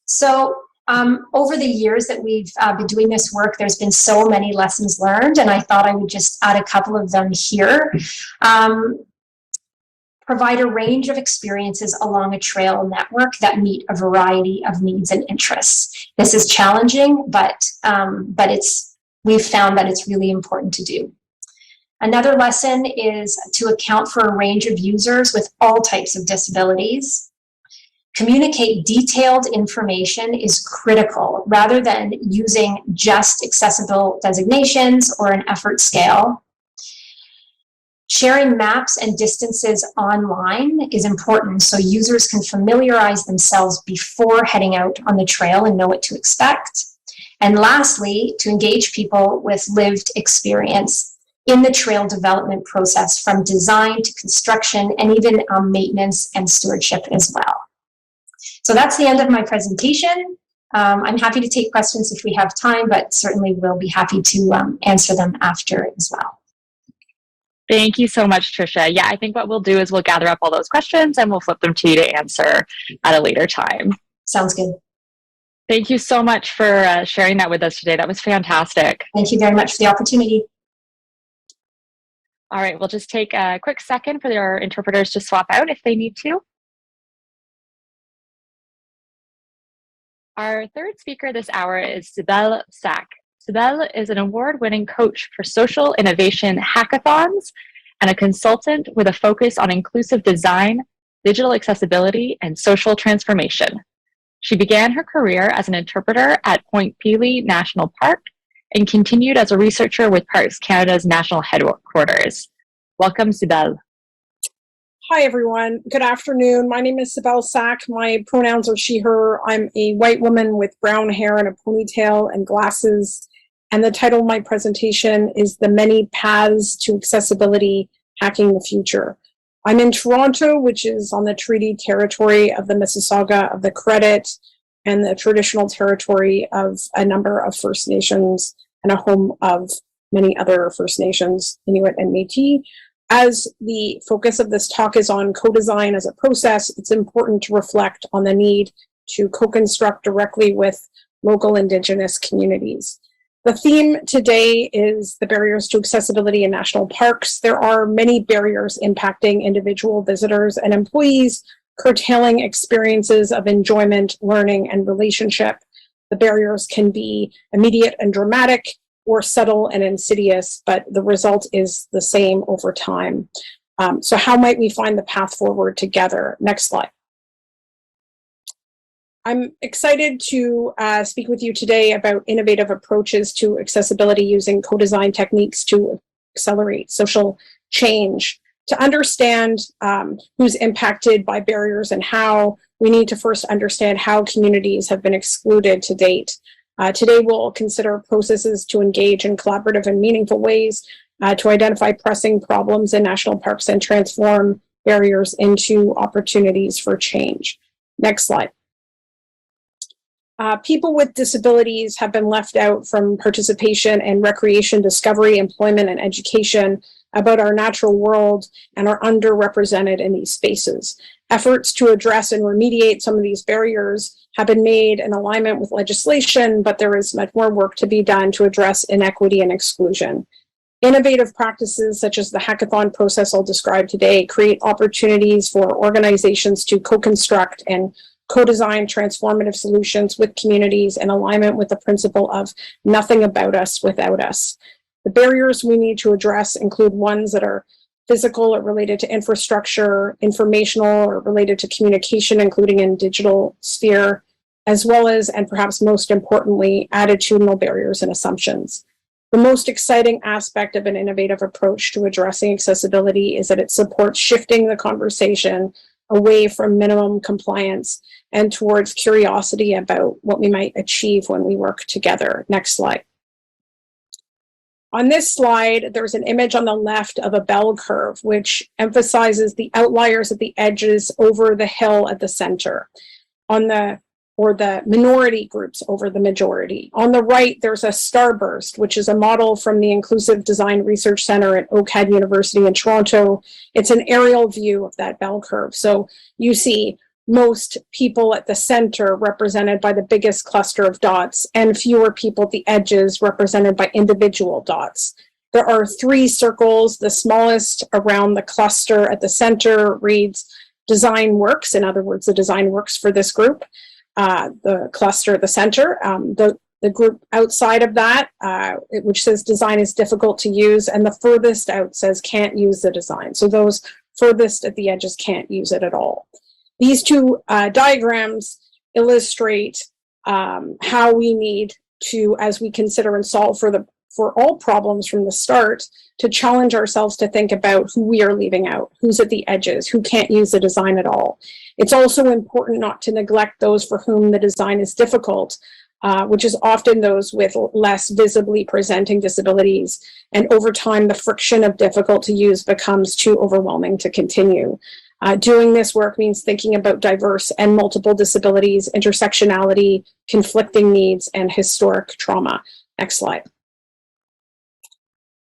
So Over the years that we've been doing this work, there's been so many lessons learned, and I thought I would just add a couple of them here. Provide a range of experiences along a trail network that meet a variety of needs and interests. This is challenging, but we've found that it's really important to do. Another lesson is to account for a range of users with all types of disabilities. Communicate detailed information is critical rather than using just accessible designations or an effort scale. Sharing maps and distances online is important so users can familiarize themselves before heading out on the trail and know what to expect. And lastly, to engage people with lived experience in the trail development process from design to construction and even maintenance and stewardship as well. So that's the end of my presentation. I'm happy to take questions if we have time, but certainly we'll be happy to answer them after as well. Thank you so much, Trisha. Yeah, I think what we'll do is we'll gather up all those questions and we'll flip them to you to answer at a later time. Sounds good. Thank you so much for sharing that with us today. That was fantastic. Thank you very much for the opportunity. All right, we'll just take a quick second for our interpreters to swap out if they need to. Our third speaker this hour is Isabel Dusham. Isabel is an award-winning coach for social innovation hackathons and a consultant with a focus on inclusive design, digital accessibility, and social transformation. She began her career as an interpreter at Point Pelee National Park and continued as a researcher with Parks Canada's national headquarters. Welcome, Isabel. Hi, everyone. Good afternoon. My name is Isabel Dusham. My pronouns are she, her. I'm a white woman with brown hair and a ponytail and glasses. And the title of my presentation is The Many Paths to Accessibility, Hacking the Future. I'm in Toronto, which is on the treaty territory of the Mississauga of the Credit and the traditional territory of a number of First Nations and a home of many other First Nations, Inuit and Métis. As the focus of this talk is on co-design as a process, it's important to reflect on the need to co-construct directly with local Indigenous communities. The theme today is the barriers to accessibility in national parks. There are many barriers impacting individual visitors and employees, curtailing experiences of enjoyment, learning, and relationship. The barriers can be immediate and dramatic, or subtle and insidious, but the result is the same over time. So how might we find the path forward together? Next slide. I'm excited to speak with you today about innovative approaches to accessibility using co-design techniques to accelerate social change. To understand who's impacted by barriers and how, we need to first understand how communities have been excluded to date. Today, we'll consider processes to engage in collaborative and meaningful ways to identify pressing problems in national parks and transform barriers into opportunities for change. Next slide. People with disabilities have been left out from participation in recreation, discovery, employment, and education about our natural world and are underrepresented in these spaces. Efforts to address and remediate some of these barriers have been made in alignment with legislation, but there is much more work to be done to address inequity and exclusion. Innovative practices such as the hackathon process I'll describe today create opportunities for organizations to co-construct and co-design transformative solutions with communities in alignment with the principle of nothing about us without us. The barriers we need to address include ones that are physical or related to infrastructure, informational or related to communication, including in digital sphere, as well as, and perhaps most importantly, attitudinal barriers and assumptions. The most exciting aspect of an innovative approach to addressing accessibility is that it supports shifting the conversation away from minimum compliance and towards curiosity about what we might achieve when we work together. Next slide. On this slide, there's an image on the left of a bell curve, which emphasizes the outliers at the edges over the hill at the center, or the minority groups over the majority. On the right, there's a starburst, which is a model from the Inclusive Design Research Center at OCAD University in Toronto. It's an aerial view of that bell curve. So you see most people at the center represented by the biggest cluster of dots, and fewer people at the edges represented by individual dots. There are 3 circles. The smallest around the cluster at the center reads design works. In other words, the design works for this group. The cluster at the center, the group outside of that, which says design is difficult to use, and the furthest out says can't use the design. So those furthest at the edges can't use it at all. These 2 diagrams illustrate how we need to, as we consider and solve for all problems from the start, to challenge ourselves to think about who we are leaving out, who's at the edges, who can't use the design at all. It's also important not to neglect those for whom the design is difficult, which is often those with less visibly presenting disabilities. And over time, the friction of difficult to use becomes too overwhelming to continue. Doing this work means thinking about diverse and multiple disabilities, intersectionality, conflicting needs, and historic trauma. Next slide.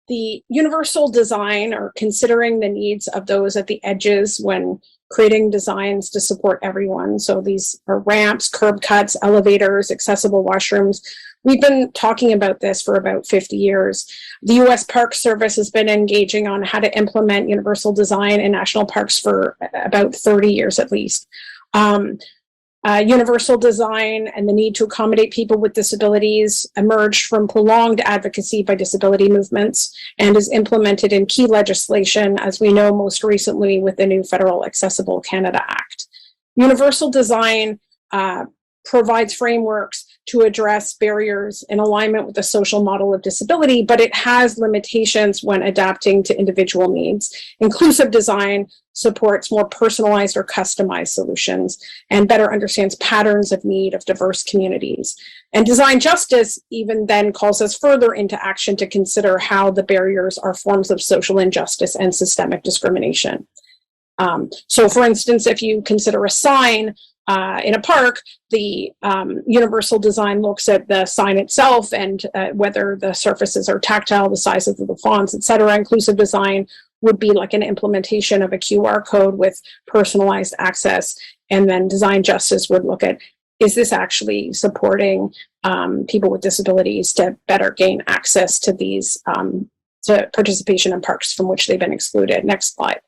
The universal design, or considering the needs of those at the edges when creating designs to support everyone. So these are ramps, curb cuts, elevators, accessible washrooms. We've been talking about this for about 50 years. The U.S. Park Service has been engaging on how to implement universal design in national parks for about 30 years at least. Universal design and the need to accommodate people with disabilities emerged from prolonged advocacy by disability movements and is implemented in key legislation, as we know most recently with the new Federal Accessible Canada Act. Universal design provides frameworks to address barriers in alignment with the social model of disability, but it has limitations when adapting to individual needs. Inclusive design supports more personalized or customized solutions and better understands patterns of need of diverse communities. And design justice even then calls us further into action to consider how the barriers are forms of social injustice and systemic discrimination. So for instance, if you consider a sign in a park, the universal design looks at the sign itself and whether the surfaces are tactile, the sizes of the fonts, etc. Inclusive design would be like an implementation of a QR code with personalized access. And then design justice would look at, is this actually supporting people with disabilities to better gain access to these, to participation in parks from which they've been excluded. Next slide.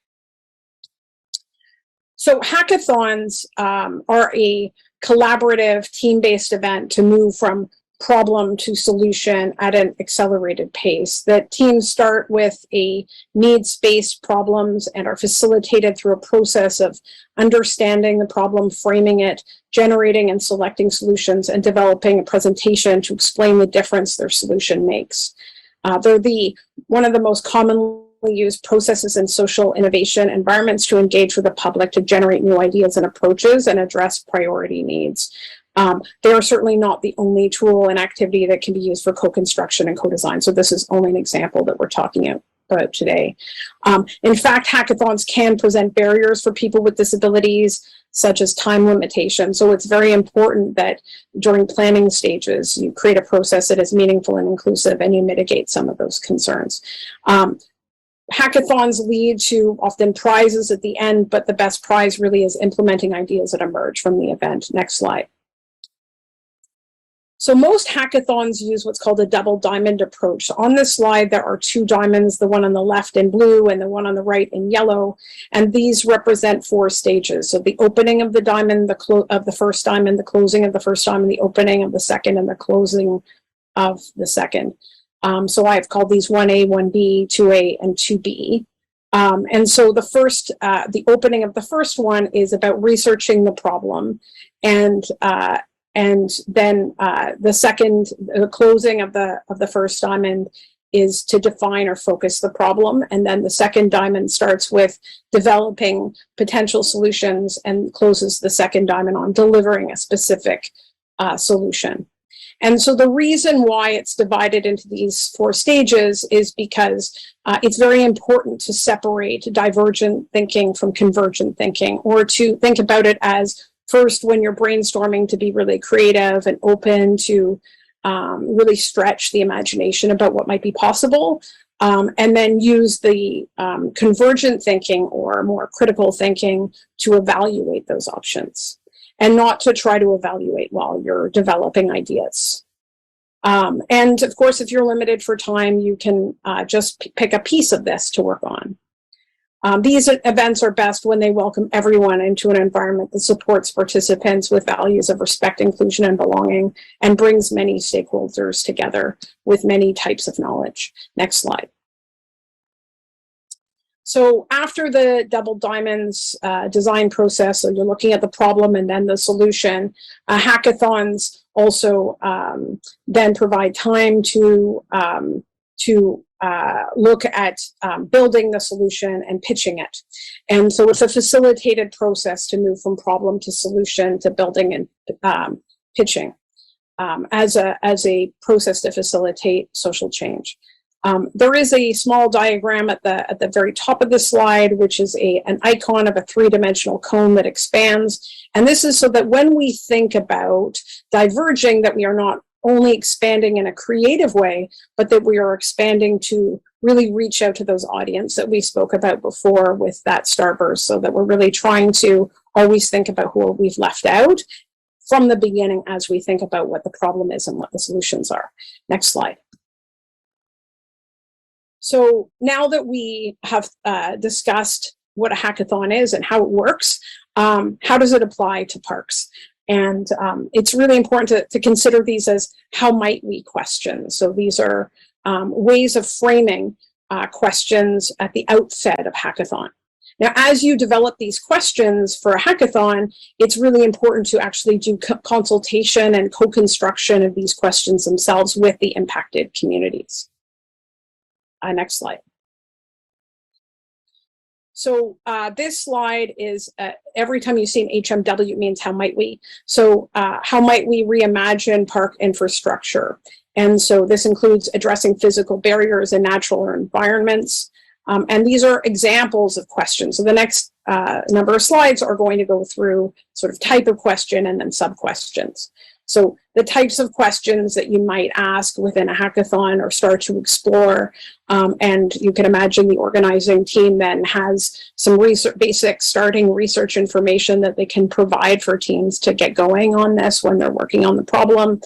So hackathons are a collaborative team-based event to move from problem to solution at an accelerated pace. The teams start with a needs-based problems and are facilitated through a process of understanding the problem, framing it, generating and selecting solutions, and developing a presentation to explain the difference their solution makes. They're one of the most commonly used processes in social innovation environments to engage with the public to generate new ideas and approaches and address priority needs. They are certainly not the only tool and activity that can be used for co-construction and co-design. So this is only an example that we're talking about today. In fact, hackathons can present barriers for people with disabilities, such as time limitations. So it's very important that during planning stages, you create a process that is meaningful and inclusive and you mitigate some of those concerns. Hackathons lead to often prizes at the end, but the best prize really is implementing ideas that emerge from the event. Next slide. So most hackathons use what's called a double diamond approach. So on this slide, there are 2 diamonds, the one on the left in blue and the one on the right in yellow. And these represent 4 stages. So the opening of the diamond, the first diamond, the closing of the first diamond, the opening of the second, and the closing of the second. So I've called these 1A, 1B, 2A, and 2B. And so the first, the opening of the first one is about researching the problem, and then the second, the closing of the first diamond is to define or focus the problem, and then the second diamond starts with developing potential solutions and closes the second diamond on delivering a specific solution. And so the reason why it's divided into these 4 stages is because it's very important to separate divergent thinking from convergent thinking, or to think about it as first, when you're brainstorming, to be really creative and open to really stretch the imagination about what might be possible. and then use the convergent thinking or more critical thinking to evaluate those options, and not to try to evaluate while you're developing ideas. And of course, if you're limited for time, you can just pick a piece of this to work on. These events are best when they welcome everyone into an environment that supports participants with values of respect, inclusion, and belonging, and brings many stakeholders together with many types of knowledge. Next slide. So after the double diamonds design process, so you're looking at the problem and then the solution, hackathons also then provide time to look at building the solution and pitching it. And so it's a facilitated process to move from problem to solution to building and pitching as a process to facilitate social change. There is a small diagram at the very top of the slide, which is an icon of a three-dimensional cone that expands. And this is so that when we think about diverging, that we are not only expanding in a creative way, but that we are expanding to really reach out to those audience that we spoke about before with that starburst, so that we're really trying to always think about who we've left out from the beginning as we think about what the problem is and what the solutions are. Next slide. So now that we have discussed what a hackathon is and how it works, how does it apply to parks? And it's really important to consider these as how might we questions. So these are ways of framing questions at the outset of hackathon. Now, as you develop these questions for a hackathon, it's really important to actually do consultation and co-construction of these questions themselves with the impacted communities. Next slide. So this slide is, every time you see an HMW, it means how might we. So how might we reimagine park infrastructure? And so this includes addressing physical barriers in natural environments. And these are examples of questions. So the next number of slides are going to go through sort of type of question and then sub-questions. So the types of questions that you might ask within a hackathon or start to explore, and you can imagine the organizing team then has some basic starting research information that they can provide for teams to get going on this when they're working on the problem.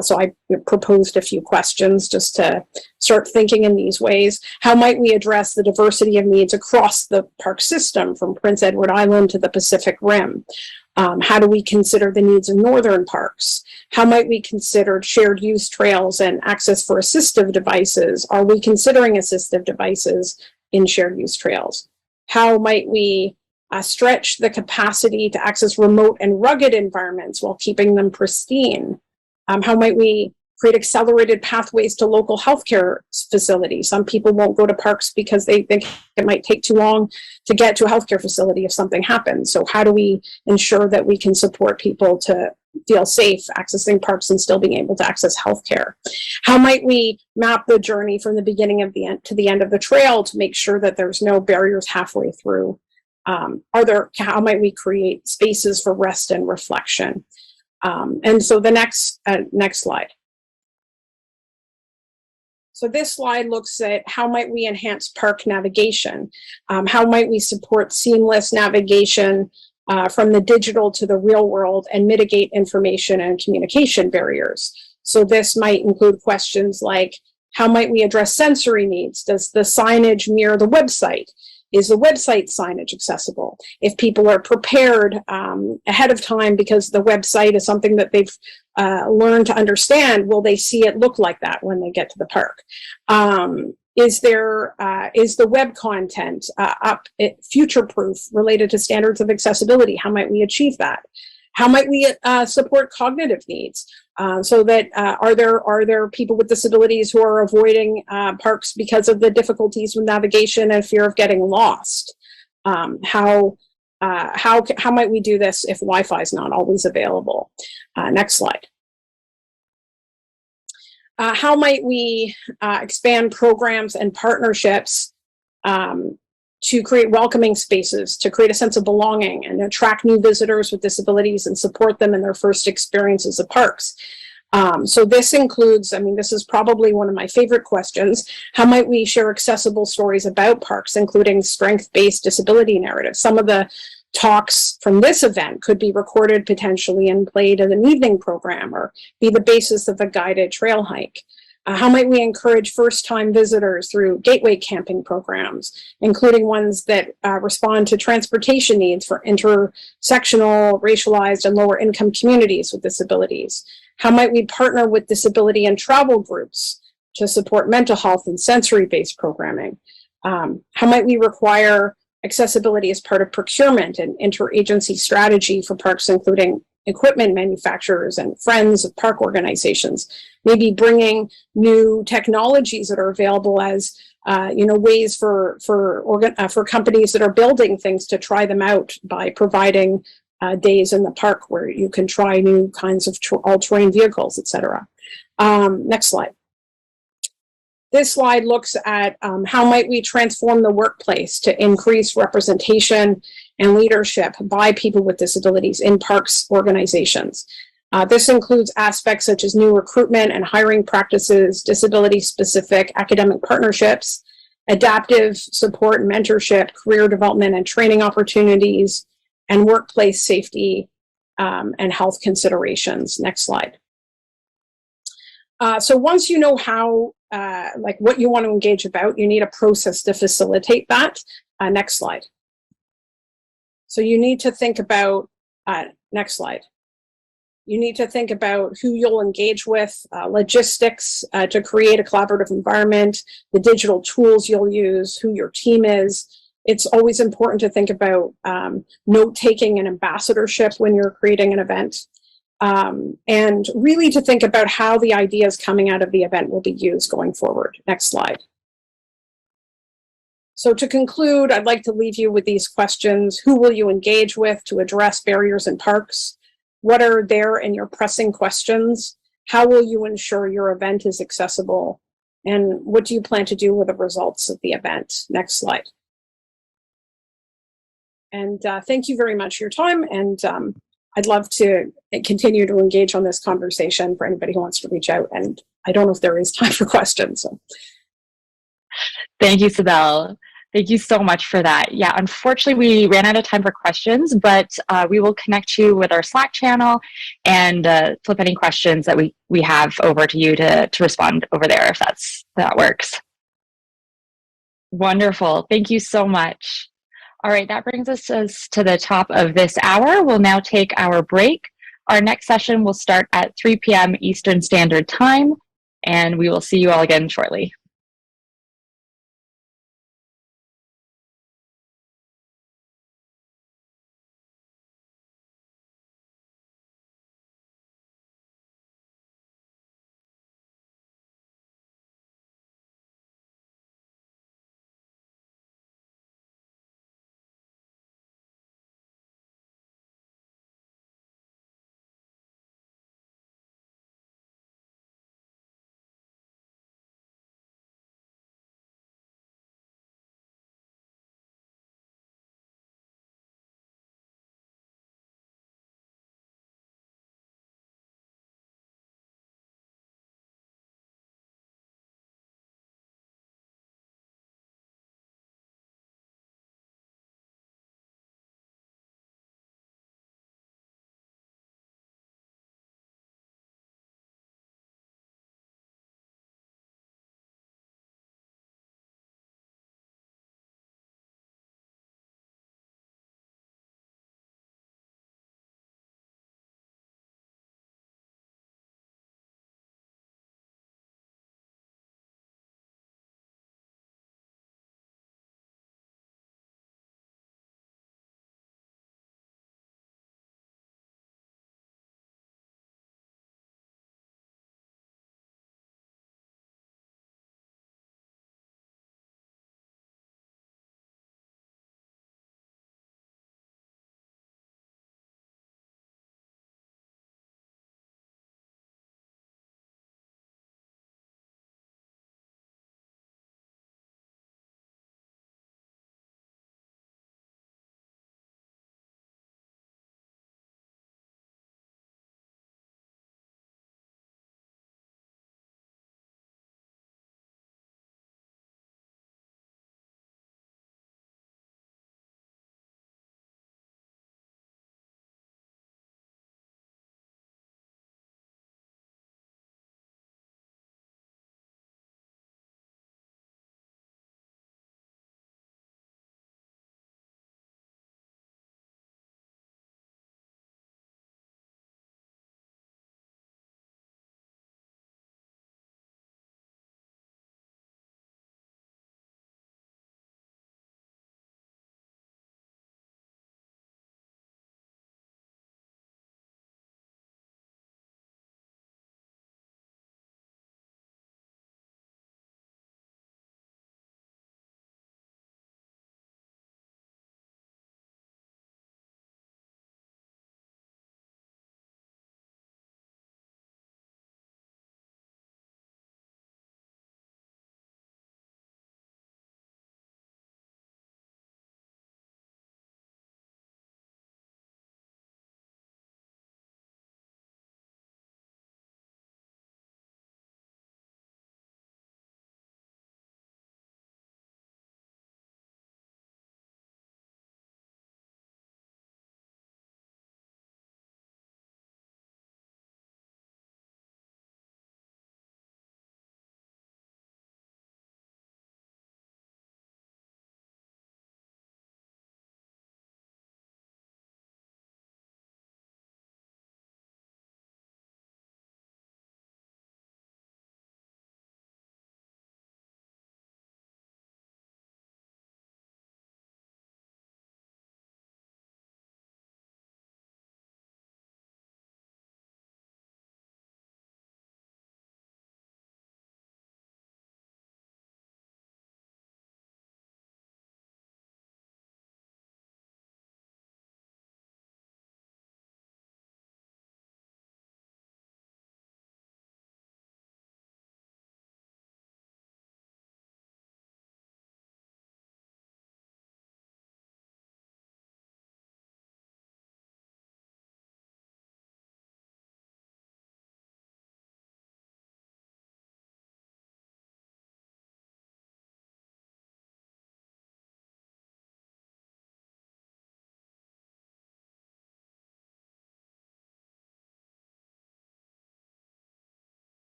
So I proposed a few questions just to start thinking in these ways. How might we address the diversity of needs across the park system from Prince Edward Island to the Pacific Rim? How do we consider the needs of northern parks? How might we consider shared use trails and access for assistive devices? Are we considering assistive devices in shared use trails? How might we stretch the capacity to access remote and rugged environments while keeping them pristine? How might we create accelerated pathways to local healthcare facilities? Some people won't go to parks because they think it might take too long to get to a healthcare facility if something happens. So how do we ensure that we can support people to feel safe accessing parks and still being able to access healthcare? How might we map the journey from the beginning of the end to the end of the trail to make sure that there's no barriers halfway through? How might we create spaces for rest and reflection? And so the next slide. So this slide looks at how might we enhance park navigation? How might we support seamless navigation from the digital to the real world and mitigate information and communication barriers? So this might include questions like, how might we address sensory needs? Does the signage mirror the website? Is the website signage accessible? If people are prepared ahead of time because the website is something that they've learned to understand, will they see it look like that when they get to the park? Is the web content future-proof related to standards of accessibility? How might we achieve that? How might we support cognitive needs? So that are there people with disabilities who are avoiding parks because of the difficulties with navigation and fear of getting lost? How might we do this if Wi-Fi is not always available? Next slide. How might we expand programs and partnerships to create welcoming spaces, to create a sense of belonging and attract new visitors with disabilities and support them in their first experiences of parks? So this includes, I mean, this is probably one of my favorite questions. How might we share accessible stories about parks, including strength-based disability narratives? Some of the talks from this event could be recorded potentially and played in an evening program or be the basis of a guided trail hike. How might we encourage first-time visitors through gateway camping programs, including ones that respond to transportation needs for intersectional, racialized, and lower-income communities with disabilities? How might we partner with disability and travel groups to support mental health and sensory-based programming? How might we require accessibility as part of procurement and interagency strategy for parks, including equipment manufacturers and friends of park organizations? Maybe bringing new technologies that are available as ways for companies that are building things to try them out by providing days in the park where you can try new kinds of all-terrain vehicles, etc. Next slide. This slide looks at how might we transform the workplace to increase representation and leadership by people with disabilities in parks organizations. This includes aspects such as new recruitment and hiring practices, disability-specific academic partnerships, adaptive support and mentorship, career development and training opportunities, and workplace safety and health considerations. Next slide. So once you know how, what you want to engage about, you need a process to facilitate that. Next slide. So you need to think about, next slide. You need to think about who you'll engage with, logistics to create a collaborative environment, the digital tools you'll use, who your team is. It's always important to think about note-taking and ambassadorship when you're creating an event. And really to think about how the ideas coming out of the event will be used going forward. Next slide. So to conclude, I'd like to leave you with these questions. Who will you engage with to address barriers in parks? What are there in your pressing questions? How will you ensure your event is accessible? And what do you plan to do with the results of the event? Next slide. And thank you very much for your time. And I'd love to continue to engage on this conversation for anybody who wants to reach out. And I don't know if there is time for questions. So. Thank you, Isabel. Thank you so much for that. Yeah, unfortunately, we ran out of time for questions, but we will connect you with our Slack channel and flip any questions that we have over to you to respond over there if that works. Wonderful. Thank you so much. All right, that brings us to the top of this hour. We'll now take our break. Our next session will start at 3 p.m. Eastern Standard Time, and we will see you all again shortly.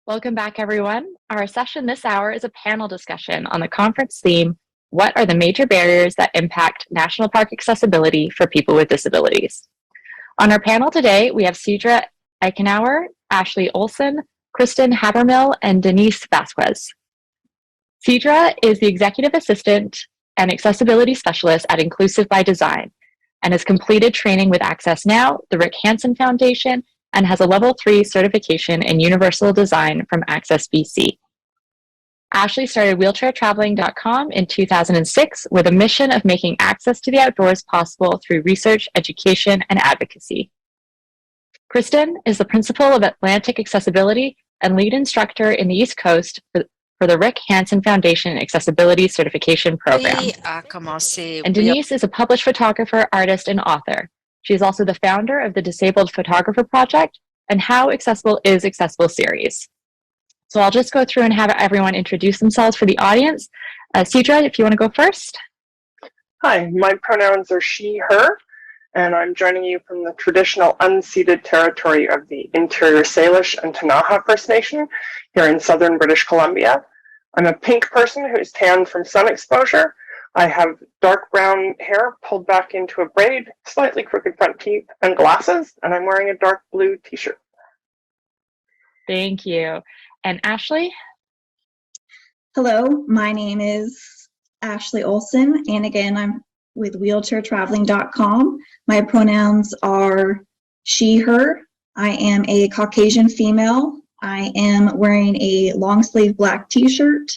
Welcome back, everyone. Our session this hour is a panel discussion on the conference theme, What are the major barriers that impact national park accessibility for people with disabilities? On our panel today, we have Cedra Eichenauer, Ashley Olson, Kristen Habermill, and Denise Vasquez. Cedra is the Executive Assistant and Accessibility Specialist at Inclusive by Design and has completed training with Access Now, the Rick Hansen Foundation, and has a Level 3 certification in Universal Design from Access BC. Ashley started wheelchairtraveling.com in 2006 with a mission of making access to the outdoors possible through research, education, and advocacy. Kristen is the principal of Atlantic Accessibility and lead instructor in the East Coast for the Rick Hansen Foundation Accessibility Certification Program. And Denise is a published photographer, artist, and author. She is also the founder of the Disabled Photographer Project and How Accessible is Accessible series. So I'll just go through and have everyone introduce themselves for the audience. Cedra, if you want to go first. Hi, my pronouns are she, her, and I'm joining you from the traditional unceded territory of the Interior Salish and Ktunaxa First Nation here in southern British Columbia. I'm a pink person who's tanned from sun exposure. I have dark brown hair pulled back into a braid, slightly crooked front teeth, and glasses, and I'm wearing a dark blue t-shirt. Thank you. And Ashley? Hello, my name is Ashley Olson, and again, I'm with wheelchairtraveling.com. My pronouns are she, her. I am a Caucasian female. I am wearing a long sleeve black t-shirt.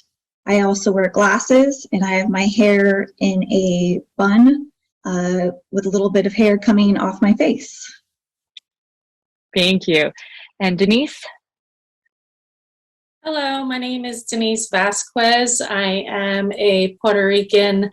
I also wear glasses, and I have my hair in a bun with a little bit of hair coming off my face. Thank you. And Denise? Hello, my name is Denise Vasquez. I am a Puerto Rican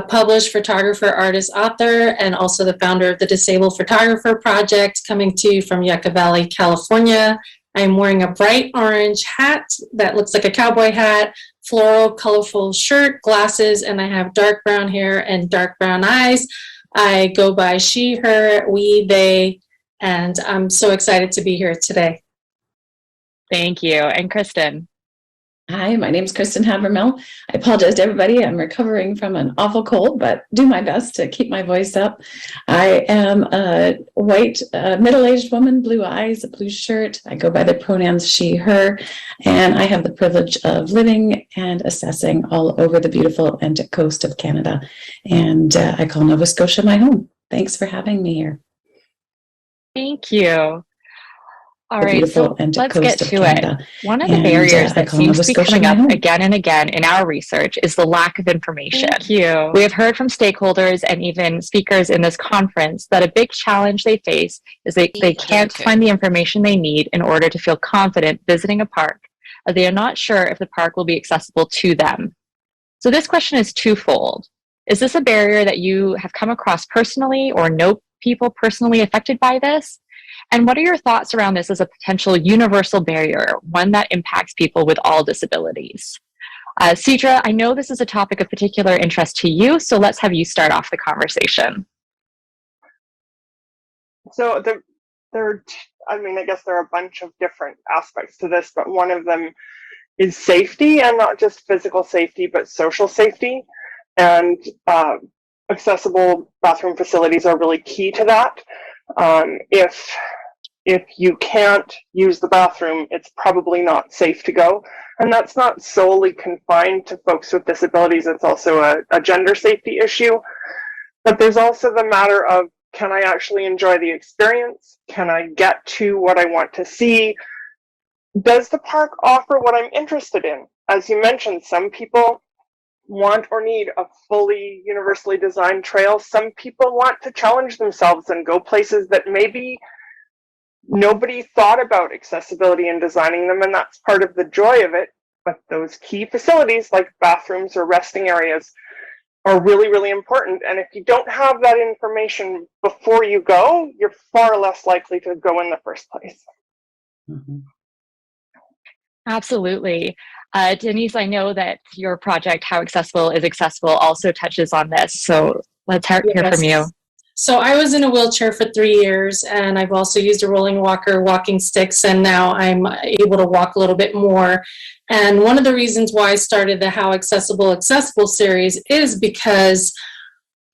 published photographer, artist, author, and also the founder of the Disabled Photographer Project, coming to you from Yucca Valley, California. I'm wearing a bright orange hat that looks like a cowboy hat, floral, colorful shirt, glasses, and I have dark brown hair and dark brown eyes. I go by she, her, we, they, and I'm so excited to be here today. Thank you. And Kristen? Hi, my name is Kristen Habermill. I apologize to everybody. I'm recovering from an awful cold, but do my best to keep my voice up. I am a white, middle-aged woman, blue eyes, a blue shirt. I go by the pronouns she, her, and I have the privilege of living and assessing all over the beautiful Atlantic coast of Canada. And I call Nova Scotia my home. Thanks for having me here. Thank you. All right, so let's get to it. One of the barriers that seems to be coming up again and again in our research is the lack of information. Thank you. We have heard from stakeholders and even speakers in this conference that a big challenge they face is they can't find the information they need in order to feel confident visiting a park, or they are not sure if the park will be accessible to them. So this question is twofold. Is this a barrier that you have come across personally or know people personally affected by this? And what are your thoughts around this as a potential universal barrier, one that impacts people with all disabilities? Cedra, I know this is a topic of particular interest to you, so let's have you start off the conversation. So I guess there are a bunch of different aspects to this, but one of them is safety, and not just physical safety, but social safety. And accessible bathroom facilities are really key to that. If you can't use the bathroom, it's probably not safe to go. And that's not solely confined to folks with disabilities. It's also a gender safety issue. But there's also the matter of, can I actually enjoy the experience? Can I get to what I want to see? Does the park offer what I'm interested in? As you mentioned, some people want or need a fully universally designed trail. Some people want to challenge themselves and go places that maybe nobody thought about accessibility and designing them, and that's part of the joy of it. But those key facilities like bathrooms or resting areas are really, really important. And if you don't have that information before you go, you're far less likely to go in the first place. Mm-hmm. Absolutely. Denise, I know that your project, How Accessible is Accessible, also touches on this. So let's hear from you. So I was in a wheelchair for 3 years, and I've also used a rolling walker, walking sticks, and now I'm able to walk a little bit more. And one of the reasons why I started the How Accessible series is because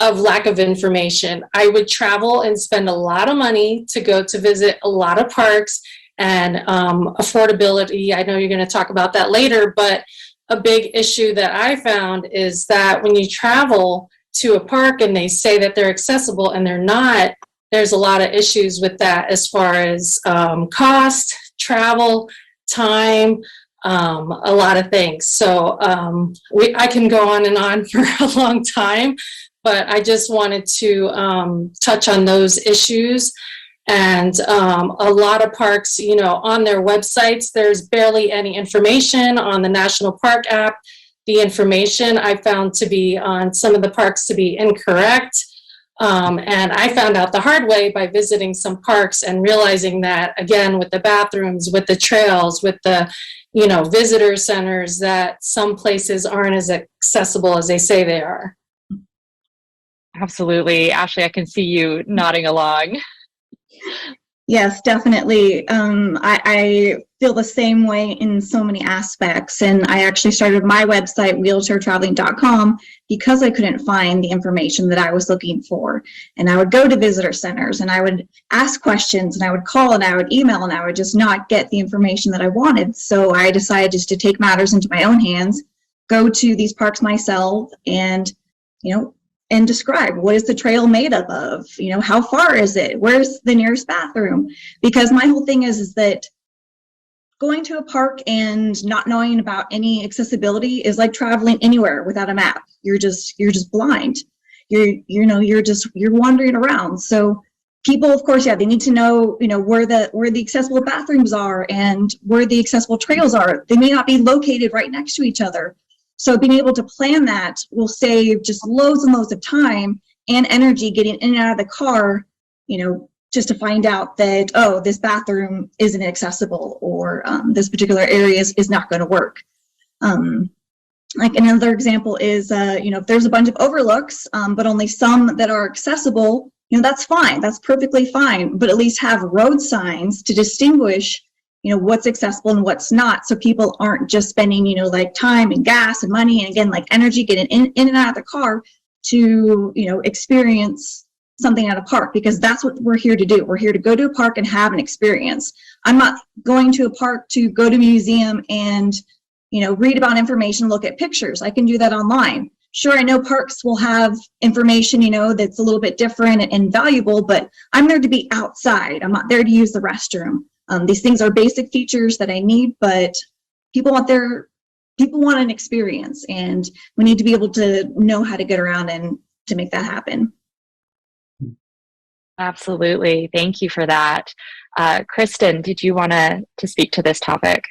of lack of information. I would travel and spend a lot of money to go to visit a lot of parks, and affordability. I know you're going to talk about that later, but a big issue that I found is that when you travel to a park and they say that they're accessible and they're not, there's a lot of issues with that as far as cost, travel, time, a lot of things. So I can go on and on for a long time, but I just wanted to touch on those issues. And a lot of parks, you know, on their websites, there's barely any information. On the National Park app, the information I found to be on some of the parks to be incorrect. And I found out the hard way by visiting some parks and realizing that, again, with the bathrooms, with the trails, with the, you know, visitor centers, that some places aren't as accessible as they say they are. Absolutely. Ashley, I can see you nodding along. Yes, definitely. I feel the same way in so many aspects. And I actually started my website, wheelchairtraveling.com, because I couldn't find the information that I was looking for. And I would go to visitor centers and I would ask questions and I would call and I would email and I would just not get the information that I wanted. So I decided just to take matters into my own hands, go to these parks myself and, you know, and describe what is the trail made of, you know, how far is it, where's the nearest bathroom? Because my whole thing is that going to a park and not knowing about any accessibility is like traveling anywhere without a map. You're just blind. You're wandering around. So people, of course, yeah, they need to know, you know, where the accessible bathrooms are and where the accessible trails are. They may not be located right next to each other. So being able to plan that will save just loads and loads of time and energy getting in and out of the car, you know, just to find out that, oh, this bathroom isn't accessible or this particular area is not going to work. Like another example is, you know, if there's a bunch of overlooks, but only some that are accessible, you know, that's fine. That's perfectly fine. But at least have road signs to distinguish, you know, what's accessible and what's not, so people aren't just spending, you know, like time and gas and money and again, like energy getting in and out of the car to, you know, experience something at a park, because that's what we're here to do. We're here to go to a park and have an experience. I'm not going to a park to go to a museum and, you know, read about information, look at pictures. I can do that online. Sure, I know parks will have information, you know, that's a little bit different and valuable, but I'm there to be outside. I'm not there to use the restroom. These things are basic features that I need, but people want an experience, and we need to be able to know how to get around and to make that happen. Absolutely. Thank you for that. Kristen, did you want to speak to this topic?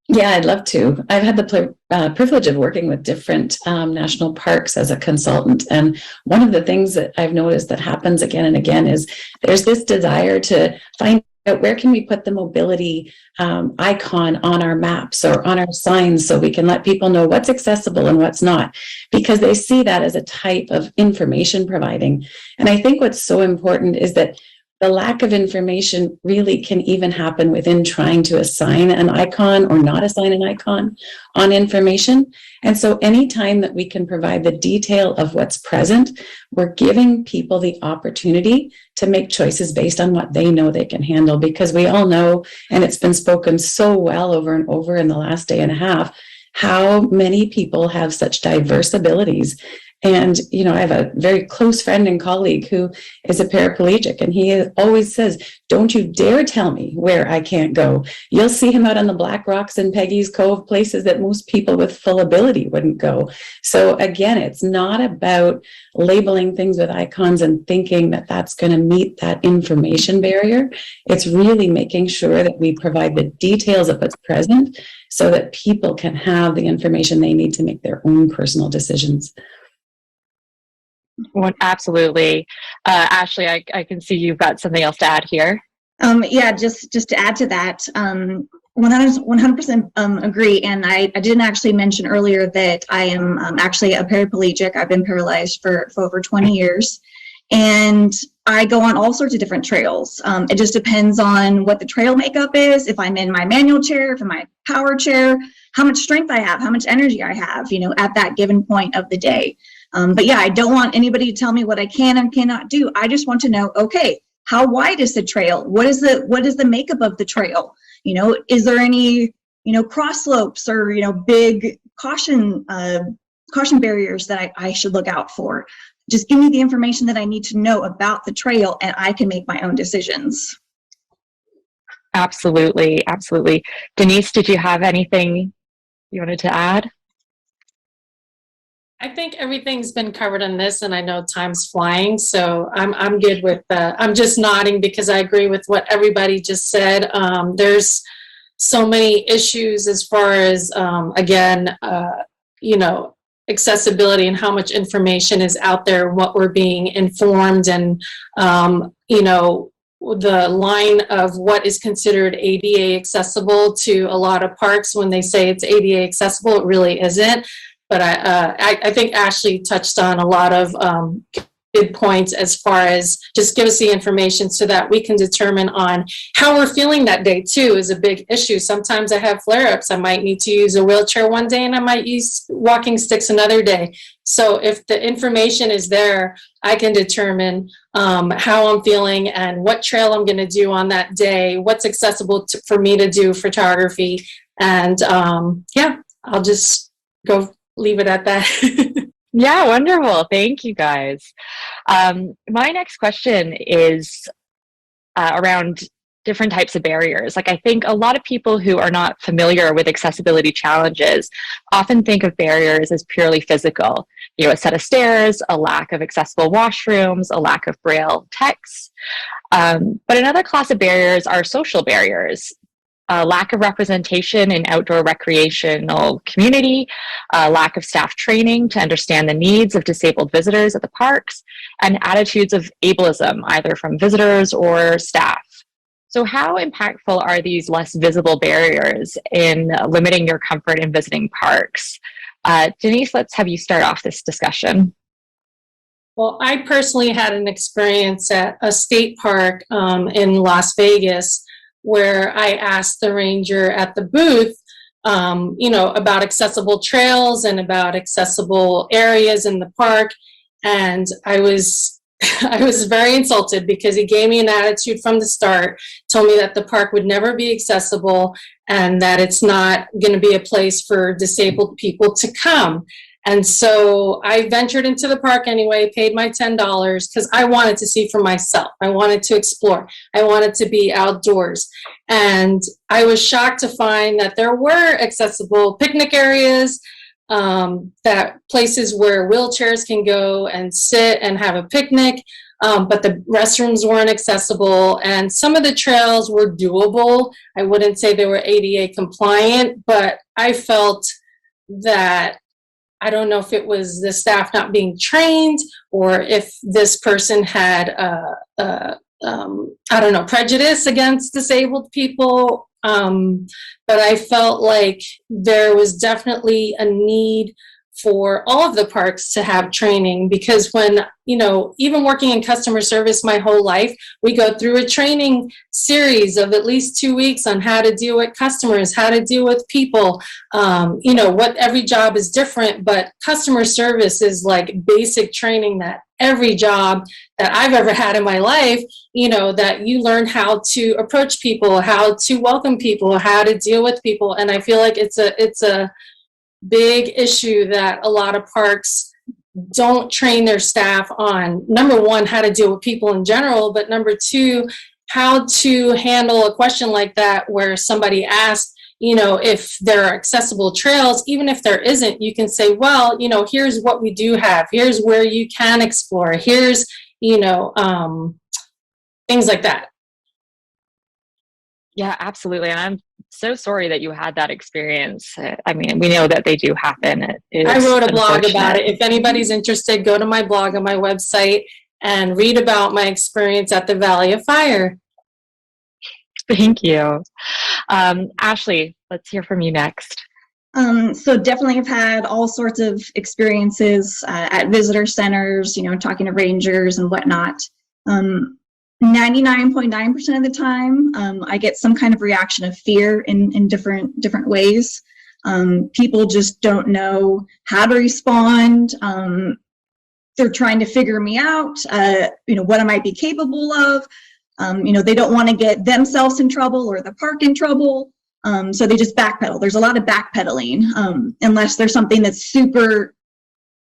Yeah, I'd love to. I've had the privilege of working with different national parks as a consultant. And one of the things that I've noticed that happens again and again is there's this desire to find out where can we put the mobility icon on our maps or on our signs so we can let people know what's accessible and what's not, because they see that as a type of information providing. And I think what's so important is that the lack of information really can even happen within trying to assign an icon or not assign an icon on information. And so anytime that we can provide the detail of what's present, we're giving people the opportunity to make choices based on what they know they can handle, because we all know, and it's been spoken so well over and over in the last day and a half, how many people have such diverse abilities. And, you know, I have a very close friend and colleague who is a paraplegic, and he always says, don't you dare tell me where I can't go. You'll see him out on the Black Rocks and Peggy's Cove, places that most people with full ability wouldn't go. So again, it's not about labeling things with icons and thinking that that's going to meet that information barrier. It's really making sure that we provide the details of what's present so that people can have the information they need to make their own personal decisions. Well, absolutely. Ashley, I can see you've got something else to add here. Yeah, just to add to that, 100% agree. And I didn't actually mention earlier that I am actually a paraplegic. I've been paralyzed for over 20 years. And I go on all sorts of different trails. It just depends on what the trail makeup is, if I'm in my manual chair, if I'm in my power chair, how much strength I have, how much energy I have, you know, at that given point of the day. But yeah, I don't want anybody to tell me what I can and cannot do. I just want to know, okay, how wide is the trail? What is the makeup of the trail? You know, is there any, you know, cross slopes or, you know, big caution barriers that I should look out for? Just give me the information that I need to know about the trail and I can make my own decisions. Absolutely. Absolutely. Denise, did you have anything you wanted to add? I think everything's been covered in this, and I know time's flying, so I'm good with that. I'm just nodding because I agree with what everybody just said. There's so many issues as far as, again, you know, accessibility and how much information is out there, what we're being informed, and, you know, the line of what is considered ADA accessible to a lot of parks. When they say it's ADA accessible, it really isn't. But I think Ashley touched on a lot of good points as far as just give us the information so that we can determine on how we're feeling that day too is a big issue. Sometimes I have flare-ups. I might need to use a wheelchair one day and I might use walking sticks another day. So if the information is there, I can determine how I'm feeling and what trail I'm going to do on that day, what's accessible for me to do photography. And yeah, I'll just leave it at that. Yeah, wonderful. Thank you, guys. My next question is around different types of barriers. Like, I think a lot of people who are not familiar with accessibility challenges often think of barriers as purely physical. You know, a set of stairs, a lack of accessible washrooms, a lack of Braille text. But another class of barriers are social barriers. Lack of representation in outdoor recreational community, lack of staff training to understand the needs of disabled visitors at the parks, and attitudes of ableism, either from visitors or staff. So how impactful are these less visible barriers in limiting your comfort in visiting parks? Denise, let's have you start off this discussion. Well, I personally had an experience at a state park in Las Vegas where I asked the ranger at the booth, you know, about accessible trails and about accessible areas in the park. And I was very insulted because he gave me an attitude from the start, told me that the park would never be accessible and that it's not going to be a place for disabled people to come. And so I ventured into the park anyway, paid my $10 because I wanted to see for myself. I wanted to explore. I wanted to be outdoors. And I was shocked to find that there were accessible picnic areas, that places where wheelchairs can go and sit and have a picnic, but the restrooms weren't accessible. And some of the trails were doable. I wouldn't say they were ADA compliant, but I felt that I don't know if it was the staff not being trained or if this person had, I don't know, prejudice against disabled people. But I felt like there was definitely a need for all of the parks to have training because when, you know, even working in customer service my whole life, we go through a training series of at least 2 weeks on how to deal with customers, how to deal with people. You know, what every job is different, but customer service is like basic training that every job that I've ever had in my life, you know, that you learn how to approach people, how to welcome people, how to deal with people. And I feel like it's a big issue that a lot of parks don't train their staff on, number one, how to deal with people in general, but number two, how to handle a question like that where somebody asks, you know, if there are accessible trails. Even if there isn't, you can say, well, you know, here's what we do have, here's where you can explore, here's, you know, things like that. Yeah, absolutely. And I'm so sorry that you had that experience. I mean, we know that they do happen. I wrote a blog about it. If anybody's interested, go to my blog on my website and read about my experience at the Valley of Fire. Thank you. Ashley, let's hear from you next. So definitely have had all sorts of experiences at visitor centers, talking to rangers and whatnot. 99.9% of the time, I get some kind of reaction of fear in different ways. People just don't know how to respond. They're trying to figure me out, what I might be capable of. They don't want to get themselves in trouble or the park in trouble. So they just backpedal. There's a lot of backpedaling, unless there's something that's super,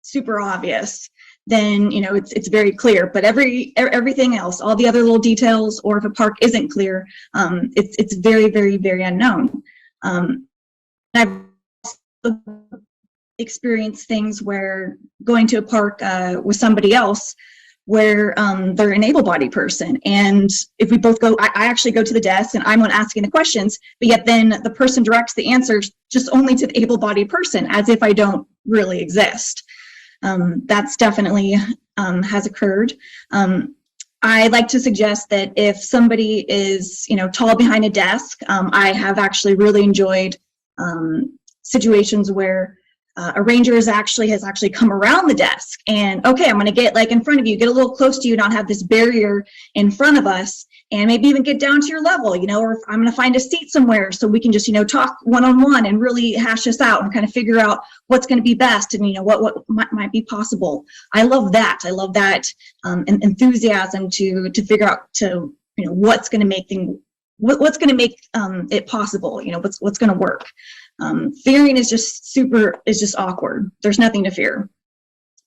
super obvious. Then it's very clear. But everything else, all the other little details, or if a park isn't clear, it's very, very, very unknown. I've also experienced things where going to a park with somebody else, where they're an able-bodied person, and if we both go, I actually go to the desk and I'm one asking the questions, but yet then the person directs the answers just only to the able-bodied person, as if I don't really exist. That's definitely has occurred. I like to suggest that if somebody is, tall behind a desk, I have actually really enjoyed situations where a ranger has actually come around the desk and, okay, I'm going to get in front of you, get a little close to you, not have this barrier in front of us, and maybe even get down to your level, or if I'm going to find a seat somewhere so we can just, talk one-on-one and really hash this out and kind of figure out what's going to be best and, what might be possible. I love that. Enthusiasm to figure out what's going to make what's going to make it possible, what's going to work. Fearing is just awkward. There's nothing to fear.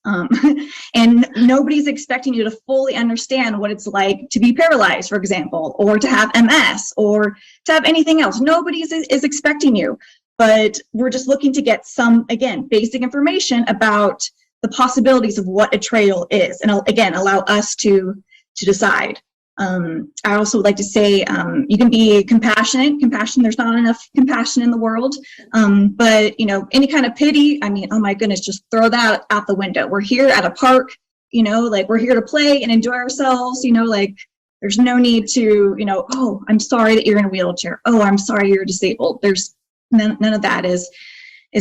And nobody's expecting you to fully understand what it's like to be paralyzed, for example, or to have MS, or to have anything else. Nobody is expecting you, but we're just looking to get some, again, basic information about the possibilities of what a trail is, and again, allow us to decide. I also would like to say you can be compassionate. There's not enough compassion in the world, but any kind of pity, oh my goodness, just throw that out the window. We're here at a park, we're here to play and enjoy ourselves, there's no need to, oh, I'm sorry that you're in a wheelchair. Oh, I'm sorry you're disabled. There's none of that is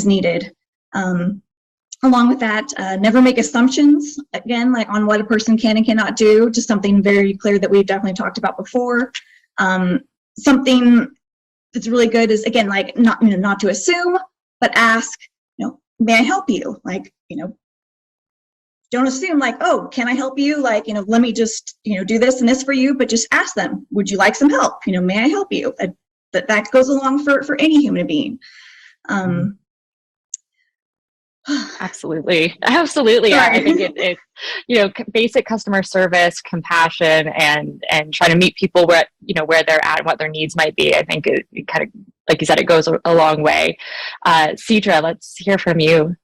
needed. Along with that, never make assumptions, again, on what a person can and cannot do, just something very clear that we've definitely talked about before. Something that's really good is, again, not to assume, but ask, may I help you? Don't assume oh, can I help you? Let me just, do this and this for you, but just ask them, would you like some help? May I help you? That goes along for any human being. Absolutely. I think it's basic customer service, compassion, and trying to meet people where they're at and what their needs might be. I think it kind of, like you said, it goes a long way. Cedra, let's hear from you.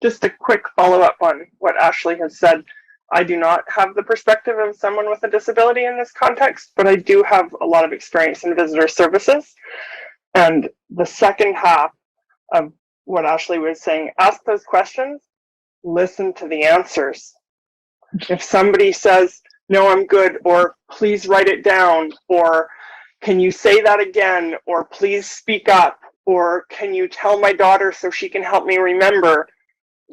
Just a quick follow-up on what Ashley has said. I do not have the perspective of someone with a disability in this context, but I do have a lot of experience in visitor services. And the second half of what Ashley was saying, ask those questions, listen to the answers. If somebody says, no, I'm good, or please write it down, or can you say that again, or please speak up, or can you tell my daughter so she can help me remember,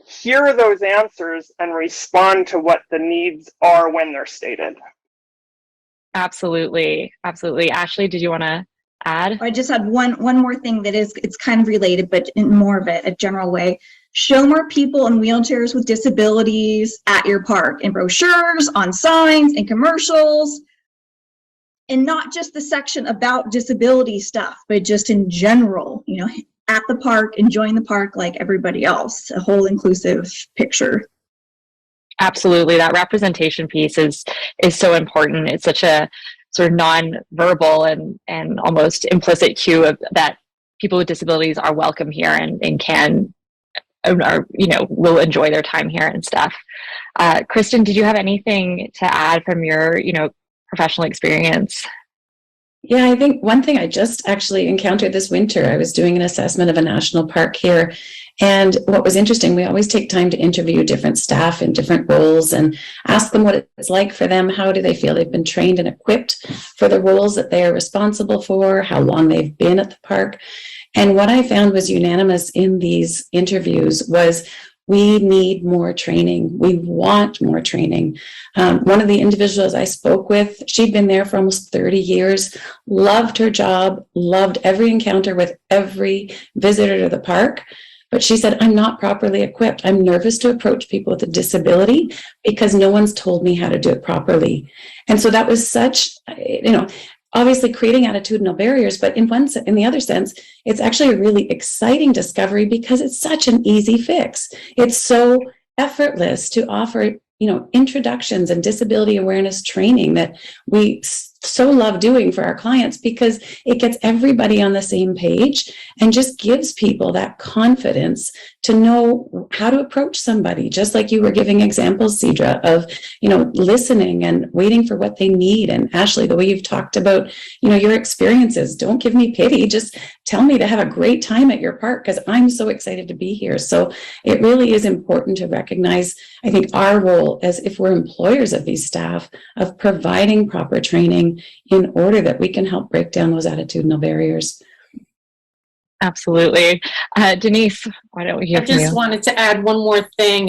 hear those answers and respond to what the needs are when they're stated. Absolutely. Ashley, did you want to add? I just had one more thing that it's kind of related, but in more of a general way. Show more people in wheelchairs with disabilities at your park, in brochures, on signs, in commercials, and not just the section about disability stuff, but just in general, at the park, enjoying the park like everybody else, a whole inclusive picture. Absolutely. That representation piece is so important. It's such a sort of non-verbal and almost implicit cue of that people with disabilities are welcome here and can, will enjoy their time here and stuff. Kristen, did you have anything to add from your, professional experience? Yeah, I think one thing I just actually encountered this winter, I was doing an assessment of a national park here. And what was interesting, we always take time to interview different staff in different roles and ask them what it's like for them. How do they feel they've been trained and equipped for the roles that they are responsible for, how long they've been at the park. And what I found was unanimous in these interviews was we need more training. We want more training. One of the individuals I spoke with, she'd been there for almost 30 years, loved her job, loved every encounter with every visitor to the park. But she said, I'm not properly equipped. I'm nervous to approach people with a disability because no one's told me how to do it properly. And so that was such, obviously creating attitudinal barriers, but in the other sense, it's actually a really exciting discovery because it's such an easy fix. It's so effortless to offer, introductions and disability awareness training that we so love doing for our clients because it gets everybody on the same page and just gives people that confidence to know how to approach somebody, just like you were giving examples, Cedra, of, listening and waiting for what they need. And Ashley, the way you've talked about, your experiences, don't give me pity, just tell me to have a great time at your park because I'm so excited to be here. So it really is important to recognize, I think, our role as if we're employers of these staff of providing proper training in order that we can help break down those attitudinal barriers. Absolutely. Denise, why don't we hear I from you? just wanted to add one more thing.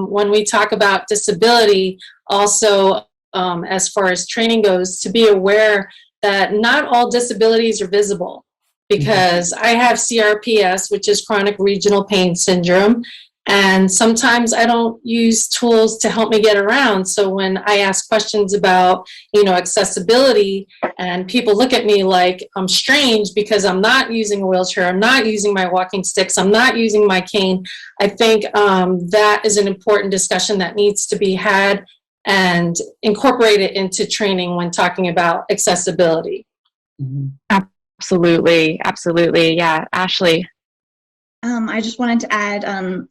When we talk about disability, also as far as training goes, to be aware that not all disabilities are visible, because I have CRPS, which is chronic regional pain syndrome. And sometimes I don't use tools to help me get around. So when I ask questions about, accessibility, and people look at me like I'm strange because I'm not using a wheelchair, I'm not using my walking sticks, I'm not using my cane, I think that is an important discussion that needs to be had and incorporated into training when talking about accessibility. Absolutely. Absolutely. Yeah. Ashley. I just wanted to add,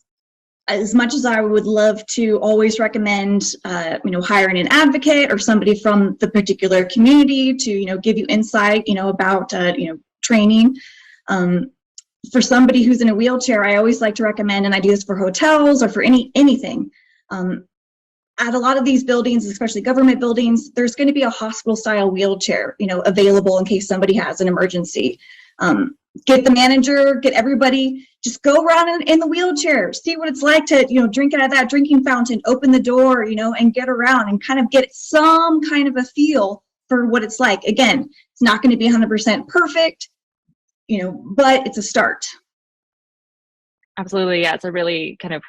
as much as I would love to always recommend, hiring an advocate or somebody from the particular community to, give you insight, about, training. For somebody who's in a wheelchair, I always like to recommend, and I do this for hotels or for anything. At a lot of these buildings, especially government buildings, there's going to be a hospital-style wheelchair, available in case somebody has an emergency. Get the manager, get everybody, just go around in the wheelchair, see what it's like to, drink out of that drinking fountain, open the door, and get around and kind of get some kind of a feel for what it's like. Again, it's not going to be 100% perfect, but it's a start. Absolutely. Yeah. It's a really kind of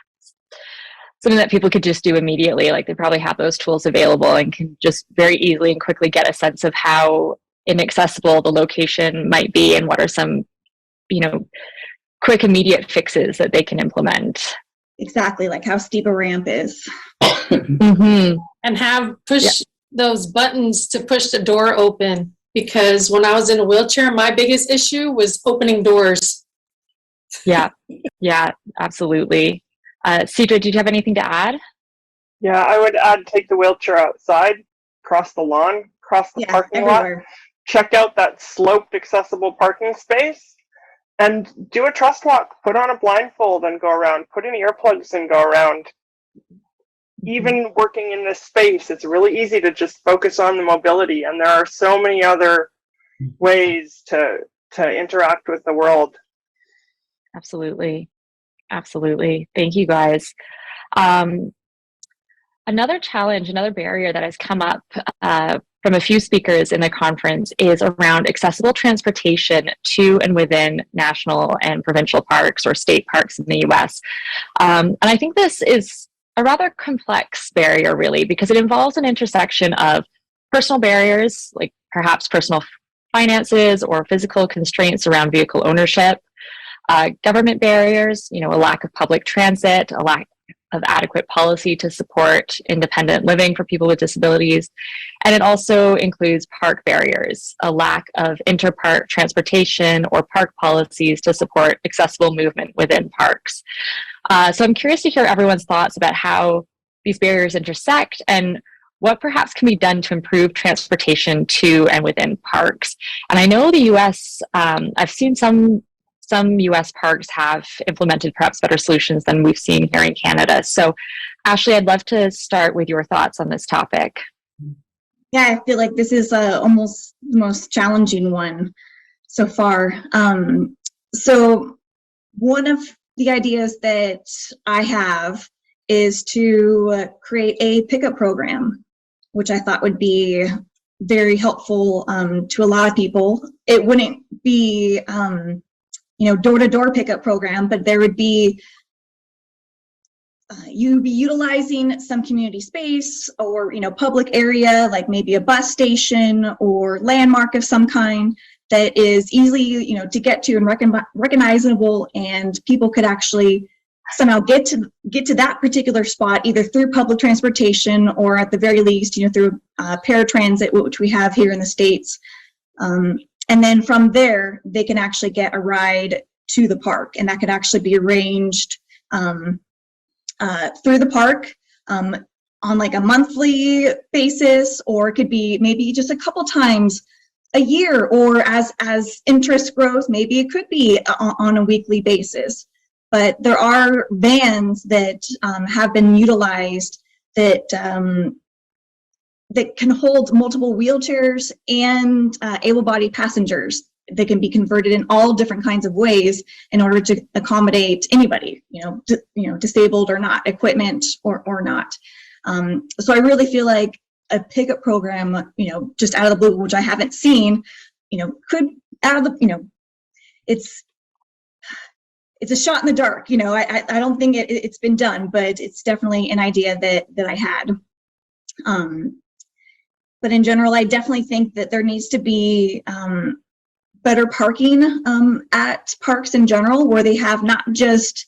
something that people could just do immediately. Like they probably have those tools available and can just very easily and quickly get a sense of how inaccessible the location might be and what are some quick immediate fixes that they can implement. Exactly, like how steep a ramp is. And have push those buttons to push the door open, because when I was in a wheelchair, my biggest issue was opening doors. Yeah, absolutely. Cedra, did you have anything to add? Yeah, I would add take the wheelchair outside, cross the lawn, cross the parking lot, check out that sloped accessible parking space, and do a trust walk. Put on a blindfold and go around. Put in earplugs and go around. Even working in this space, it's really easy to just focus on the mobility, and there are so many other ways to interact with the world. Absolutely. Thank you, guys. Another challenge, another barrier that has come up from a few speakers in the conference is around accessible transportation to and within national and provincial parks or state parks in the US. And I think this is a rather complex barrier, really, because it involves an intersection of personal barriers, like perhaps personal finances or physical constraints around vehicle ownership, government barriers, a lack of public transit, a lack of adequate policy to support independent living for people with disabilities. And it also includes park barriers, a lack of inter-park transportation or park policies to support accessible movement within parks. So I'm curious to hear everyone's thoughts about how these barriers intersect and what perhaps can be done to improve transportation to and within parks. And I know the US, I've seen some US parks have implemented perhaps better solutions than we've seen here in Canada. So Ashley, I'd love to start with your thoughts on this topic. Yeah, I feel like this is almost the most challenging one so far. So one of the ideas that I have is to create a pickup program, which I thought would be very helpful to a lot of people. It wouldn't be, door-to-door pickup program, but there would be, you'd be utilizing some community space or, public area, like maybe a bus station or landmark of some kind that is easily, to get to and recognizable, and people could actually somehow get to that particular spot either through public transportation or at the very least, through paratransit, which we have here in the States. And then from there, they can actually get a ride to the park, and that could actually be arranged through the park on like a monthly basis, or it could be maybe just a couple times a year, or as interest grows, maybe it could be on a weekly basis. But there are vans that have been utilized that that can hold multiple wheelchairs and able-bodied passengers. They can be converted in all different kinds of ways in order to accommodate anybody, disabled or not, equipment or not. So I really feel like a pickup program, just out of the blue, which I haven't seen, could out of the, it's a shot in the dark. I don't think it's been done, but it's definitely an idea that I had. But in general, I definitely think that there needs to be better parking at parks in general, where they have not just,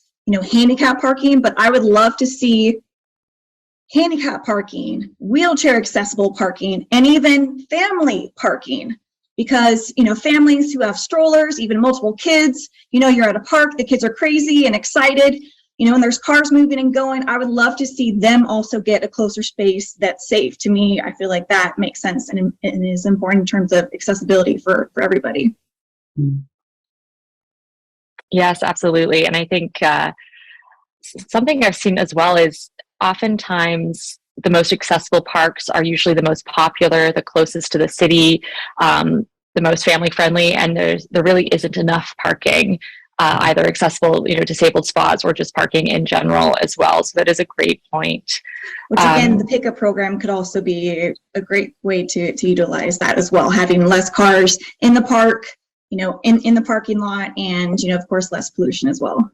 handicap parking, but I would love to see handicap parking, wheelchair accessible parking, and even family parking. Because, families who have strollers, even multiple kids, you're at a park, the kids are crazy and excited, and there's cars moving and going. I would love to see them also get a closer space that's safe. To me, I feel like that makes sense and is important in terms of accessibility for everybody. Yes, absolutely. And I think something I've seen as well is oftentimes the most accessible parks are usually the most popular, the closest to the city, the most family friendly, and there really isn't enough parking, either accessible, disabled spots or just parking in general as well. So that is a great point. Which again, the pickup program could also be a great way to utilize that as well, having less cars in the park, in the parking lot, and, of course, less pollution as well.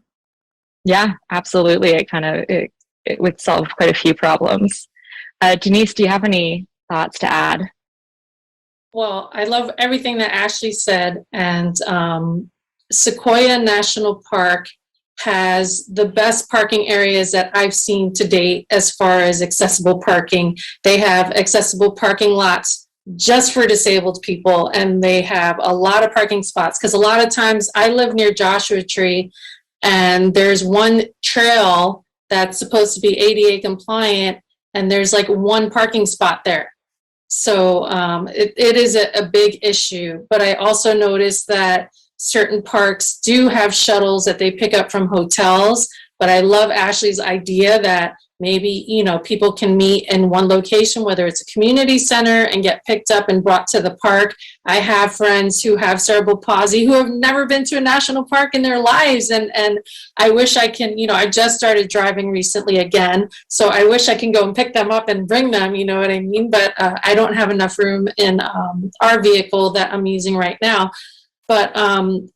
Yeah, absolutely. It would solve quite a few problems. Denise, do you have any thoughts to add? Well, I love everything that Ashley said, and Sequoia National Park has the best parking areas that I've seen to date as far as accessible parking. They have accessible parking lots just for disabled people, and they have a lot of parking spots, because a lot of times I live near Joshua Tree, and there's one trail that's supposed to be ADA compliant, and there's like one parking spot there. So it is a big issue. But I also noticed that certain parks do have shuttles that they pick up from hotels. But I love Ashley's idea that maybe, people can meet in one location, whether it's a community center, and get picked up and brought to the park. I have friends who have cerebral palsy who have never been to a national park in their lives. And I wish I can, I just started driving recently again. So I wish I can go and pick them up and bring them, you know what I mean? But I don't have enough room in our vehicle that I'm using right now. But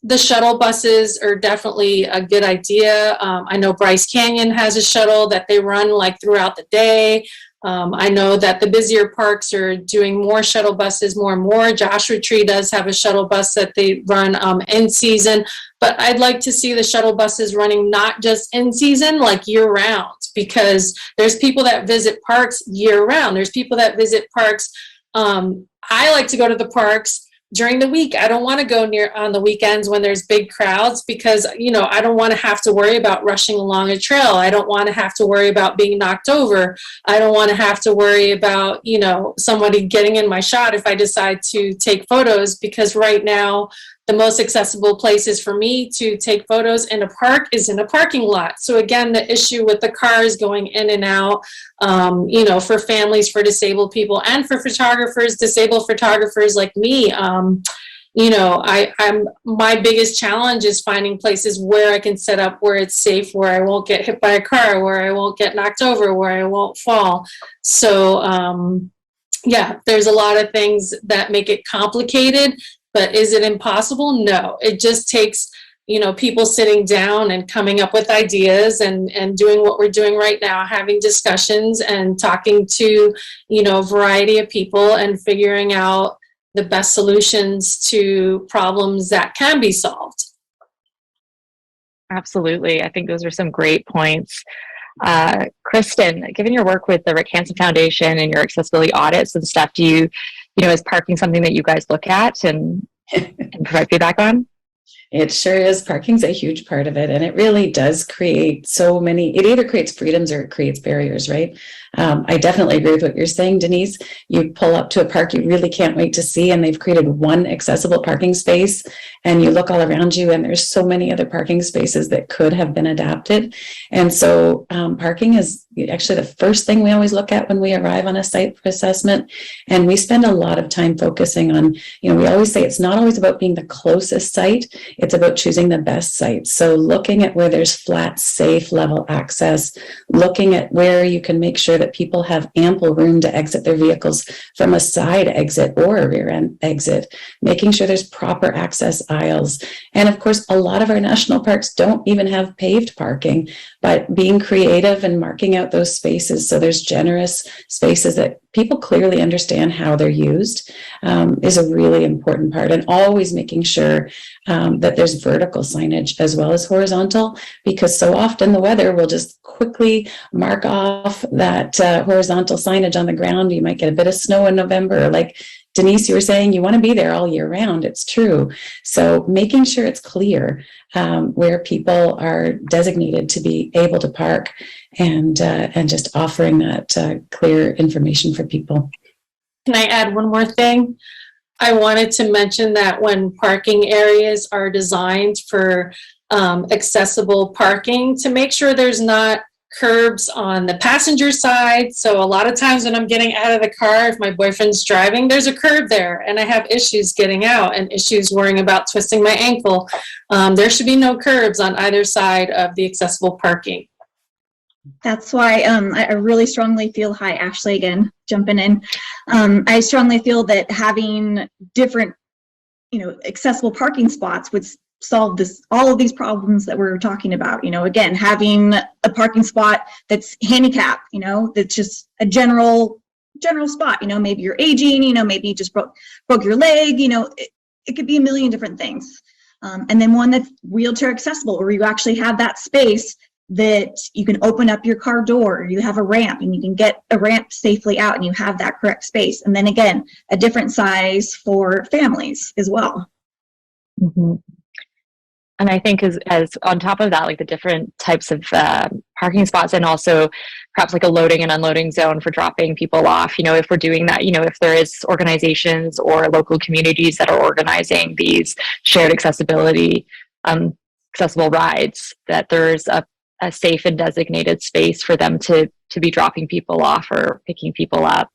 the shuttle buses are definitely a good idea. I know Bryce Canyon has a shuttle that they run like throughout the day. I know that the busier parks are doing more shuttle buses more and more. Joshua Tree does have a shuttle bus that they run in season. But I'd like to see the shuttle buses running not just in season, like year round, because there's people that visit parks year round. There's people that visit parks. I like to go to the parks during the week. I don't want to go near on the weekends when there's big crowds, because, I don't want to have to worry about rushing along a trail. I don't want to have to worry about being knocked over. I don't want to have to worry about, somebody getting in my shot if I decide to take photos, because right now the most accessible places for me to take photos in a park is in a parking lot. So again, the issue with the cars going in and out, for families, for disabled people, and for photographers, disabled photographers like me, my biggest challenge is finding places where I can set up where it's safe, where I won't get hit by a car, where I won't get knocked over, where I won't fall. So there's a lot of things that make it complicated, but is it impossible? No, it just takes people sitting down and coming up with ideas and doing what we're doing right now, having discussions and talking to, a variety of people and figuring out the best solutions to problems that can be solved. Absolutely. I think those are some great points. Kristen, given your work with the Rick Hansen Foundation and your accessibility audits and stuff, do you, is parking something that you guys look at and provide feedback on? It sure is. Parking's a huge part of it, and it really does create so many. It either creates freedoms or it creates barriers, right? I definitely agree with what you're saying, Denise. You pull up to a park you really can't wait to see, and they've created one accessible parking space, and you look all around you, and there's so many other parking spaces that could have been adapted. And so parking is actually the first thing we always look at when we arrive on a site for assessment. And we spend a lot of time focusing on, we always say it's not always about being the closest site, it's about choosing the best site. So looking at where there's flat, safe level access, looking at where you can make sure that people have ample room to exit their vehicles from a side exit or a rear end exit, making sure there's proper access aisles. And of course, a lot of our national parks don't even have paved parking, but being creative and marking out those spaces so there's generous spaces that people clearly understand how they're used is a really important part. And always making sure that there's vertical signage as well as horizontal, because so often the weather will just quickly mark off that horizontal signage on the ground. You might get a bit of snow in November, like Denise, you were saying you want to be there all year round. It's true. So making sure it's clear where people are designated to be able to park and just offering that clear information for people. Can I add one more thing? I wanted to mention that when parking areas are designed for accessible parking, to make sure there's not curbs on the passenger side. So a lot of times when I'm getting out of the car, if my boyfriend's driving, there's a curb there and I have issues getting out and issues worrying about twisting my ankle. There should be no curbs on either side of the accessible parking. That's why I really strongly feel, hi Ashley again, jumping in. I strongly feel that having different, accessible parking spots would solve all of these problems that we're talking about. Again, having a parking spot that's handicapped, that's just a general spot. Maybe you're aging, maybe you just broke your leg, it could be a million different things. And then one that's wheelchair accessible, where you actually have that space that you can open up your car door, you have a ramp and you can get a ramp safely out and you have that correct space. And then again, a different size for families as well. Mm-hmm. And I think as on top of that, like the different types of parking spots, and also perhaps like a loading and unloading zone for dropping people off, if we're doing that, if there is organizations or local communities that are organizing these shared accessibility, accessible rides, that there's a safe and designated space for them to be dropping people off or picking people up.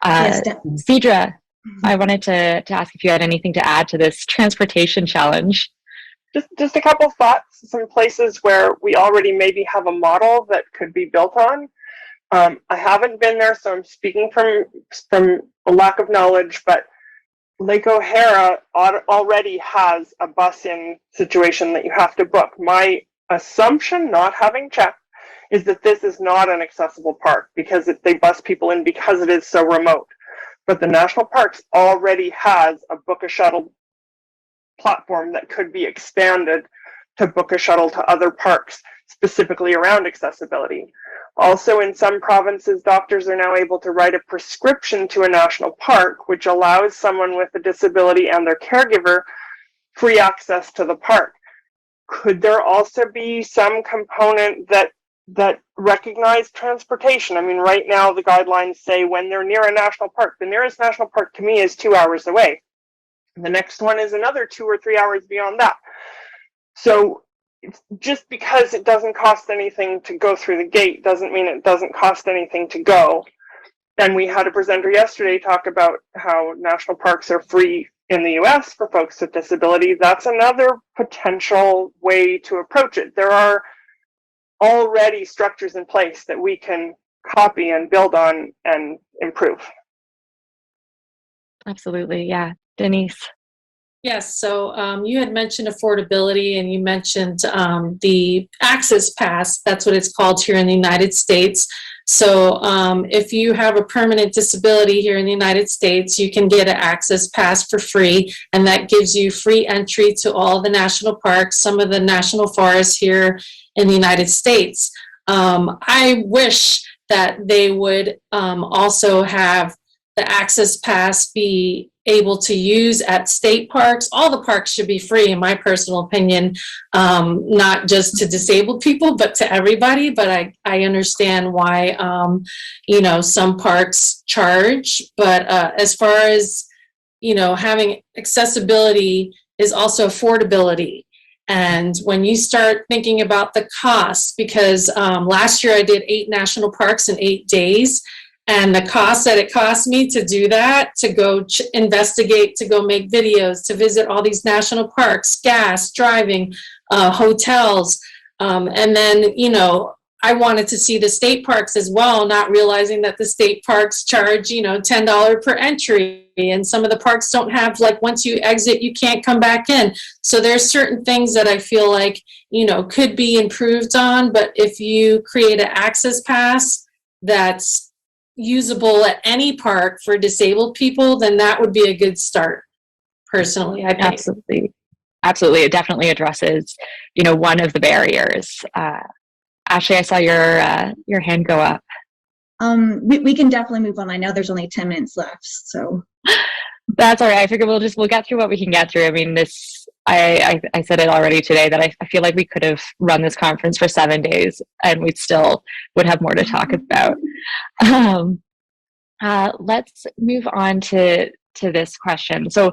Yes, Cedra, I wanted to ask if you had anything to add to this transportation challenge. Just a couple thoughts, some places where we already maybe have a model that could be built on. I haven't been there, so I'm speaking from a lack of knowledge, but Lake O'Hara already has a bus-in situation that you have to book. My assumption, not having checked, is that this is not an accessible park because they bus people in because it is so remote. But the national parks already has a book a shuttle platform that could be expanded to book a shuttle to other parks specifically around accessibility. Also, in some provinces, doctors are now able to write a prescription to a national park, which allows someone with a disability and their caregiver free access to the park. Could there also be some component that recognize transportation? I mean, right now the guidelines say when they're near a national park, the nearest national park to me is 2 hours away. The next one is another 2 or 3 hours beyond that. So just because it doesn't cost anything to go through the gate doesn't mean it doesn't cost anything to go. And we had a presenter yesterday talk about how national parks are free in the US for folks with disabilities, that's another potential way to approach it. There are already structures in place that we can copy and build on and improve. Absolutely. Yeah. Denise. Yes, so you had mentioned affordability, and you mentioned the Access Pass. That's what it's called here in the United States. So if you have a permanent disability here in the United States, you can get an Access Pass for free, and that gives you free entry to all the national parks, some of the national forests here in the United States. I wish that they would also have the Access Pass be able to use at state parks. All the parks should be free, in my personal opinion, not just to disabled people, but to everybody. But I understand why, some parks charge. But as far as, having accessibility is also affordability. And when you start thinking about the costs, because last year I did 8 national parks in 8 days, and the cost that it cost me to do that, to go investigate, to go make videos, to visit all these national parks, gas, driving, hotels. And then, I wanted to see the state parks as well, not realizing that the state parks charge, $10 per entry. And some of the parks don't have, like, once you exit, you can't come back in. So there's certain things that I feel like, could be improved on. But if you create an access pass that's usable at any park for disabled people, then that would be a good start. Personally, I think. Absolutely. It definitely addresses, one of the barriers. Ashley, I saw your hand go up. We can definitely move on. I know there's only 10 minutes left, so. That's all right. I figure we'll get through what we can get through. I mean, I said it already today that I feel like we could have run this conference for 7 days and we still would have more to talk about. Let's move on to this question. So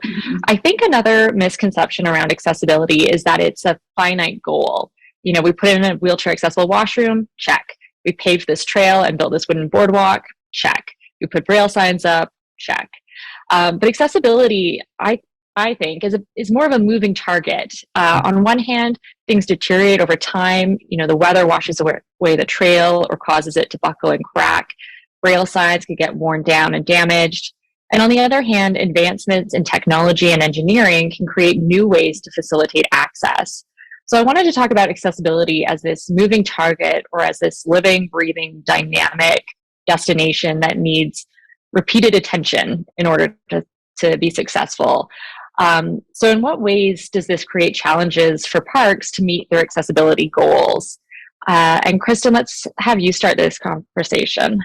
I think another misconception around accessibility is that it's a finite goal. We put in a wheelchair accessible washroom, check. We paved this trail and built this wooden boardwalk, check. We put braille signs up, check. But accessibility, I think, is more of a moving target. On one hand, things deteriorate over time. The weather washes away the trail or causes it to buckle and crack. Braille signs can get worn down and damaged. And on the other hand, advancements in technology and engineering can create new ways to facilitate access. So I wanted to talk about accessibility as this moving target, or as this living, breathing, dynamic destination that needs repeated attention in order to be successful. So in what ways does this create challenges for parks to meet their accessibility goals? And Kristen, let's have you start this conversation.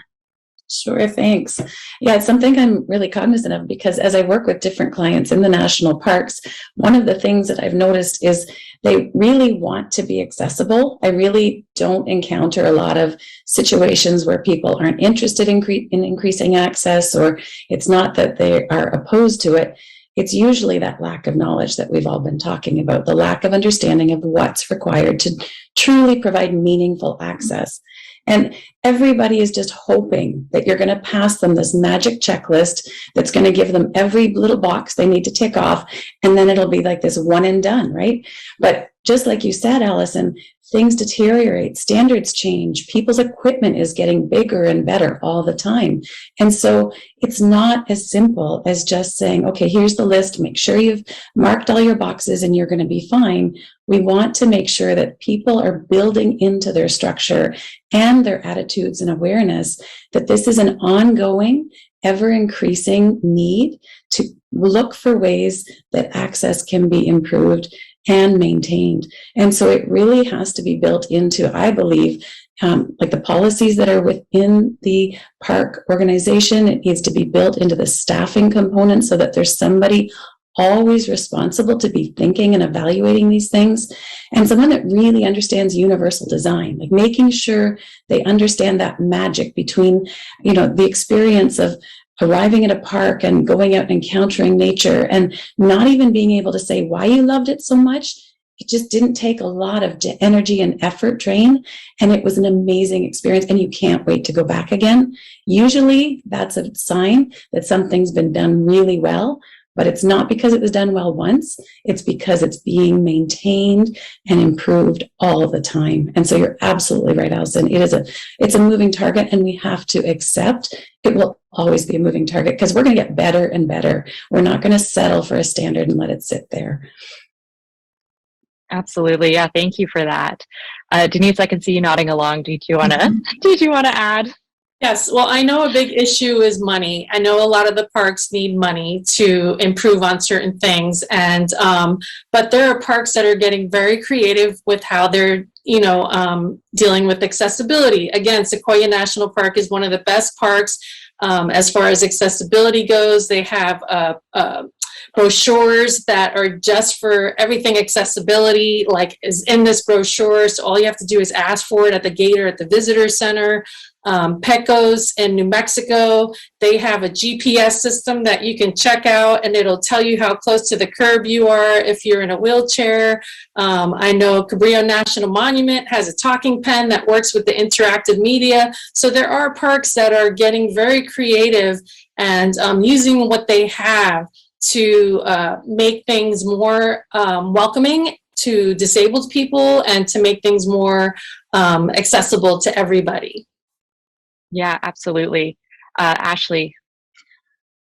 Sure, thanks. Yeah, it's something I'm really cognizant of, because as I work with different clients in the national parks, one of the things that I've noticed is they really want to be accessible. I really don't encounter a lot of situations where people aren't interested in increasing access, or it's not that they are opposed to it. It's usually that lack of knowledge that we've all been talking about, the lack of understanding of what's required to truly provide meaningful access. And everybody is just hoping that you're going to pass them this magic checklist that's going to give them every little box they need to tick off, and then it'll be like this one and done, right? But just like you said, Allison, things deteriorate, standards change, people's equipment is getting bigger and better all the time. And so it's not as simple as just saying, okay, here's the list, make sure you've marked all your boxes and you're going to be fine. We want to make sure that people are building into their structure and their attitudes and awareness that this is an ongoing, ever increasing need to look for ways that access can be improved and maintained. And so it really has to be built into, I believe, like the policies that are within the park organization. It needs to be built into the staffing component so that there's somebody always responsible to be thinking and evaluating these things, and someone that really understands universal design, like making sure they understand that magic between, the experience of arriving at a park and going out and encountering nature and not even being able to say why you loved it so much. It just didn't take a lot of energy and effort drain, and it was an amazing experience, and you can't wait to go back again. Usually that's a sign that something's been done really well. But it's not because it was done well once, it's because it's being maintained and improved all the time. And so you're absolutely right, Alison. It's a moving target, and we have to accept it will always be a moving target because we're going to get better and better. We're not going to settle for a standard and let it sit there. Absolutely. Yeah. Thank you for that. Denise, I can see you nodding along. Did you want to add? Yes, well, I know a big issue is money. I know a lot of the parks need money to improve on certain things, and but there are parks that are getting very creative with how they're, dealing with accessibility. Again, Sequoia National Park is one of the best parks as far as accessibility goes. They have brochures that are just for everything accessibility, like is in this brochure. So all you have to do is ask for it at the gate or at the visitor center. Pecos in New Mexico, they have a GPS system that you can check out, and it'll tell you how close to the curb you are if you're in a wheelchair. I know Cabrillo National Monument has a talking pen that works with the interactive media. So there are parks that are getting very creative and using what they have to make things more welcoming to disabled people and to make things more accessible to everybody. Yeah, absolutely. Ashley.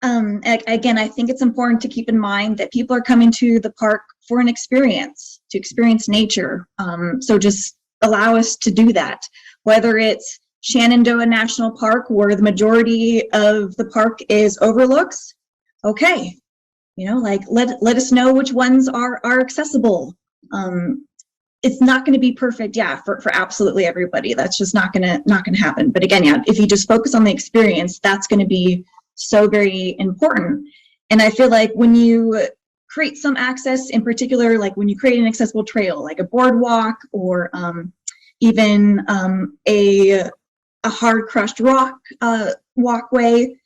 Again, I think it's important to keep in mind that people are coming to the park for an experience, to experience nature. So just allow us to do that. Whether it's Shenandoah National Park, where the majority of the park is overlooks, okay. Let us know which ones are accessible. It's not going to be perfect, for absolutely everybody. That's just not going to happen. But again, if you just focus on the experience, that's going to be so very important. And I feel like when you create some access, in particular, like when you create an accessible trail, like a boardwalk or even a hard crushed rock walkway,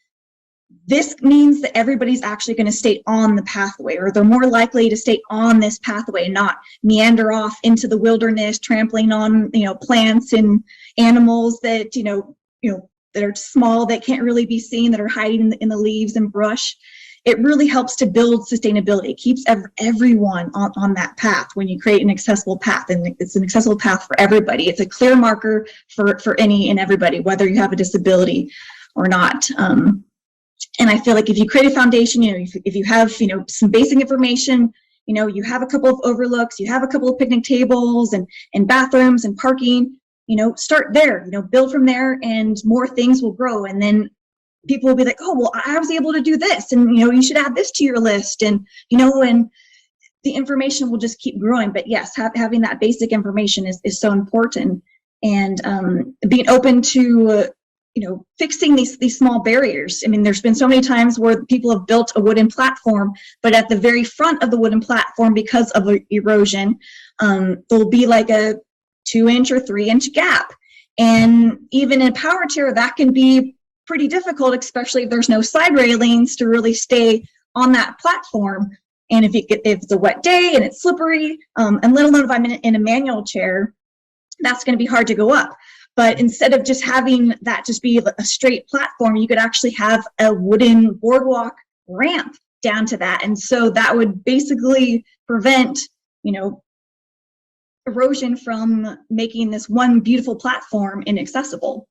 this means that everybody's actually going to stay on the pathway, or they're more likely to stay on this pathway, not meander off into the wilderness, trampling on, plants and animals that, that are small, that can't really be seen, that are hiding in the leaves and brush. It really helps to build sustainability. It keeps everyone on that path when you create an accessible path, and it's an accessible path for everybody. It's a clear marker for any and everybody, whether you have a disability or not. And I feel like if you create a foundation, if you have, some basic information, you have a couple of overlooks, you have a couple of picnic tables and bathrooms and parking, start there, build from there, and more things will grow. And then people will be like, oh, well, I was able to do this, and, you should add this to your list. And, and the information will just keep growing. But yes, having that basic information is so important. And being open to, fixing these small barriers. I mean, there's been so many times where people have built a wooden platform, but at the very front of the wooden platform, because of erosion, there'll be like a 2-inch or 3-inch gap. And even in a power chair, that can be pretty difficult, especially if there's no side railings to really stay on that platform. And if it's a wet day and it's slippery, and let alone if I'm in a manual chair, that's going to be hard to go up. But instead of just having that just be a straight platform, you could actually have a wooden boardwalk ramp down to that. And so that would basically prevent, erosion from making this one beautiful platform inaccessible.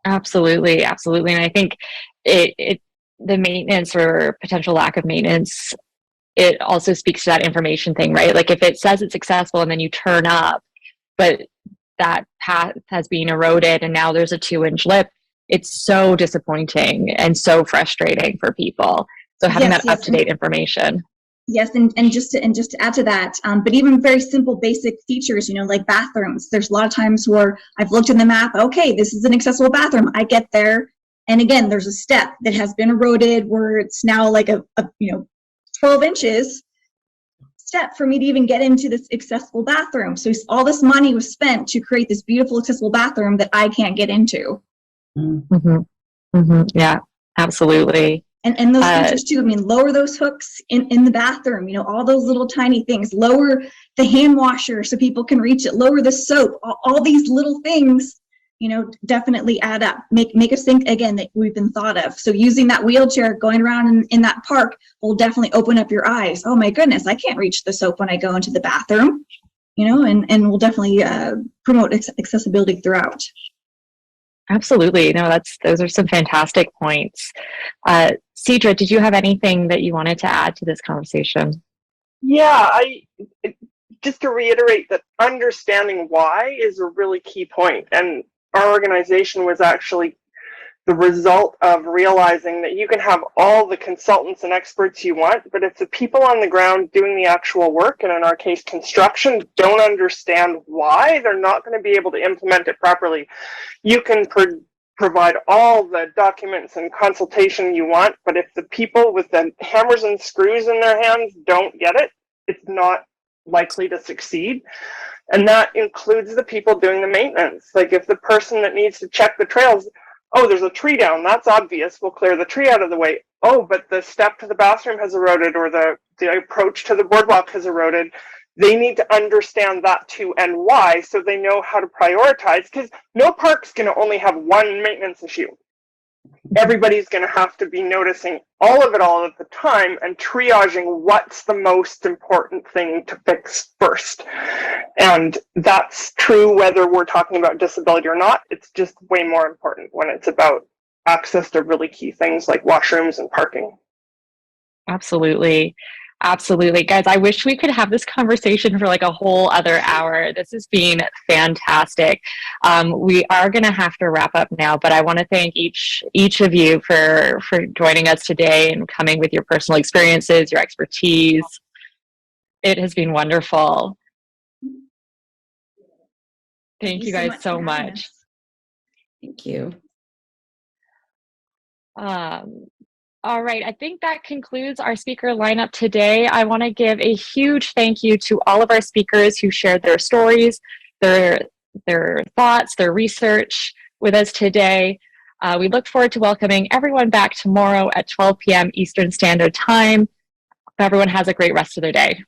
Absolutely. Absolutely. And I think the maintenance or potential lack of maintenance, it also speaks to that information thing, right? Like if it says it's accessible and then you turn up, but that path has been eroded and now there's a 2-inch lip, it's so disappointing and so frustrating for people. So having that up-to-date information. Yes, and just to add to that, but even very simple basic features, like bathrooms. There's a lot of times where I've looked in the map, okay, this is an accessible bathroom. I get there, and again, there's a step that has been eroded where it's now like a 12 inches step for me to even get into this accessible bathroom. So all this money was spent to create this beautiful accessible bathroom that I can't get into. Mm-hmm. Mm-hmm. Yeah, absolutely. And those features too, lower those hooks in the bathroom, all those little tiny things, lower the hand washer so people can reach it, lower the soap, all these little things, definitely add up. Make us think again that we've been thought of. So using that wheelchair, going around in that park will definitely open up your eyes. Oh my goodness, I can't reach the soap when I go into the bathroom, and we'll definitely promote accessibility throughout. Absolutely. No, those are some fantastic points. Cedra, did you have anything that you wanted to add to this conversation? Yeah, just to reiterate that understanding why is a really key point. And our organization was actually the result of realizing that you can have all the consultants and experts you want, but if the people on the ground doing the actual work, and in our case construction, don't understand why, they're not going to be able to implement it properly. You can provide all the documents and consultation you want, but if the people with the hammers and screws in their hands don't get it, it's not likely to succeed. And that includes the people doing the maintenance. Like if the person that needs to check the trails, oh, there's a tree down, that's obvious, we'll clear the tree out of the way. Oh, but the step to the bathroom has eroded, or the approach to the boardwalk has eroded. They need to understand that too, and why, so they know how to prioritize, because no park's going to only have one maintenance issue. Everybody's going to have to be noticing all of it all at the time and triaging what's the most important thing to fix first. And that's true whether we're talking about disability or not. It's just way more important when it's about access to really key things like washrooms and parking. Absolutely. Absolutely. Guys, I wish we could have this conversation for like a whole other hour. This has been fantastic. We are going to have to wrap up now, but I want to thank each of you for joining us today and coming with your personal experiences, your expertise. It has been wonderful. Thank you guys so much. Thank you. All right, I think that concludes our speaker lineup today. I want to give a huge thank you to all of our speakers who shared their stories, their thoughts, their research with us today. We look forward to welcoming everyone back tomorrow at 12 p.m. Eastern Standard Time. Everyone has a great rest of their day.